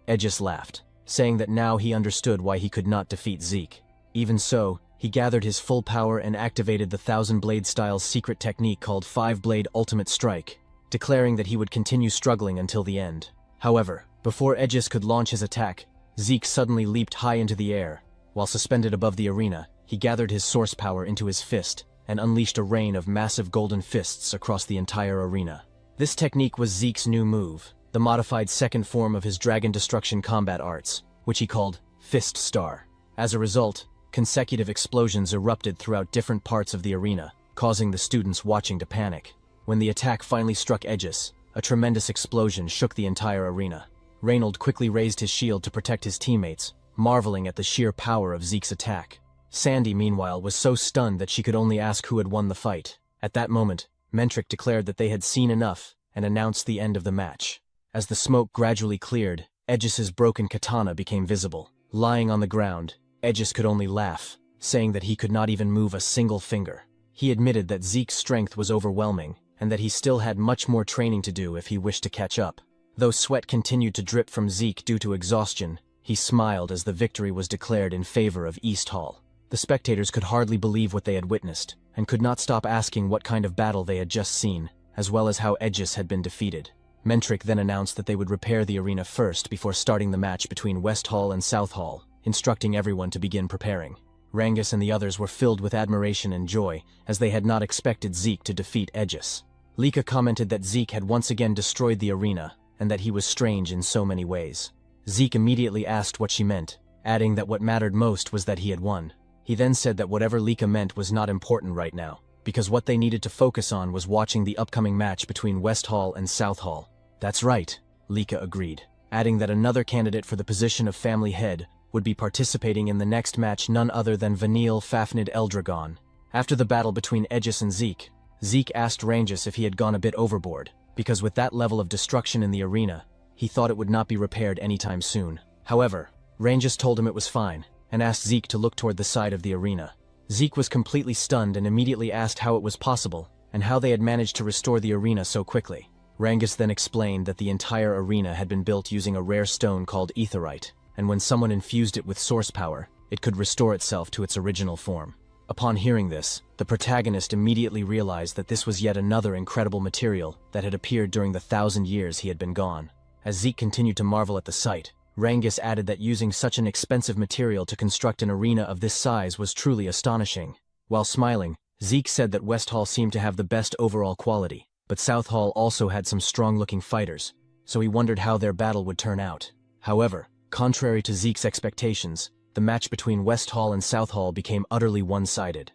Aegis laughed, saying that now he understood why he could not defeat Zeke. Even so, he gathered his full power and activated the 1000-blade style's secret technique called 5-blade ultimate strike, declaring that he would continue struggling until the end. However, before Aegis could launch his attack, Zeke suddenly leaped high into the air. While suspended above the arena, he gathered his source power into his fist and unleashed a rain of massive golden fists across the entire arena. This technique was Zeke's new move, the modified second form of his Dragon Destruction combat arts, which he called Fist Star. As a result, consecutive explosions erupted throughout different parts of the arena, causing the students watching to panic. When the attack finally struck Aegis, a tremendous explosion shook the entire arena. Reynold quickly raised his shield to protect his teammates, marveling at the sheer power of Zeke's attack. Sandy, meanwhile, was so stunned that she could only ask who had won the fight. At that moment, Mentric declared that they had seen enough and announced the end of the match. As the smoke gradually cleared, Aegis's broken katana became visible. Lying on the ground, Aegis could only laugh, saying that he could not even move a single finger. He admitted that Zeke's strength was overwhelming, and that he still had much more training to do if he wished to catch up. Though sweat continued to drip from Zeke due to exhaustion, he smiled as the victory was declared in favor of East Hall. The spectators could hardly believe what they had witnessed, and could not stop asking what kind of battle they had just seen, as well as how Aegis had been defeated. Mentric then announced that they would repair the arena first before starting the match between West Hall and South Hall, instructing everyone to begin preparing. Rangus and the others were filled with admiration and joy, as they had not expected Zeke to defeat Aegis. Lika commented that Zeke had once again destroyed the arena, and that he was strange in so many ways. Zeke immediately asked what she meant, adding that what mattered most was that he had won. He then said that whatever Lika meant was not important right now, because what they needed to focus on was watching the upcoming match between West Hall and South Hall. That's right, Lika agreed, adding that another candidate for the position of family head would be participating in the next match, none other than Vanille Fafnir Eldragon. After the battle between Aegis and Zeke, Zeke asked Rangus if he had gone a bit overboard, because with that level of destruction in the arena, he thought it would not be repaired anytime soon. However, Rangus told him it was fine, and asked Zeke to look toward the side of the arena. Zeke was completely stunned and immediately asked how it was possible, and how they had managed to restore the arena so quickly. Rangus then explained that the entire arena had been built using a rare stone called etherite, and when someone infused it with source power, it could restore itself to its original form. Upon hearing this, the protagonist immediately realized that this was yet another incredible material that had appeared during the 1,000 years he had been gone. As Zeke continued to marvel at the sight, Rangus added that using such an expensive material to construct an arena of this size was truly astonishing. While smiling, Zeke said that West Hall seemed to have the best overall quality, but South Hall also had some strong-looking fighters, so he wondered how their battle would turn out. However, contrary to Zeke's expectations, the match between West Hall and South Hall became utterly one-sided.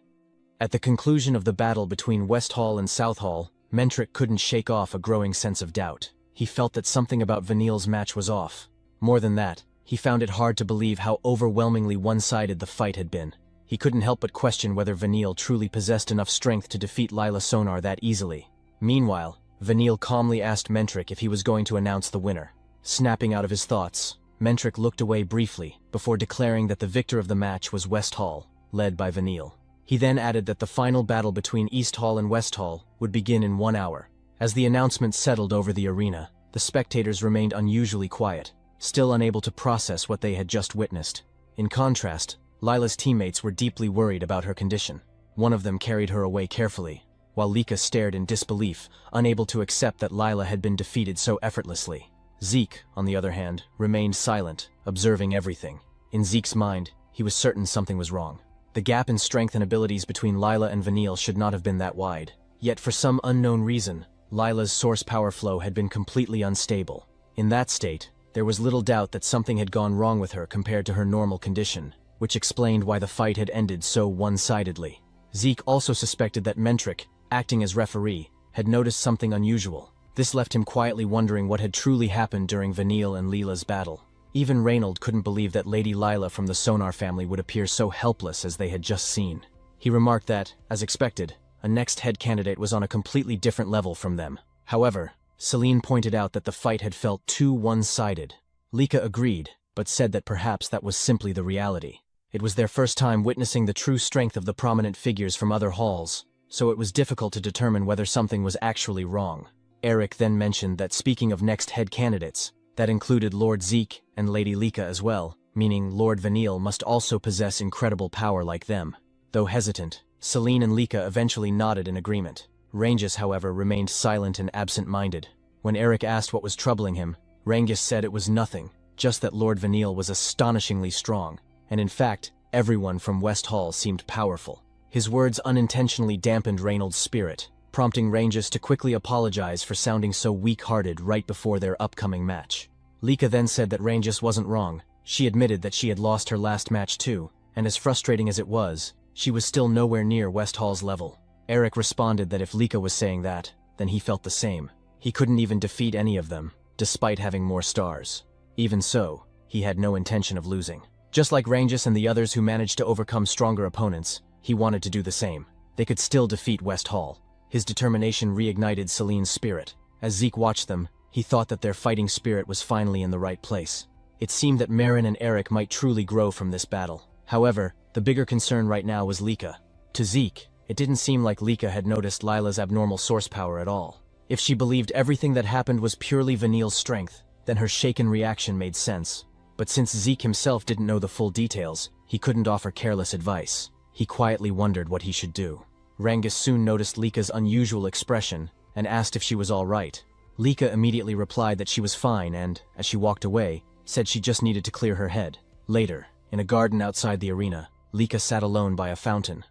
At the conclusion of the battle between West Hall and South Hall, Mentric couldn't shake off a growing sense of doubt. He felt that something about Vanille's match was off. More than that, he found it hard to believe how overwhelmingly one-sided the fight had been. He couldn't help but question whether Vanille truly possessed enough strength to defeat Lila Sonar that easily. Meanwhile, Vanille calmly asked Mentric if he was going to announce the winner. Snapping out of his thoughts, Mentric looked away briefly before declaring that the victor of the match was West Hall, led by Vanille. He then added that the final battle between East Hall and West Hall would begin in 1 hour. As the announcement settled over the arena, the spectators remained unusually quiet, still unable to process what they had just witnessed. In contrast, Lila's teammates were deeply worried about her condition. One of them carried her away carefully, while Lika stared in disbelief, unable to accept that Lila had been defeated so effortlessly. Zeke, on the other hand, remained silent, observing everything. In Zeke's mind, he was certain something was wrong. The gap in strength and abilities between Lila and Vanille should not have been that wide. Yet for some unknown reason, Lila's source power flow had been completely unstable. In that state, there was little doubt that something had gone wrong with her compared to her normal condition, which explained why the fight had ended so one-sidedly. Zeke also suspected that Mentric, acting as referee, had noticed something unusual. This left him quietly wondering what had truly happened during Vanille and Lila's battle. Even Reynold couldn't believe that Lady Lila from the Sonar family would appear so helpless as they had just seen. He remarked that, as expected, a next head candidate was on a completely different level from them. However, Celine pointed out that the fight had felt too one-sided. Lika agreed, but said that perhaps that was simply the reality. It was their first time witnessing the true strength of the prominent figures from other halls, so it was difficult to determine whether something was actually wrong. Eric then mentioned that speaking of next head candidates, that included Lord Zeke and Lady Lika as well, meaning Lord Vanille must also possess incredible power like them. Though hesitant, Celine and Lika eventually nodded in agreement. Rangus, however, remained silent and absent-minded. When Eric asked what was troubling him, Rangus said it was nothing, just that Lord Vanille was astonishingly strong, and in fact, everyone from West Hall seemed powerful. His words unintentionally dampened Reynold's spirit, prompting Rangus to quickly apologize for sounding so weak-hearted right before their upcoming match. Lika then said that Rangus wasn't wrong. She admitted that she had lost her last match too, and as frustrating as it was, she was still nowhere near West Hall's level. Eric responded that if Lika was saying that, then he felt the same. He couldn't even defeat any of them, despite having more stars. Even so, he had no intention of losing. Just like Rangus and the others who managed to overcome stronger opponents, he wanted to do the same. They could still defeat West Hall. His determination reignited Celine's spirit. As Zeke watched them, he thought that their fighting spirit was finally in the right place. It seemed that Marin and Eric might truly grow from this battle. However, the bigger concern right now was Lika. To Zeke, it didn't seem like Lika had noticed Lila's abnormal source power at all. If she believed everything that happened was purely Vanille's strength, then her shaken reaction made sense. But since Zeke himself didn't know the full details, he couldn't offer careless advice. He quietly wondered what he should do. Rangus soon noticed Lika's unusual expression and asked if she was all right. Lika immediately replied that she was fine and, as she walked away, said she just needed to clear her head. Later, in a garden outside the arena, Lika sat alone by a fountain.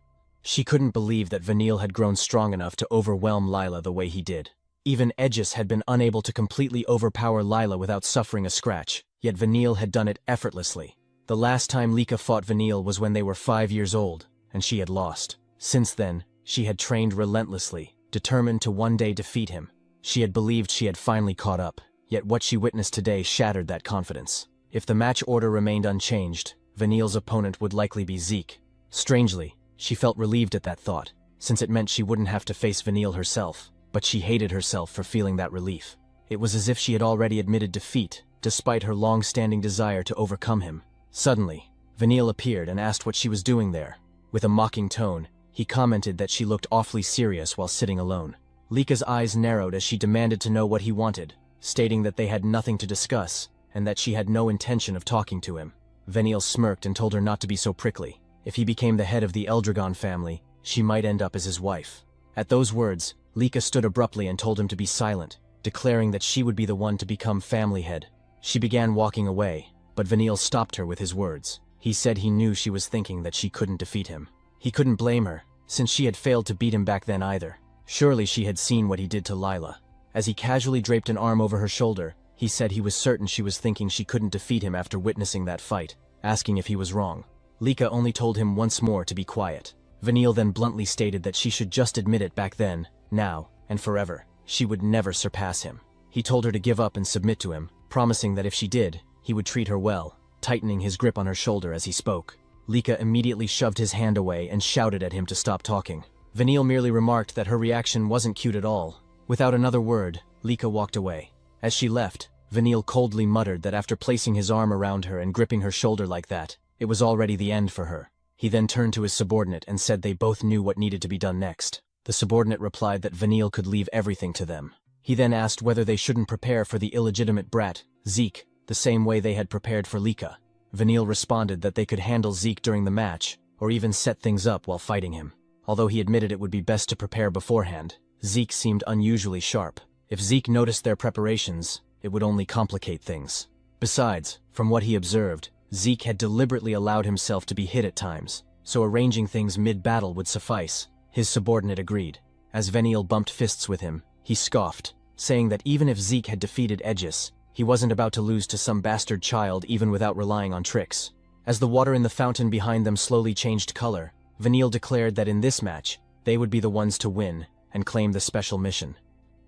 She couldn't believe that Vanille had grown strong enough to overwhelm Lila the way he did. Even Aegis had been unable to completely overpower Lila without suffering a scratch, yet Vanille had done it effortlessly. The last time Lika fought Vanille was when they were 5 years old, and she had lost. Since then, she had trained relentlessly, determined to one day defeat him. She had believed she had finally caught up, yet what she witnessed today shattered that confidence. If the match order remained unchanged, Vanille's opponent would likely be Zeke. Strangely, she felt relieved at that thought, since it meant she wouldn't have to face Vanille herself, but she hated herself for feeling that relief. It was as if she had already admitted defeat, despite her long-standing desire to overcome him. Suddenly, Vanille appeared and asked what she was doing there. With a mocking tone, he commented that she looked awfully serious while sitting alone. Lika's eyes narrowed as she demanded to know what he wanted, stating that they had nothing to discuss, and that she had no intention of talking to him. Vanille smirked and told her not to be so prickly. If he became the head of the Eldragon family, she might end up as his wife. At those words, Lika stood abruptly and told him to be silent, declaring that she would be the one to become family head. She began walking away, but Vanille stopped her with his words. He said he knew she was thinking that she couldn't defeat him. He couldn't blame her, since she had failed to beat him back then either. Surely she had seen what he did to Lila. As he casually draped an arm over her shoulder, he said he was certain she was thinking she couldn't defeat him after witnessing that fight, asking if he was wrong. Lika only told him once more to be quiet. Vanille then bluntly stated that she should just admit it back then, now, and forever. She would never surpass him. He told her to give up and submit to him, promising that if she did, he would treat her well, tightening his grip on her shoulder as he spoke. Lika immediately shoved his hand away and shouted at him to stop talking. Vanille merely remarked that her reaction wasn't cute at all. Without another word, Lika walked away. As she left, Vanille coldly muttered that after placing his arm around her and gripping her shoulder like that, it was already the end for her. He then turned to his subordinate and said they both knew what needed to be done next. The subordinate replied that Vanille could leave everything to them. He then asked whether they shouldn't prepare for the illegitimate brat, Zeke, the same way they had prepared for Lika. Vanille responded that they could handle Zeke during the match, or even set things up while fighting him. Although he admitted it would be best to prepare beforehand, Zeke seemed unusually sharp. If Zeke noticed their preparations, it would only complicate things. Besides, from what he observed, Zeke had deliberately allowed himself to be hit at times, so arranging things mid-battle would suffice. His subordinate agreed. As Vanille bumped fists with him, he scoffed, saying that even if Zeke had defeated Aegis, he wasn't about to lose to some bastard child even without relying on tricks. As the water in the fountain behind them slowly changed color, Vanille declared that in this match, they would be the ones to win and claim the special mission.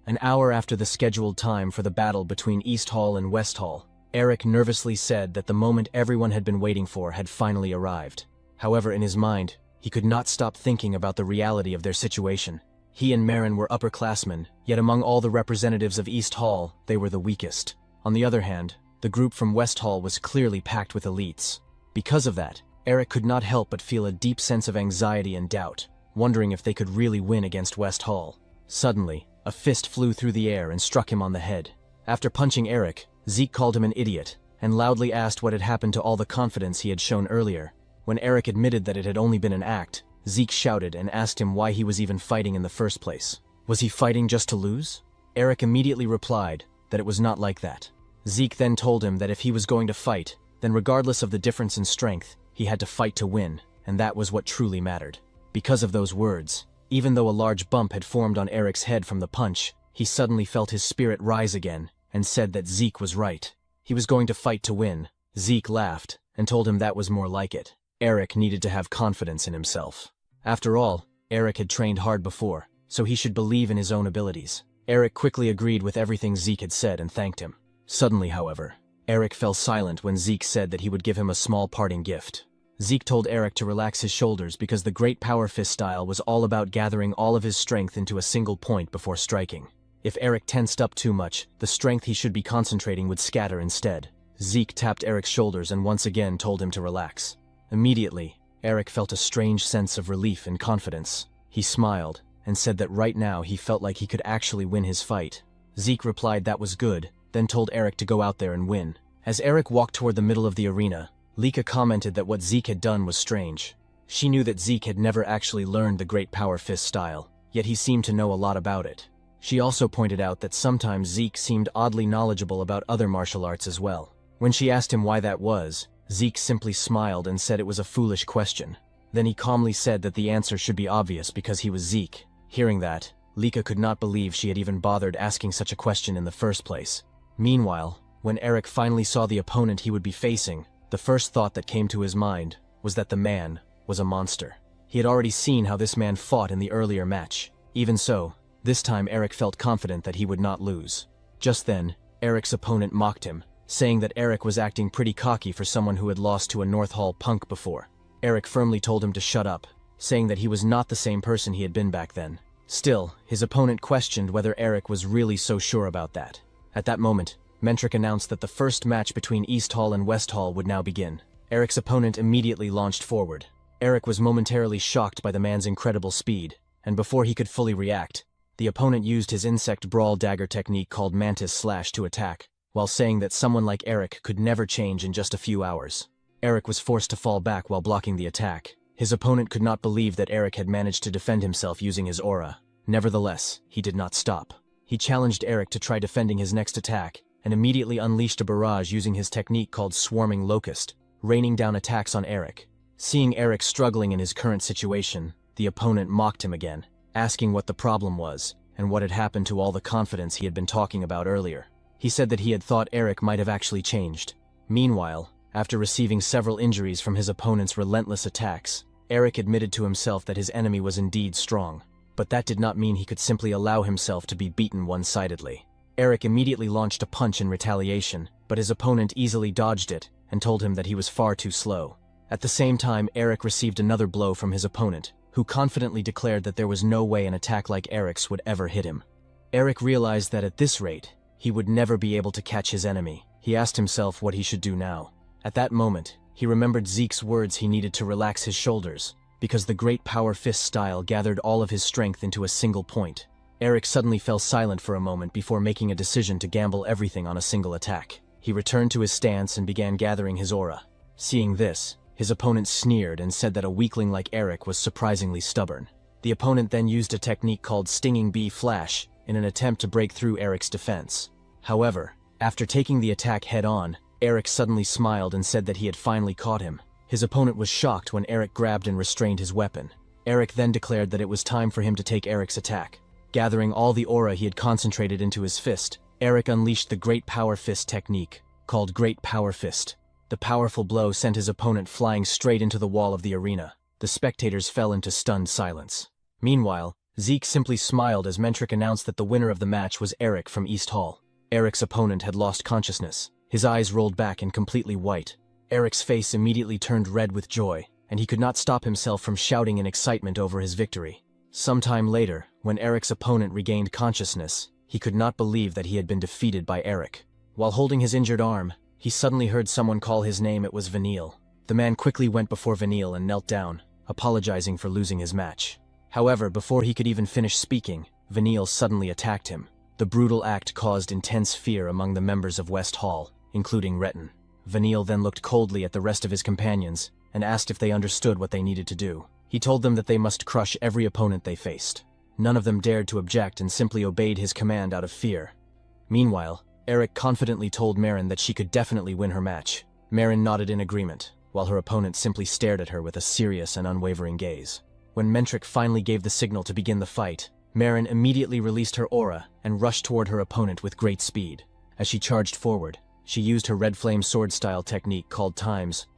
An hour after the scheduled time for the battle between East Hall and West Hall, Eric nervously said that the moment everyone had been waiting for had finally arrived. However, in his mind, he could not stop thinking about the reality of their situation. He and Marin were upperclassmen, yet among all the representatives of East Hall, they were the weakest. On the other hand, the group from West Hall was clearly packed with elites. Because of that, Eric could not help but feel a deep sense of anxiety and doubt, wondering if they could really win against West Hall. Suddenly, a fist flew through the air and struck him on the head. After punching Eric, Zeke called him an idiot, and loudly asked what had happened to all the confidence he had shown earlier. When Eric admitted that it had only been an act, Zeke shouted and asked him why he was even fighting in the first place. Was he fighting just to lose? Eric immediately replied that it was not like that. Zeke then told him that if he was going to fight, then regardless of the difference in strength, he had to fight to win, and that was what truly mattered. Because of those words, even though a large bump had formed on Eric's head from the punch, he suddenly felt his spirit rise again, and said that Zeke was right. He was going to fight to win. Zeke laughed, and told him that was more like it. Eric needed to have confidence in himself. After all, Eric had trained hard before, so he should believe in his own abilities. Eric quickly agreed with everything Zeke had said and thanked him. Suddenly, however, Eric fell silent when Zeke said that he would give him a small parting gift. Zeke told Eric to relax his shoulders because the Great Power Fist style was all about gathering all of his strength into a single point before striking. If Eric tensed up too much, the strength he should be concentrating would scatter instead. Zeke tapped Eric's shoulders and once again told him to relax. Immediately, Eric felt a strange sense of relief and confidence. He smiled and said that right now he felt like he could actually win his fight. Zeke replied that was good, then told Eric to go out there and win. As Eric walked toward the middle of the arena, Lika commented that what Zeke had done was strange. She knew that Zeke had never actually learned the Great Power Fist style, yet he seemed to know a lot about it. She also pointed out that sometimes Zeke seemed oddly knowledgeable about other martial arts as well. When she asked him why that was, Zeke simply smiled and said it was a foolish question. Then he calmly said that the answer should be obvious because he was Zeke. Hearing that, Lika could not believe she had even bothered asking such a question in the first place. Meanwhile, when Eric finally saw the opponent he would be facing, the first thought that came to his mind was that the man was a monster. He had already seen how this man fought in the earlier match. Even so, this time Eric felt confident that he would not lose. Just then, Eric's opponent mocked him, saying that Eric was acting pretty cocky for someone who had lost to a North Hall punk before. Eric firmly told him to shut up, saying that he was not the same person he had been back then. Still, his opponent questioned whether Eric was really so sure about that. At that moment, Mentric announced that the first match between East Hall and West Hall would now begin. Eric's opponent immediately launched forward. Eric was momentarily shocked by the man's incredible speed, and before he could fully react, the opponent used his insect brawl dagger technique called Mantis Slash to attack, while saying that someone like Eric could never change in just a few hours. Eric was forced to fall back while blocking the attack. His opponent could not believe that Eric had managed to defend himself using his aura. Nevertheless, he did not stop. He challenged Eric to try defending his next attack, and immediately unleashed a barrage using his technique called Swarming Locust, raining down attacks on Eric. Seeing Eric struggling in his current situation, the opponent mocked him again, asking what the problem was, and what had happened to all the confidence he had been talking about earlier. He said that he had thought Eric might have actually changed. Meanwhile, after receiving several injuries from his opponent's relentless attacks, Eric admitted to himself that his enemy was indeed strong. But that did not mean he could simply allow himself to be beaten one-sidedly. Eric immediately launched a punch in retaliation, but his opponent easily dodged it and told him that he was far too slow. At the same time, Eric received another blow from his opponent, who confidently declared that there was no way an attack like Eric's would ever hit him. Eric realized that at this rate, he would never be able to catch his enemy. He asked himself what he should do now. At that moment, he remembered Zeke's words he needed to relax his shoulders, because the great power fist style gathered all of his strength into a single point. Eric suddenly fell silent for a moment before making a decision to gamble everything on a single attack. He returned to his stance and began gathering his aura. Seeing this, his opponent sneered and said that a weakling like Eric was surprisingly stubborn. The opponent then used a technique called Stinging Bee Flash in an attempt to break through Eric's defense. However, after taking the attack head-on, Eric suddenly smiled and said that he had finally caught him. His opponent was shocked when Eric grabbed and restrained his weapon. Eric then declared that it was time for him to take Eric's attack. Gathering all the aura he had concentrated into his fist, Eric unleashed the Great Power Fist technique, called Great Power Fist. The powerful blow sent his opponent flying straight into the wall of the arena. The spectators fell into stunned silence. Meanwhile, Zeke simply smiled as Mentric announced that the winner of the match was Eric from East Hall. Eric's opponent had lost consciousness. His eyes rolled back and completely white. Eric's face immediately turned red with joy, and he could not stop himself from shouting in excitement over his victory. Sometime later, when Eric's opponent regained consciousness, he could not believe that he had been defeated by Eric. While holding his injured arm, he suddenly heard someone call his name. It was Vanille. The man quickly went before Vanille and knelt down, apologizing for losing his match. However, before he could even finish speaking, Vanille suddenly attacked him. The brutal act caused intense fear among the members of West Hall, including Retin. Vanille then looked coldly at the rest of his companions and asked if they understood what they needed to do. He told them that they must crush every opponent they faced. None of them dared to object and simply obeyed his command out of fear. Meanwhile, Eric confidently told Marin that she could definitely win her match. Marin nodded in agreement, while her opponent simply stared at her with a serious and unwavering gaze. When Mentric finally gave the signal to begin the fight, Marin immediately released her aura and rushed toward her opponent with great speed. As she charged forward, she used her red flame sword-style technique called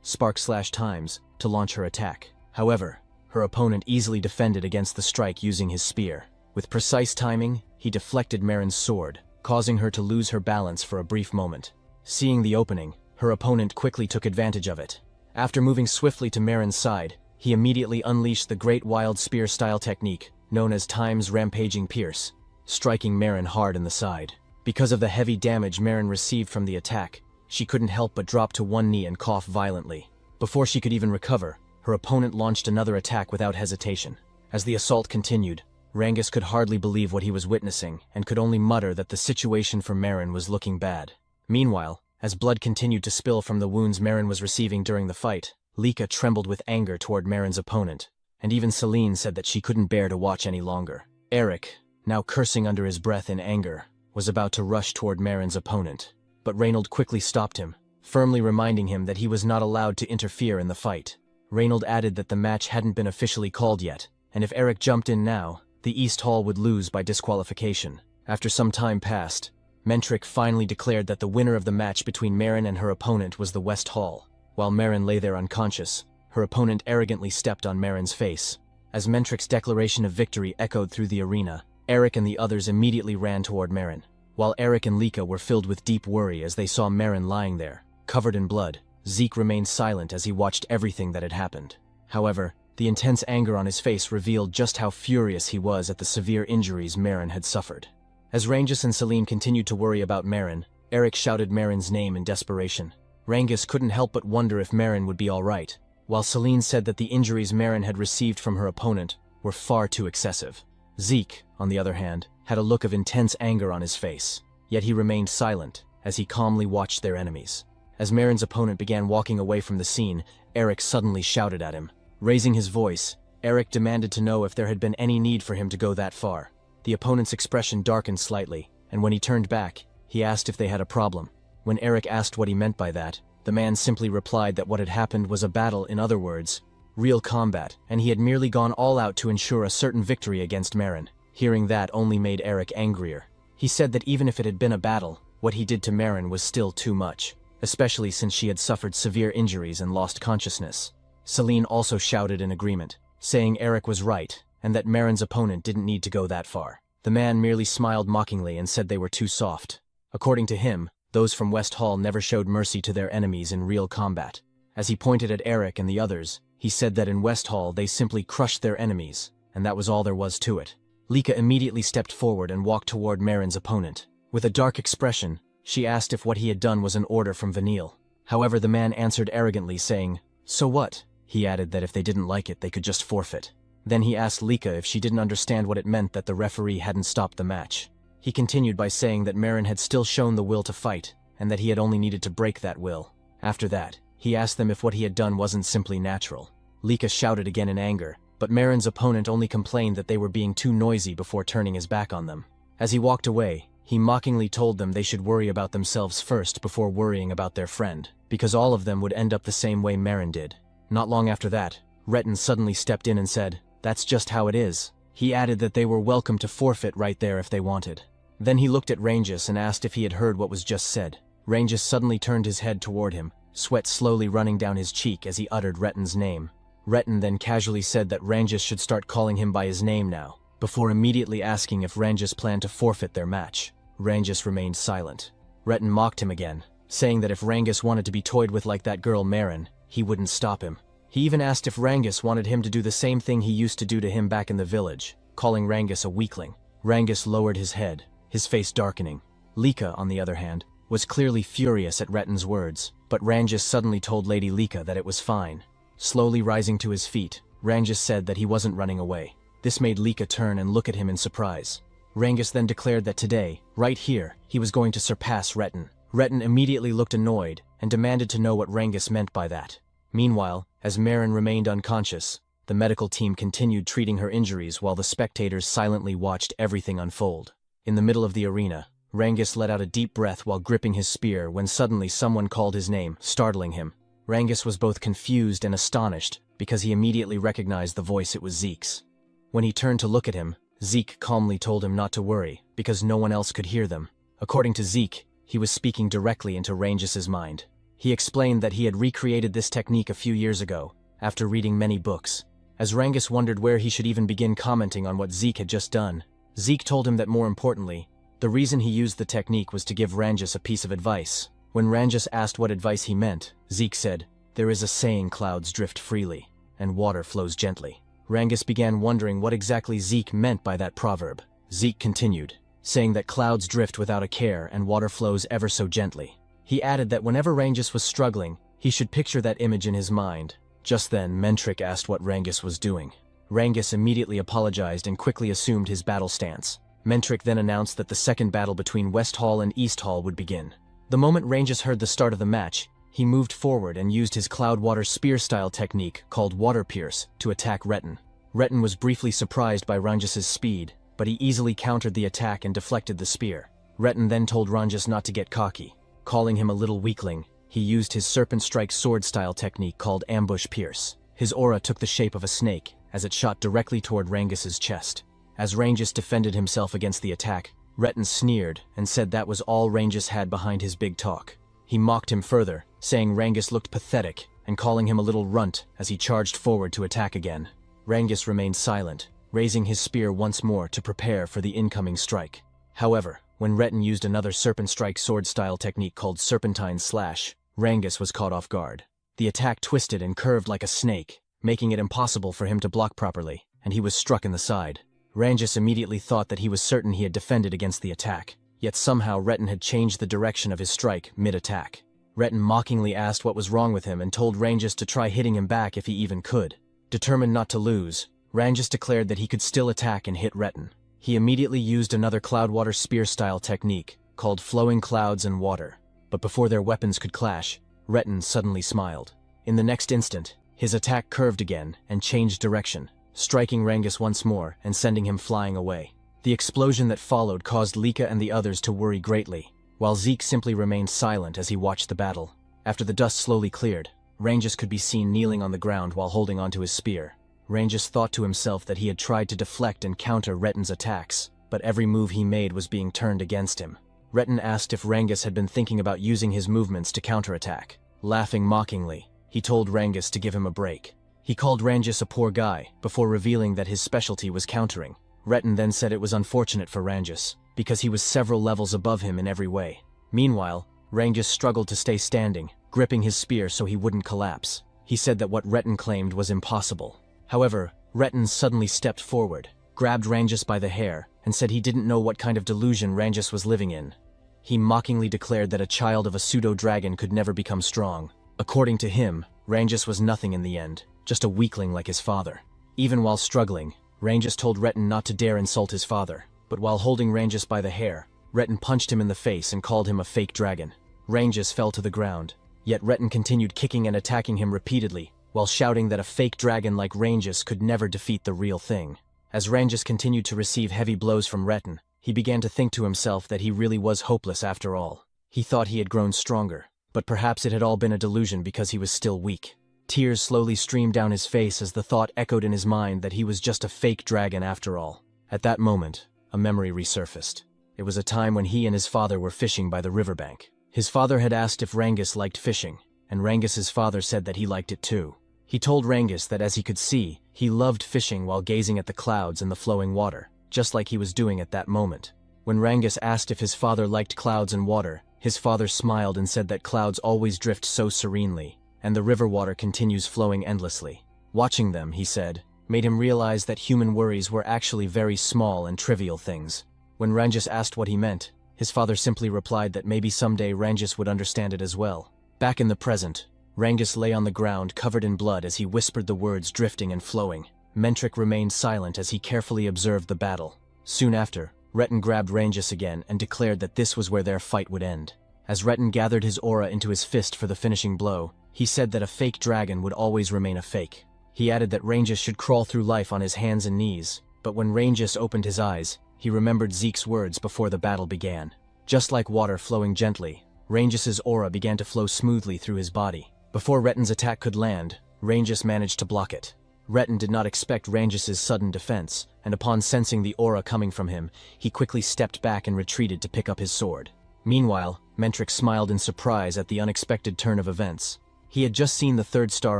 Spark/Times, to launch her attack. However, her opponent easily defended against the strike using his spear. With precise timing, he deflected Marin's sword, causing her to lose her balance for a brief moment. Seeing the opening, her opponent quickly took advantage of it. After moving swiftly to Marin's side, he immediately unleashed the Great Wild Spear-style technique, known as Rampaging Pierce, striking Marin hard in the side. Because of the heavy damage Marin received from the attack, she couldn't help but drop to one knee and cough violently. Before she could even recover, her opponent launched another attack without hesitation. As the assault continued, Rangus could hardly believe what he was witnessing and could only mutter that the situation for Marin was looking bad. Meanwhile, as blood continued to spill from the wounds Marin was receiving during the fight, Lika trembled with anger toward Marin's opponent, and even Celine said that she couldn't bear to watch any longer. Eric, now cursing under his breath in anger, was about to rush toward Marin's opponent, but Reynold quickly stopped him, firmly reminding him that he was not allowed to interfere in the fight. Reynold added that the match hadn't been officially called yet, and if Eric jumped in now, the East Hall would lose by disqualification. After some time passed, Mentric finally declared that the winner of the match between Marin and her opponent was the West Hall. While Marin lay there unconscious, her opponent arrogantly stepped on Marin's face. As Mentric's declaration of victory echoed through the arena, Eric and the others immediately ran toward Marin. While Eric and Lika were filled with deep worry as they saw Marin lying there, covered in blood, Zeke remained silent as he watched everything that had happened. However, the intense anger on his face revealed just how furious he was at the severe injuries Marin had suffered. As Rangus and Celine continued to worry about Marin, Eric shouted Marin's name in desperation. Rangus couldn't help but wonder if Marin would be alright, while Celine said that the injuries Marin had received from her opponent were far too excessive. Zeke, on the other hand, had a look of intense anger on his face, yet he remained silent as he calmly watched their enemies. As Marin's opponent began walking away from the scene, Eric suddenly shouted at him. Raising his voice, Eric demanded to know if there had been any need for him to go that far. The opponent's expression darkened slightly, and when he turned back, he asked if they had a problem. When Eric asked what he meant by that, the man simply replied that what had happened was a battle, in other words, real combat, and he had merely gone all out to ensure a certain victory against Marin. Hearing that only made Eric angrier. He said that even if it had been a battle, what he did to Marin was still too much, especially since she had suffered severe injuries and lost consciousness. Celine also shouted in agreement, saying Eric was right, and that Marin's opponent didn't need to go that far. The man merely smiled mockingly and said they were too soft. According to him, those from West Hall never showed mercy to their enemies in real combat. As he pointed at Eric and the others, he said that in West Hall they simply crushed their enemies, and that was all there was to it. Lika immediately stepped forward and walked toward Marin's opponent. With a dark expression, she asked if what he had done was an order from Vanille. However, the man answered arrogantly, saying, "So what?" He added that if they didn't like it, they could just forfeit. Then he asked Lika if she didn't understand what it meant that the referee hadn't stopped the match. He continued by saying that Marin had still shown the will to fight, and that he had only needed to break that will. After that, he asked them if what he had done wasn't simply natural. Lika shouted again in anger, but Marin's opponent only complained that they were being too noisy before turning his back on them. As he walked away, he mockingly told them they should worry about themselves first before worrying about their friend, because all of them would end up the same way Marin did. Not long after that, Retin suddenly stepped in and said, "That's just how it is." He added that they were welcome to forfeit right there if they wanted. Then he looked at Rangus and asked if he had heard what was just said. Rangus suddenly turned his head toward him, sweat slowly running down his cheek as he uttered Retin's name. Retin then casually said that Rangus should start calling him by his name now, before immediately asking if Rangus planned to forfeit their match. Rangus remained silent. Retin mocked him again, saying that if Rangus wanted to be toyed with like that girl Marin, he wouldn't stop him. He even asked if Rangus wanted him to do the same thing he used to do to him back in the village, calling Rangus a weakling. Rangus lowered his head, his face darkening. Lika, on the other hand, was clearly furious at Retin's words, but Rangus suddenly told Lady Lika that it was fine. Slowly rising to his feet, Rangus said that he wasn't running away. This made Lika turn and look at him in surprise. Rangus then declared that today, right here, he was going to surpass Retin. Retin immediately looked annoyed and demanded to know what Rangus meant by that. Meanwhile, as Marin remained unconscious, the medical team continued treating her injuries while the spectators silently watched everything unfold. In the middle of the arena, Rangus let out a deep breath while gripping his spear when suddenly someone called his name, startling him. Rangus was both confused and astonished because he immediately recognized the voice. It was Zeke's. When he turned to look at him, Zeke calmly told him not to worry because no one else could hear them. According to Zeke, he was speaking directly into Rangus's mind. He explained that he had recreated this technique a few years ago, after reading many books. As Rangus wondered where he should even begin commenting on what Zeke had just done, Zeke told him that more importantly, the reason he used the technique was to give Rangus a piece of advice. When Rangus asked what advice he meant, Zeke said, "There is a saying clouds drift freely, and water flows gently." Rangus began wondering what exactly Zeke meant by that proverb. Zeke continued, saying that clouds drift without a care and water flows ever so gently. He added that whenever Rangus was struggling, he should picture that image in his mind. Just then, Mentric asked what Rangus was doing. Rangus immediately apologized and quickly assumed his battle stance. Mentric then announced that the second battle between West Hall and East Hall would begin. The moment Rangus heard the start of the match, he moved forward and used his Cloudwater spear-style technique called Water Pierce to attack Retin. Retin was briefly surprised by Rangus's speed, but he easily countered the attack and deflected the spear. Retin then told Rangus not to get cocky. Calling him a little weakling, he used his Serpent Strike sword-style technique called Ambush Pierce. His aura took the shape of a snake as it shot directly toward Rangus's chest. As Rangus defended himself against the attack, Retin sneered and said that was all Rangus had behind his big talk. He mocked him further, saying Rangus looked pathetic and calling him a little runt as he charged forward to attack again. Rangus remained silent, raising his spear once more to prepare for the incoming strike. However, when Retin used another Serpent Strike sword-style technique called Serpentine Slash, Rangus was caught off guard. The attack twisted and curved like a snake, making it impossible for him to block properly, and he was struck in the side. Rangus immediately thought that he was certain he had defended against the attack, yet somehow Retin had changed the direction of his strike mid-attack. Retin mockingly asked what was wrong with him and told Rangus to try hitting him back if he even could. Determined not to lose, Rangus declared that he could still attack and hit Retin. He immediately used another Cloudwater spear-style technique, called Flowing Clouds and Water. But before their weapons could clash, Retin suddenly smiled. In the next instant, His attack curved again and changed direction, striking Rangus once more and sending him flying away. The explosion that followed caused Lika and the others to worry greatly, while Zeke simply remained silent as he watched the battle. After the dust slowly cleared, Rangus could be seen kneeling on the ground while holding onto his spear. Rangus thought to himself that he had tried to deflect and counter Retten's attacks, but every move he made was being turned against him. Retten asked if Rangus had been thinking about using his movements to counterattack. Laughing mockingly, he told Rangus to give him a break. He called Rangus a poor guy, before revealing that his specialty was countering. Retten then said it was unfortunate for Rangus, because he was several levels above him in every way. Meanwhile, Rangus struggled to stay standing, gripping his spear so he wouldn't collapse. He said that what Retten claimed was impossible. However, Retten suddenly stepped forward, grabbed Rangus by the hair, and said he didn't know what kind of delusion Rangus was living in. He mockingly declared that a child of a pseudo-dragon could never become strong. According to him, Rangus was nothing in the end, just a weakling like his father. Even while struggling, Rangus told Retten not to dare insult his father, but while holding Rangus by the hair, Retten punched him in the face and called him a fake dragon. Rangus fell to the ground, yet Retten continued kicking and attacking him repeatedly, while shouting that a fake dragon like Rangus could never defeat the real thing. As Rangus continued to receive heavy blows from Retten, he began to think to himself that he really was hopeless after all. He thought he had grown stronger, but perhaps it had all been a delusion because he was still weak. Tears slowly streamed down his face as the thought echoed in his mind that he was just a fake dragon after all. At that moment, a memory resurfaced. It was a time when he and his father were fishing by the riverbank. His father had asked if Rangus liked fishing, and Rangus's father said that he liked it too. He told Rangus that as he could see, he loved fishing while gazing at the clouds and the flowing water, just like he was doing at that moment. When Rangus asked if his father liked clouds and water, his father smiled and said that clouds always drift so serenely, and the river water continues flowing endlessly. Watching them, he said, made him realize that human worries were actually very small and trivial things. When Rangus asked what he meant, his father simply replied that maybe someday Rangus would understand it as well. Back in the present, Rangus lay on the ground covered in blood as he whispered the words drifting and flowing. Mentric remained silent as he carefully observed the battle. Soon after, Retten grabbed Rangus again and declared that this was where their fight would end. As Retten gathered his aura into his fist for the finishing blow, he said that a fake dragon would always remain a fake. He added that Rangus should crawl through life on his hands and knees, but when Rangus opened his eyes, he remembered Zeke's words before the battle began. Just like water flowing gently, Rangus's aura began to flow smoothly through his body. Before Retten's attack could land, Rangus managed to block it. Retten did not expect Rangus's sudden defense, and upon sensing the aura coming from him, he quickly stepped back and retreated to pick up his sword. Meanwhile, Mentric smiled in surprise at the unexpected turn of events. He had just seen the 3rd star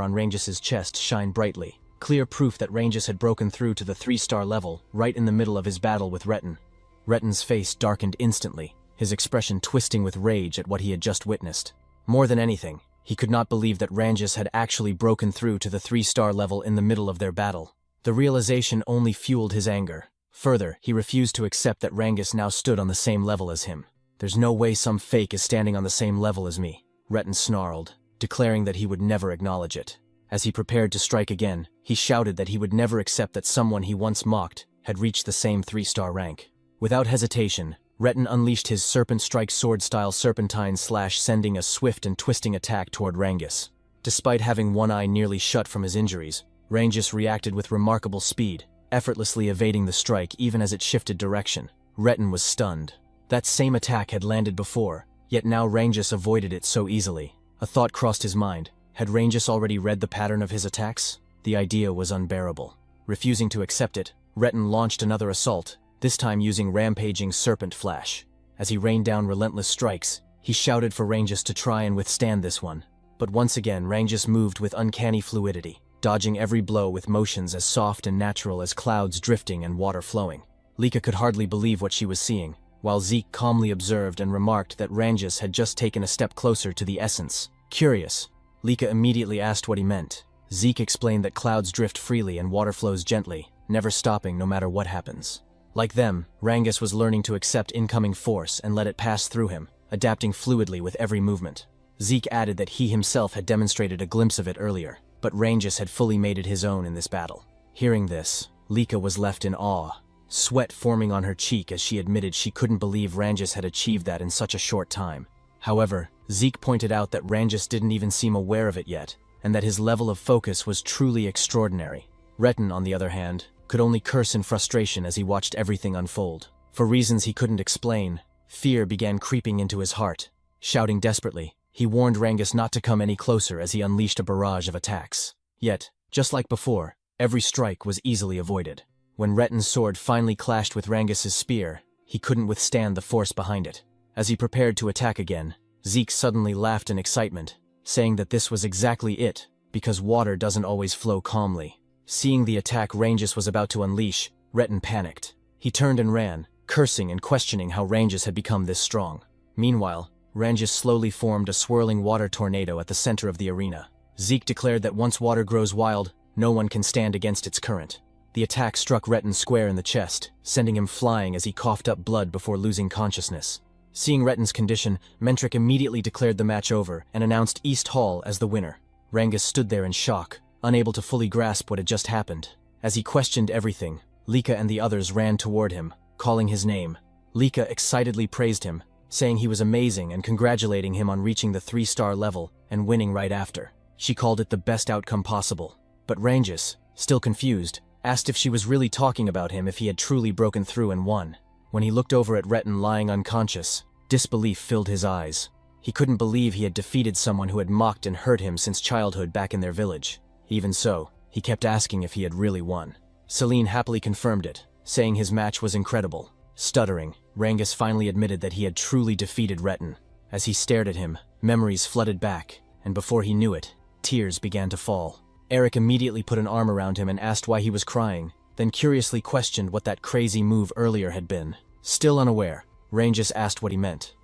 on Rangus's chest shine brightly, clear proof that Rangus had broken through to the 3-star level right in the middle of his battle with Retten. Retten's face darkened instantly, his expression twisting with rage at what he had just witnessed. More than anything, he could not believe that Rangus had actually broken through to the 3-star level in the middle of their battle. The realization only fueled his anger. Further, he refused to accept that Rangus now stood on the same level as him. "There's no way some fake is standing on the same level as me," Retten snarled, declaring that he would never acknowledge it. As he prepared to strike again, he shouted that he would never accept that someone he once mocked had reached the same 3-star rank. Without hesitation, Retten unleashed his Serpent Strike sword-style serpentine slash, sending a swift and twisting attack toward Rangus. Despite having one eye nearly shut from his injuries, Rangus reacted with remarkable speed, effortlessly evading the strike even as it shifted direction. Retten was stunned. That same attack had landed before, yet now Rangus avoided it so easily. A thought crossed his mind. Had Rangus already read the pattern of his attacks? The idea was unbearable. Refusing to accept it, Retten launched another assault, this time using rampaging serpent flash. As he rained down relentless strikes, he shouted for Rangus to try and withstand this one. But once again, Rangus moved with uncanny fluidity, dodging every blow with motions as soft and natural as clouds drifting and water flowing. Lika could hardly believe what she was seeing, while Zeke calmly observed and remarked that Rangus had just taken a step closer to the essence. Curious, Lika immediately asked what he meant. Zeke explained that clouds drift freely and water flows gently, never stopping no matter what happens. Like them, Rangus was learning to accept incoming force and let it pass through him, adapting fluidly with every movement. Zeke added that he himself had demonstrated a glimpse of it earlier, but Rangus had fully made it his own in this battle. Hearing this, Lika was left in awe, sweat forming on her cheek as she admitted she couldn't believe Rangus had achieved that in such a short time. However, Zeke pointed out that Rangus didn't even seem aware of it yet, and that his level of focus was truly extraordinary. Retin, on the other hand, could only curse in frustration as he watched everything unfold. For reasons he couldn't explain, fear began creeping into his heart. Shouting desperately, he warned Rangus not to come any closer as he unleashed a barrage of attacks. Yet, just like before, every strike was easily avoided. When Retin's sword finally clashed with Rangus's spear, he couldn't withstand the force behind it. As he prepared to attack again, Zeke suddenly laughed in excitement, saying that this was exactly it, because water doesn't always flow calmly. Seeing the attack Rangus was about to unleash, Retin panicked. He turned and ran, cursing and questioning how Rangus had become this strong. Meanwhile, Rangus slowly formed a swirling water tornado at the center of the arena. Zeke declared that once water grows wild, no one can stand against its current. The attack struck Retin square in the chest, sending him flying as he coughed up blood before losing consciousness. Seeing Retin's condition, Mentric immediately declared the match over and announced East Hall as the winner. Rangus stood there in shock, unable to fully grasp what had just happened. As he questioned everything, Lika and the others ran toward him, calling his name. Lika excitedly praised him, saying he was amazing and congratulating him on reaching the 3-star level and winning right after. She called it the best outcome possible. But Rangus, still confused, asked if she was really talking about him if he had truly broken through and won. When he looked over at Retin lying unconscious, disbelief filled his eyes. He couldn't believe he had defeated someone who had mocked and hurt him since childhood back in their village. Even so, he kept asking if he had really won. Celine happily confirmed it, saying his match was incredible. Stuttering, Rangus finally admitted that he had truly defeated Retin. As he stared at him, memories flooded back, and before he knew it, tears began to fall. Eric immediately put an arm around him and asked why he was crying, then curiously questioned what that crazy move earlier had been. Still unaware, Rangus asked what he meant.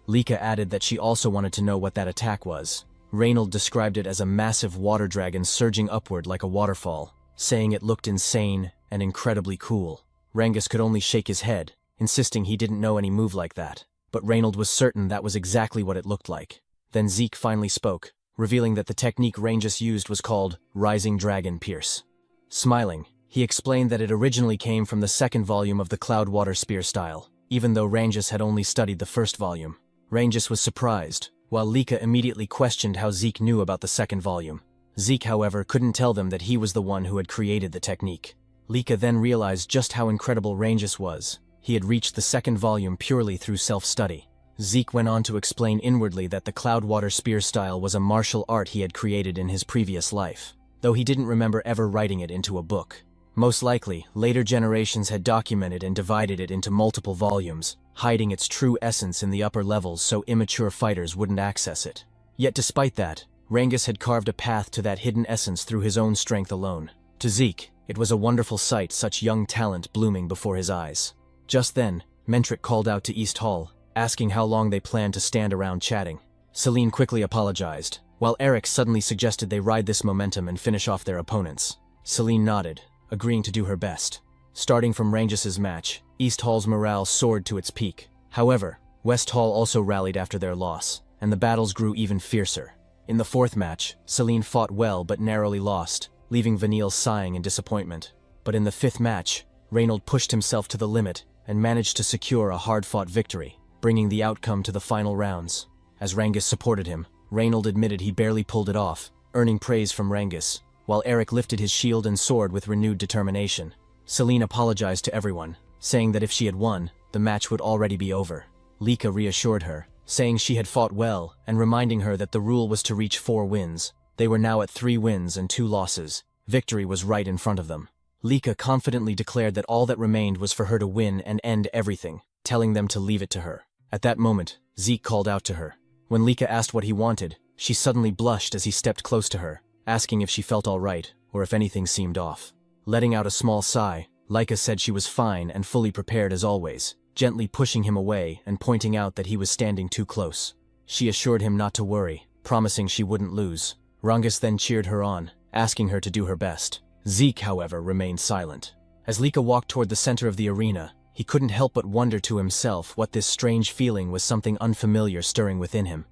Lika added that she also wanted to know what that attack was. Reynold described it as a massive water dragon surging upward like a waterfall, saying it looked insane and incredibly cool. Rangus could only shake his head, insisting he didn't know any move like that, but Reynold was certain that was exactly what it looked like. Then Zeke finally spoke, revealing that the technique Rangus used was called Rising Dragon Pierce. Smiling, he explained that it originally came from the second volume of the Cloud Water Spear style, even though Rangus had only studied the first volume. Rangus was surprised, while Lika immediately questioned how Zeke knew about the second volume. Zeke, however, couldn't tell them that he was the one who had created the technique. Lika then realized just how incredible Rangus was. He had reached the second volume purely through self-study. Zeke went on to explain inwardly that the Cloud Water Spear style was a martial art he had created in his previous life, though he didn't remember ever writing it into a book. Most likely, later generations had documented and divided it into multiple volumes, hiding its true essence in the upper levels so immature fighters wouldn't access it. Yet despite that, Rangus had carved a path to that hidden essence through his own strength alone. To Zeke, it was a wonderful sight, such young talent blooming before his eyes. Just then, Mentric called out to East Hall, asking how long they planned to stand around chatting. Celine quickly apologized, while Eric suddenly suggested they ride this momentum and finish off their opponents. Celine nodded, agreeing to do her best. Starting from Rangus's match, East Hall's morale soared to its peak. However, West Hall also rallied after their loss, and the battles grew even fiercer. In the fourth match, Celine fought well but narrowly lost, leaving Vanille sighing in disappointment. But in the fifth match, Reynold pushed himself to the limit and managed to secure a hard-fought victory, bringing the outcome to the final rounds. As Rangus supported him, Reynold admitted he barely pulled it off, earning praise from Rangus, while Eric lifted his shield and sword with renewed determination. Celine apologized to everyone, saying that if she had won, the match would already be over. Lika reassured her, saying she had fought well and reminding her that the rule was to reach 4 wins. They were now at 3 wins and 2 losses. Victory was right in front of them. Lika confidently declared that all that remained was for her to win and end everything, telling them to leave it to her. At that moment, Zeke called out to her. When Lika asked what he wanted, she suddenly blushed as he stepped close to her, asking if she felt all right or if anything seemed off. Letting out a small sigh, Lika said she was fine and fully prepared as always, gently pushing him away and pointing out that he was standing too close. She assured him not to worry, promising she wouldn't lose. Rangus then cheered her on, asking her to do her best. Zeke, however, remained silent. As Lika walked toward the center of the arena, he couldn't help but wonder to himself what this strange feeling was, something unfamiliar stirring within him.